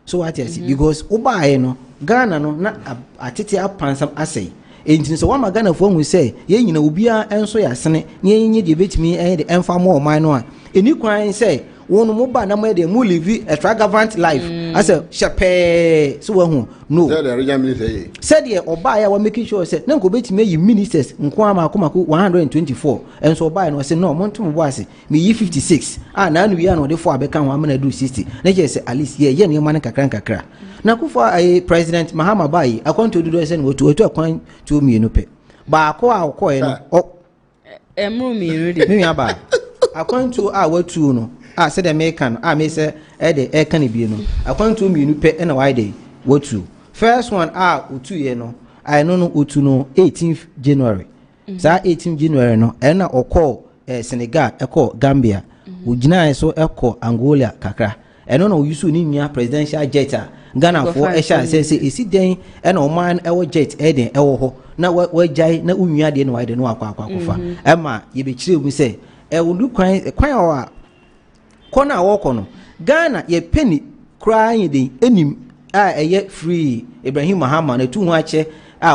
so what you see because obaye no Ghana no na atete apansam asay enti so wa Ghana fo hu say ye nyina obia enso ya sene ne nye de betimi de emfa mo oman no a eni kwan say wonu mo ba na mo de mo live extravagant life as a shepe so hu no said the oba ya wa making sure say na nko betime yi ministers nko amakomako 124 enso oba no say no mo ntom bo ase me yi 56 na anu ya no de fo abeka ho amana do 60 na je say at least ye ne man kakra na kufo president Mahama bai akwanto do say no otu akwan to mienu pe ba ko akọ no emru mienu de me aba akwanto watu no said the American me say e can be no akwanto mienu pe na why dey watu first one otu ye no I know otu no 18th January sa 18th January no na okọ Senegal ekọ Gambia ugina so ekọ Angola kakra eno na yusu ni nua presidential jet Ghana for esha say esi den na oman ewo jet den ewo ho na wajai na unua de no why de no akwa ema ye be kire mu say ewu kwan wa kona woko no Ghana ye penny crying den enim eye free Ibrahim Mahama na tu ho ache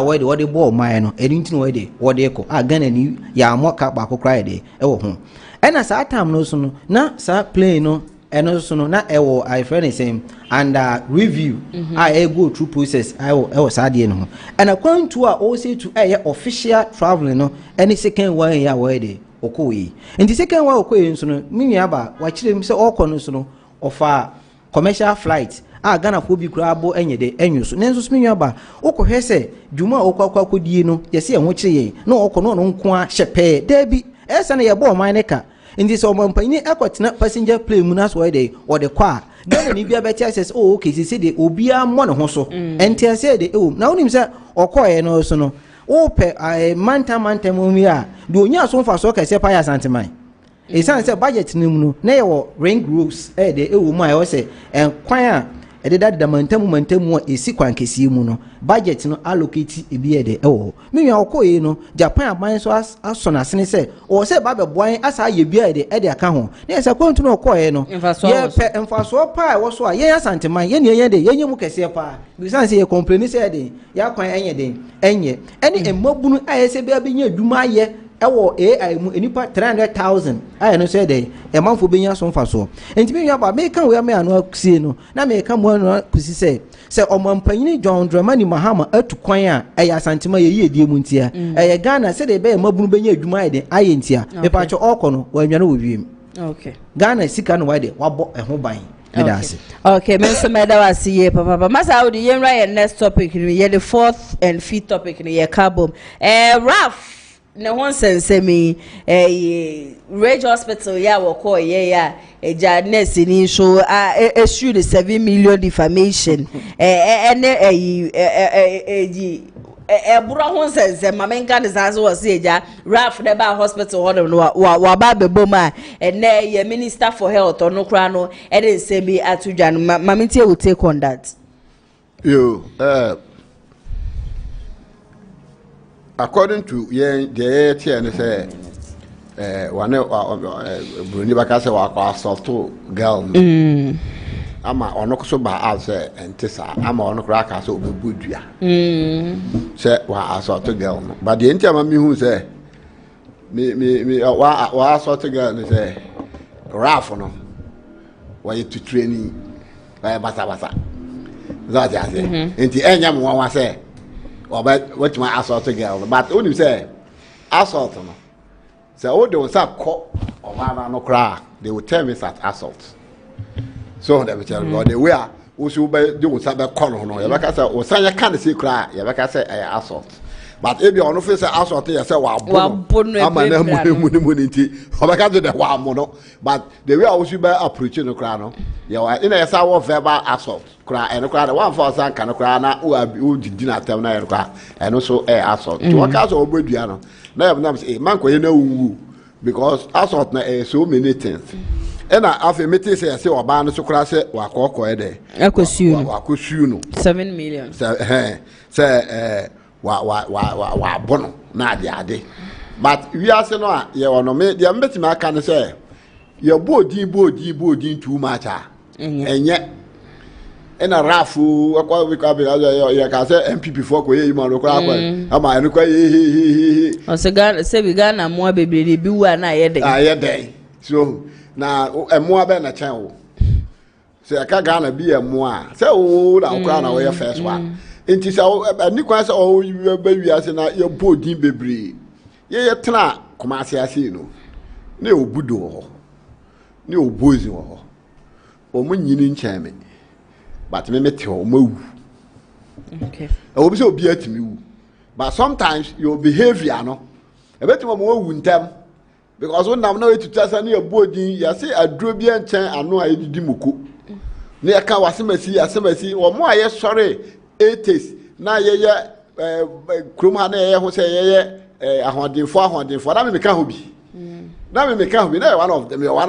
we de ball man no enti no we de ko Ghana ni ya amoka ba ko cry de ewo ho ena sa time no so no na sa play no eno so no na ewo I friend same and review go through process ewo sa de no and akwantu a o say to official traveling no any second one ya we de okoyi nti second one okoyi nso no minua ba wa kire mi se okọ no so no ofa commercial flight Ghana fo bi kura abo enye de enyo so nenso minua ba okohwe se dwuma okwa kodie no ye se enwo kire ye na okọ no nko a hyepe da bi esa na ye bo man ne ka nti so mampani akotena passenger plane mu na so de o de kwa Ghana ni bia beti access okay se de obia mo ne ho so enti ase de na wonim se okoye no so no ope manta mu a do onya so mfa so kase pa ya santeman e san se budget nim no na ye wo ring roads de ewo mu a ye se kwan a de da mantamu a esi kwan kesi mu no budget no allocate ebi de ewo me nwa okoye no Japan aban so aso na sene se o se ba be boan asa ye bia de aka ho na se kwantu no okoye no ye pe mfaso pa wo so a ye asanteman ye ne ye de ye nyemu kese pa bi san se ye complain se de ya kwan enye de enye ene emmabunu aye se bia be nya adwuma ye ewo AI mu enipa 300,000 aye no say dey e manfo benya so mfa so enti me nwa me kan we me anu akusie no na me kan mu anu kusi se omampanyini John Dramani Mahama atu kwan a eya santema ye yedie mu ntia eye Ghana say dey be mabunu benya adwuma aye aye ntia me pa cho okọ no wa nwane wo wiem okay Ghana sika no wide wabo ho ban okay men so me da wasiye papa masa audi yen right next topic ni ye the fourth and fifth topic ni ye carbon Raf na one sense me Rage Hospital ya woko ya eja nurse ni show issue the 7 million defamation bura ho sense mamenka de sanso was eja Raf de ba hospital ho no wa ba bebo ma ye minister for health no kra no e dey say be atudwa no mamentie will take on that according to the ATN say Bruni baka say wa assault girl. Ama ono so ba out say entisa ama ono kra ka so obebudua. Say wa assault girl no. But the enti me hu say me wa assault girl no say Ralph no. Why to training by basa. That ya say. Enti enya mo wa say what my assault girl but only say assault no. So they will say call or no cry. They will tell me that assault. So they will tell me the way also by they will say call no. You like I say o say you can't say cry. You like I say assault. But if you on no say assault you say wa bono. Ama na mu nti. O be ka do the wa mono. But the way also by approach no cry no. You in a say verbal assault. Cry and cry the one for say can cry na o didi na tem na you cry. And also assault. You waka so obedua no. Now I'm say man ko na wu because assault na so many things. And I have meeting say oba no so kra say wa kokko e de. Akosu no. 7 million. Say wa bono na ade. But we are say no ye wono me de meeting aka no say ye bodi too much enye ena rafu akwa we ka be ya ka say NPP for ko ye ma ro kra akwa ama enu kwa ye o se Ghana mo bebrebe bi wa na ye dey so na emo be na chen wo se aka Ghana bi emo a se o na kra na we first one enti se ani kwa se o ba wi ase na ye bodin bebre ye tena komase ase no na obudo ho na obozi ho o mo nyini nchen me but me tell mawu. Okay. I will be so be at me. But sometimes your behavior no. I bet you more them because when I'm not to test any body, you say a drobian chain and no I did muku. Near can was a or more yes sorry 80s. Now ye Krumane who say a hundred for that me can be. Now me can be there one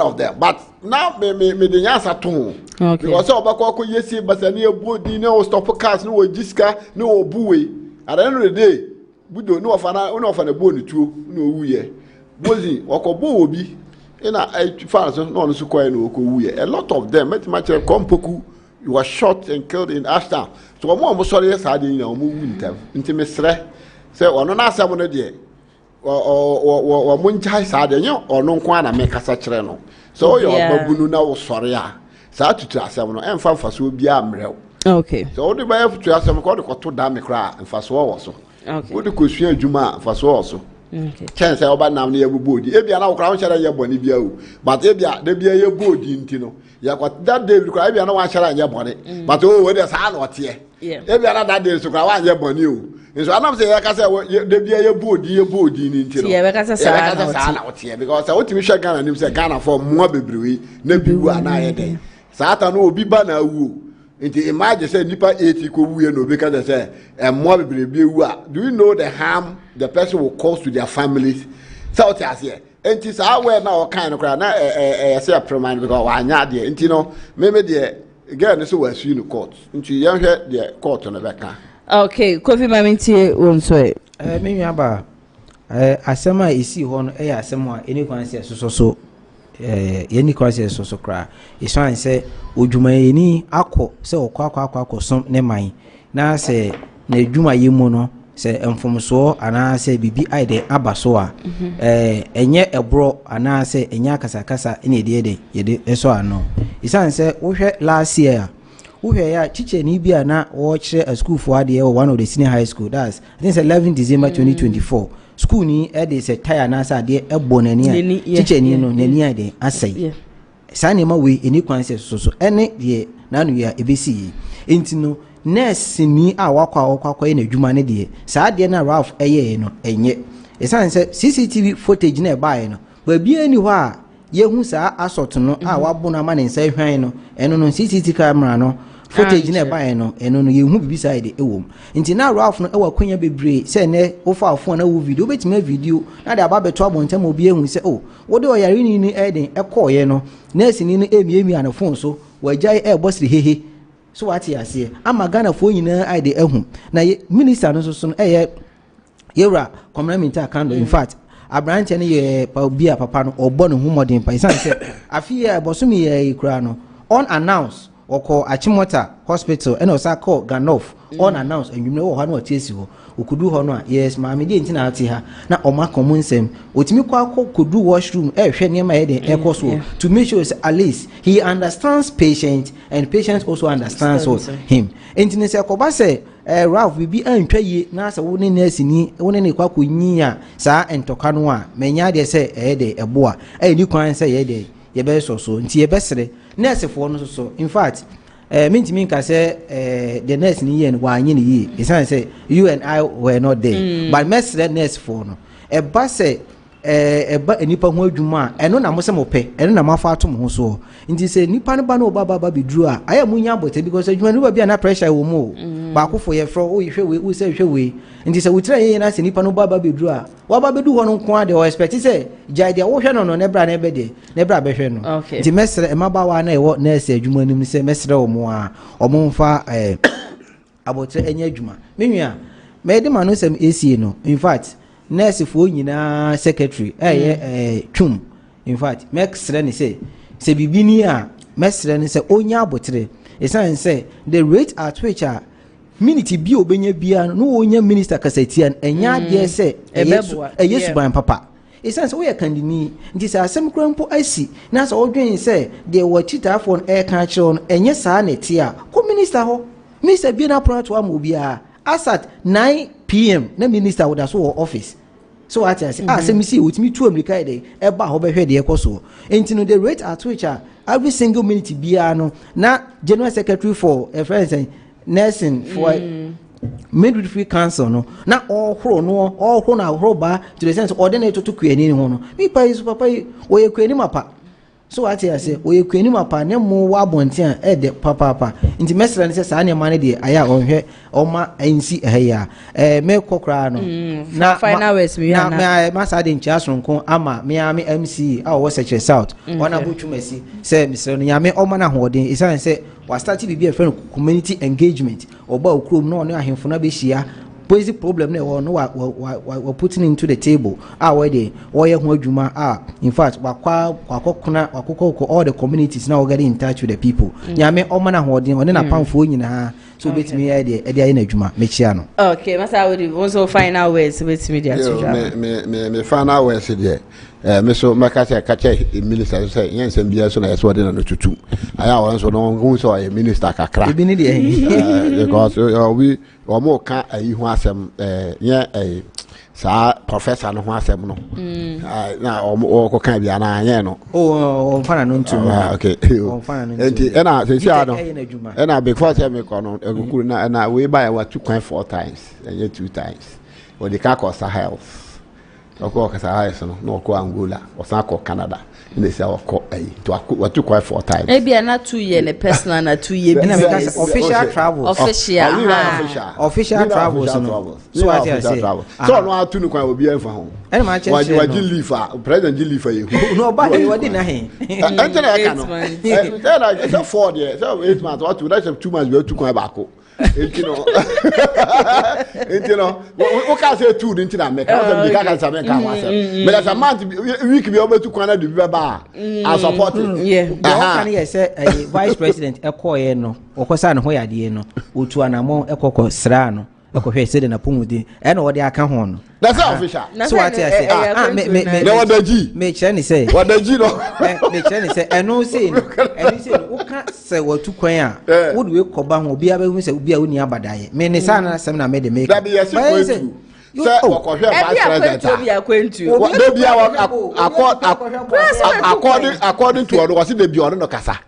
of them. But now me the answer to okay. Because obako yesi basani body no stop cars no jiska no buwe. At the end of the day, budo no ofana bone tuo no wuye. Bozi okobo obi ina fans no so kwai no wuye. A lot of them met much kompoku you were shot and killed in Ashtown. So omo sorry sade na omo wu ntem. Nti mesre say ono na asem no de o munchai sade nyo ono nko na me kasa kire no. So yo babunu na wo sori a sa tutu asem no emfa mfaso bia mrew. Okay. So what do buy to asem ko de ko to da me kra mfaso wo so. Okay. What do ko sua adwuma mfaso wo so. Okay. Chance oba nam na yebodi. Ebia na wo kra wo chere yeboni bia o. But ebia de bia yebodi ntino. Ya kwa that day kra ebia na wa chere yeboni. But oh we dey sa na ote. Ebia na that day so kra wa yeboni o. Nso anam say ya ka say de bia yebodi ni ntino. Yeah, we ka say sa na ote because I want to share Ghana nim say Ghana for mo bebrewe na biwu ana ye dey. Sata no obi ba na wu. Nti imagine say nipa 80 ko wuye no be ka say mo bebrewe wu a. Do you know the harm the person will cause to their families? So what I say. Nti sa we na o kan no kra na say premand because wa anya de. Nti no me de girl so was you no court. Nti yan hwe de court no be ka. Okay, Kofi Mamintie won so e. Me nwa ba asema isi ho no asema a eni kwan se so yeni kwan se so kra isan se odwumayeni akọ se okọ som ne man na se na adwuma yemu no se emfomso ana se bibi aide abaso a enye ebro ana se enya kasakasa ene de yede eso ano isan se wo hwe last year uhwe ya chiche ni bia na wo kire a school for ade one of the senior high school that's I think it's 11 December 2024 school ni e dey say tire na sa de ebonani a chiche ni no nani ade asai sani ma we eni kwan se so ene de na no ya ebesi enti no nurse ni a wakwa na adwuma ne de sa de na Ralph eye no enye esan se CCTV footage na e bae no ba bia ni ho a yehu sa asot no a wabona ma ne nsa hwan no eno no CCTV camera no footage na bae no eno no yehu bibi side ewom nti na Ralph no ewa kwanya bebre se ne ofa afo na wo video betima video na de ababeto abontem obi ehu se wo de oyare ni eden ekoye no nurse ni no emi an phone so wajai bosri hehe so what ase ama Ghana fo nyina ide ehu na minister no so no yewra community account in fact abrante ne ye pa obi a papa no obo no humodin pa isan se afi ya bosomi ye kura no unannounced oko Achimota hospital and osa call Ganof unannounced and you know how no tiesi ho okudu ho no yes ma me dey ntina ati ha na oma common nsem otimi kwa kodu washroom hwe niam ye dey ekoso to make sure at least he understands patient and patient also understands him entine se koba se Ralph bibi antwa ye na se wo ne nurse ni wo ne kwa konyiya saa entoka no a menya de se de eboa ni kwan se ye de ye be so nti ye besere nurse fo no so in fact mintimi nka say the nurse ni ye no wa anyi ni ye isan say you and I were not there but mesre nurse fo no ba say eba enipa ho adwuma eno na mo se mo pe eno na mafa atom ho so nti say nipa no ba no baba bidru a aya munya bote because adwuma no ba bia na pressure wo mo ba akofo ye fro o hwe we o se hwe we nti say wutira ye na se nipa no baba bidru a wa ba bedu ho no nko ade o expect say jai de wo hwe no ne bra na be de ne bra be hwe no nti mesre e mabawa na e wo na se adwuma nim say mesre wo mo a o mo mfa abotre enya adwuma menua me de manu sem esi no in fact nurse for nyina secretary twum in fact mesre ni say bibini a mesre ni say onya abotre esan say the rate at which a minute bi obenya bia no onya minister kasatian enya de say yesu ban papa esan say we kandini nti say asem krampo asi na say odwen say de watchita for kan chiro enye saa na tie a ko minister ho minister bi na proto am obia asat 9 p.m. na minister would so office so I say say me see with me two America dey eba ho be hwe de ekoso enti no the rate at which every single minute bia no na general secretary for friends nursing for midwifery council no na all hro ba to the sense ordinate to kwani ho no me pa is papa o ye kwani mapa so I say o ye kwani mapa ne mo wa bontia de papa nti mesra ne say sa ne mane de aya onhwe oma ansi ehya me kokra no na final words me na ma sa de ncha sonko ama me am MC a wo seche south ona botwumasi say mesra no nyame oma na hoden isan say wa start bi a friend community engagement oba okrom no ne ahemfo na be hia basic problem na no wa putting into the table where they oye ho adwuma in fact wakokona all the communities now getting in touch with the people nyame omana hoden one na pamfo nyina so betimi ya de na adwuma mechia no okay masa we also final words betimi dia to me final words there me so makasa kache minister say yen sem bia so na yeso de na tutu aya won so no hu so a minister kakra ebi ni de because we mo ka ayi ho asem yen sa professor no ho asem no na o ka bia na yen no o fana no ntu okay o fana no enti na se sia no na before say me ko no egukuru na we buy wa 2.4 times and 2 times o de ka cost health oko kasa no no ko Angola o sa ko Canada in say oko to what to quite 4 times maybe na 2 year le personal na 2 year business official travels official travels so what I say so no atu no kwa obi enfa ho any man change wa leave president leave you no ba he wadi na he enter ya no it's a 4 years so 8 months what to that's 2 months we to kwa baako you know we can say 2 didn't na make us be can say make am but as a month week be over to kwana de be ba I support it yeah can you say vice president ekoye no okosa ne ho yade no otu anamo ekoko sra no ekohwe se de na pomudi e na wode aka ho no that's official so what I say me what the G me chere ni say what the G no me chere ni say eno say no eno say no uka say watu kwan a wo de we koba ho obi abehu say obi a woni abadaye me ne sa na sem na me de make that be yes say say okohwe vice president obi akwentu obi according to what was the bi ono kasa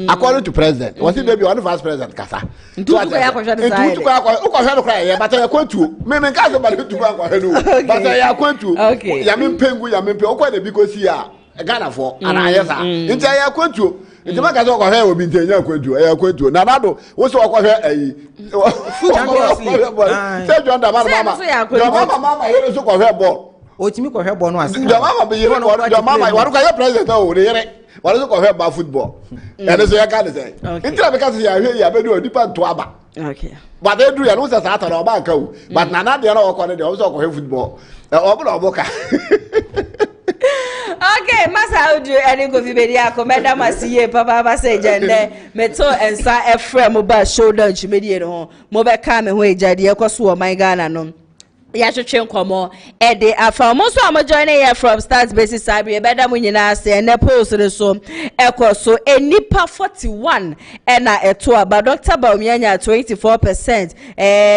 according to president was it the vice president kasa ntutu ya kwahwe de sai ntutu kwa ukohwe no kra ye but ya kwentu me nka so ba ntutu kwa kwahwe no but ya kwentu ya me mpengu okwa de bikosi a Ghana for ana yesa nti ya kwentu nti maka so kwahwe obi ntenya kwentu ya kwentu na nado wo so kwahwe ayi say John da mama yero so kwahwe ball otimi kwahwe ball no ase mama be yero no mama waruka ya president o de yere wale so kwahwe ba football and so ya ka de say nti because ya hwe ya be do odipa to aba okay but they do ya no say sa ta na oba nka o but na na de na okọ de so kwahwe football obo na obo ka Okay, masa how do any go fi media ko madam asiye papa say jende meto ensa efrem mo ba showdown chimedie no mo be ka me ho ejade ekoso o man Ghana no ya twetwe nkomo e de afa mo so am join here from start basis sabi e beda mo nyina se ne post re so ekoso enipa 41 na eto aba Dr. Bawumia nya 24%,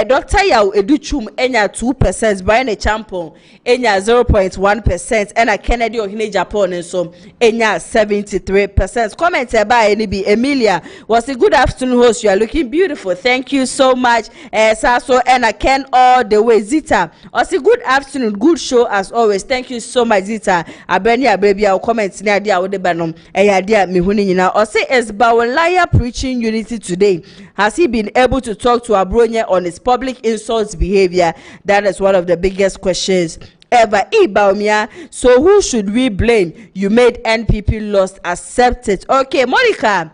Dr. Yaw Educhum enya 2%, Bryan Acheampong enya 0.1%, na Kennedy Ohene Japan so enya 73%. Comment eba eni bi Emilia was a good afternoon host, you are looking beautiful, thank you so much. So na Ken all the way Zita also good afternoon, good show as always, thank you so much Zita. Abeni abebi our comments ni ade awode banom ade me huni nyina. Also is Bawumia preaching unity today? Has he been able to talk to Abronya on his public insults behavior? That is one of the biggest questions ever. Bawumia, so who should we blame? You made NPP lost, accept it. Okay, Monica,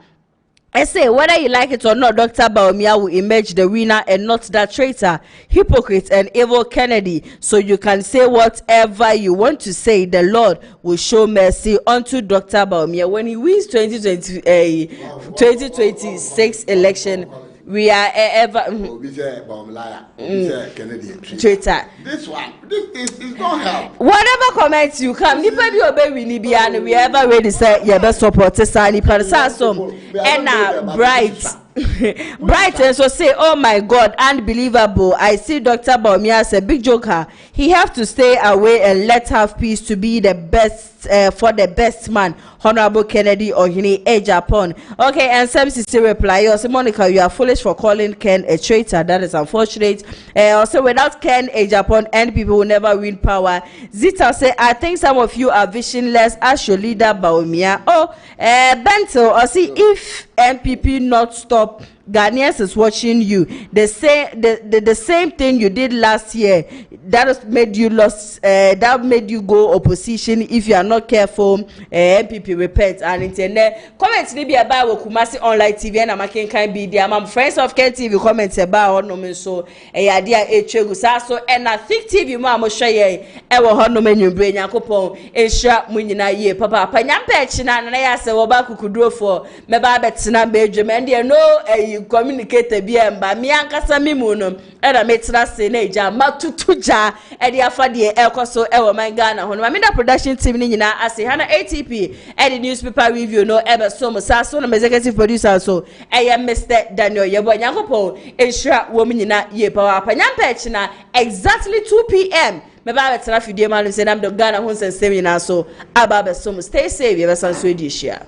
I say whether you like it or not, Dr. Bawumia will emerge the winner and not that traitor, hypocrite and evil Kennedy. So you can say whatever you want to say. The Lord will show mercy unto Dr. Bawumia when he wins 2026 election. We are ever traitor. This one, this is not help. Whatever comments you come, nipa bi obey we ni bia we ever ready say you best support say nipa say some and bright. Bright and so say, oh my God, unbelievable. I see Dr. Bawumia as a big joker. He have to stay away and let have peace to be the best for the best man. Honorable Kennedy Ohene Japan. Okay, and some sister reply. Also, Monica, you are foolish for calling Ken a traitor. That is unfortunate. Also, without Ken Japan, and people will never win power. Zita say, I think some of you are visionless as your leader Bawumia. Oh, Bento, I see if NPP not stop, Ghanaians is watching you. They say the same thing you did last year. That has made you lost. That made you go opposition. If you are not careful, NPP repent. And internet comments maybe about Kumasi online TV and Amakin can be there. My friends of Ken TV comments about no so idea so and I think TV mama share ewo hono menu brain yakopon ehia munyina ye papa panyampa china na ya se wo ba kukuduro for me ba betina bedwem and there no communicator bi emba mi ankasa mimu no e na metra se na eja matutuja e de afa de ekoso e wo man Ghana hono ma me da production team ni nyina ase hana ATP e the newspaper review no ebe so mo sa so na executive producer so e Mr. Daniel Yebo yakopon ehia wo munyina ye papa panyampa china exactly 2 p.m. me ba betra fidie ma no se nam do Ghana ho nsensem nyina so aba be so mo stay safe ye be san so edi hia.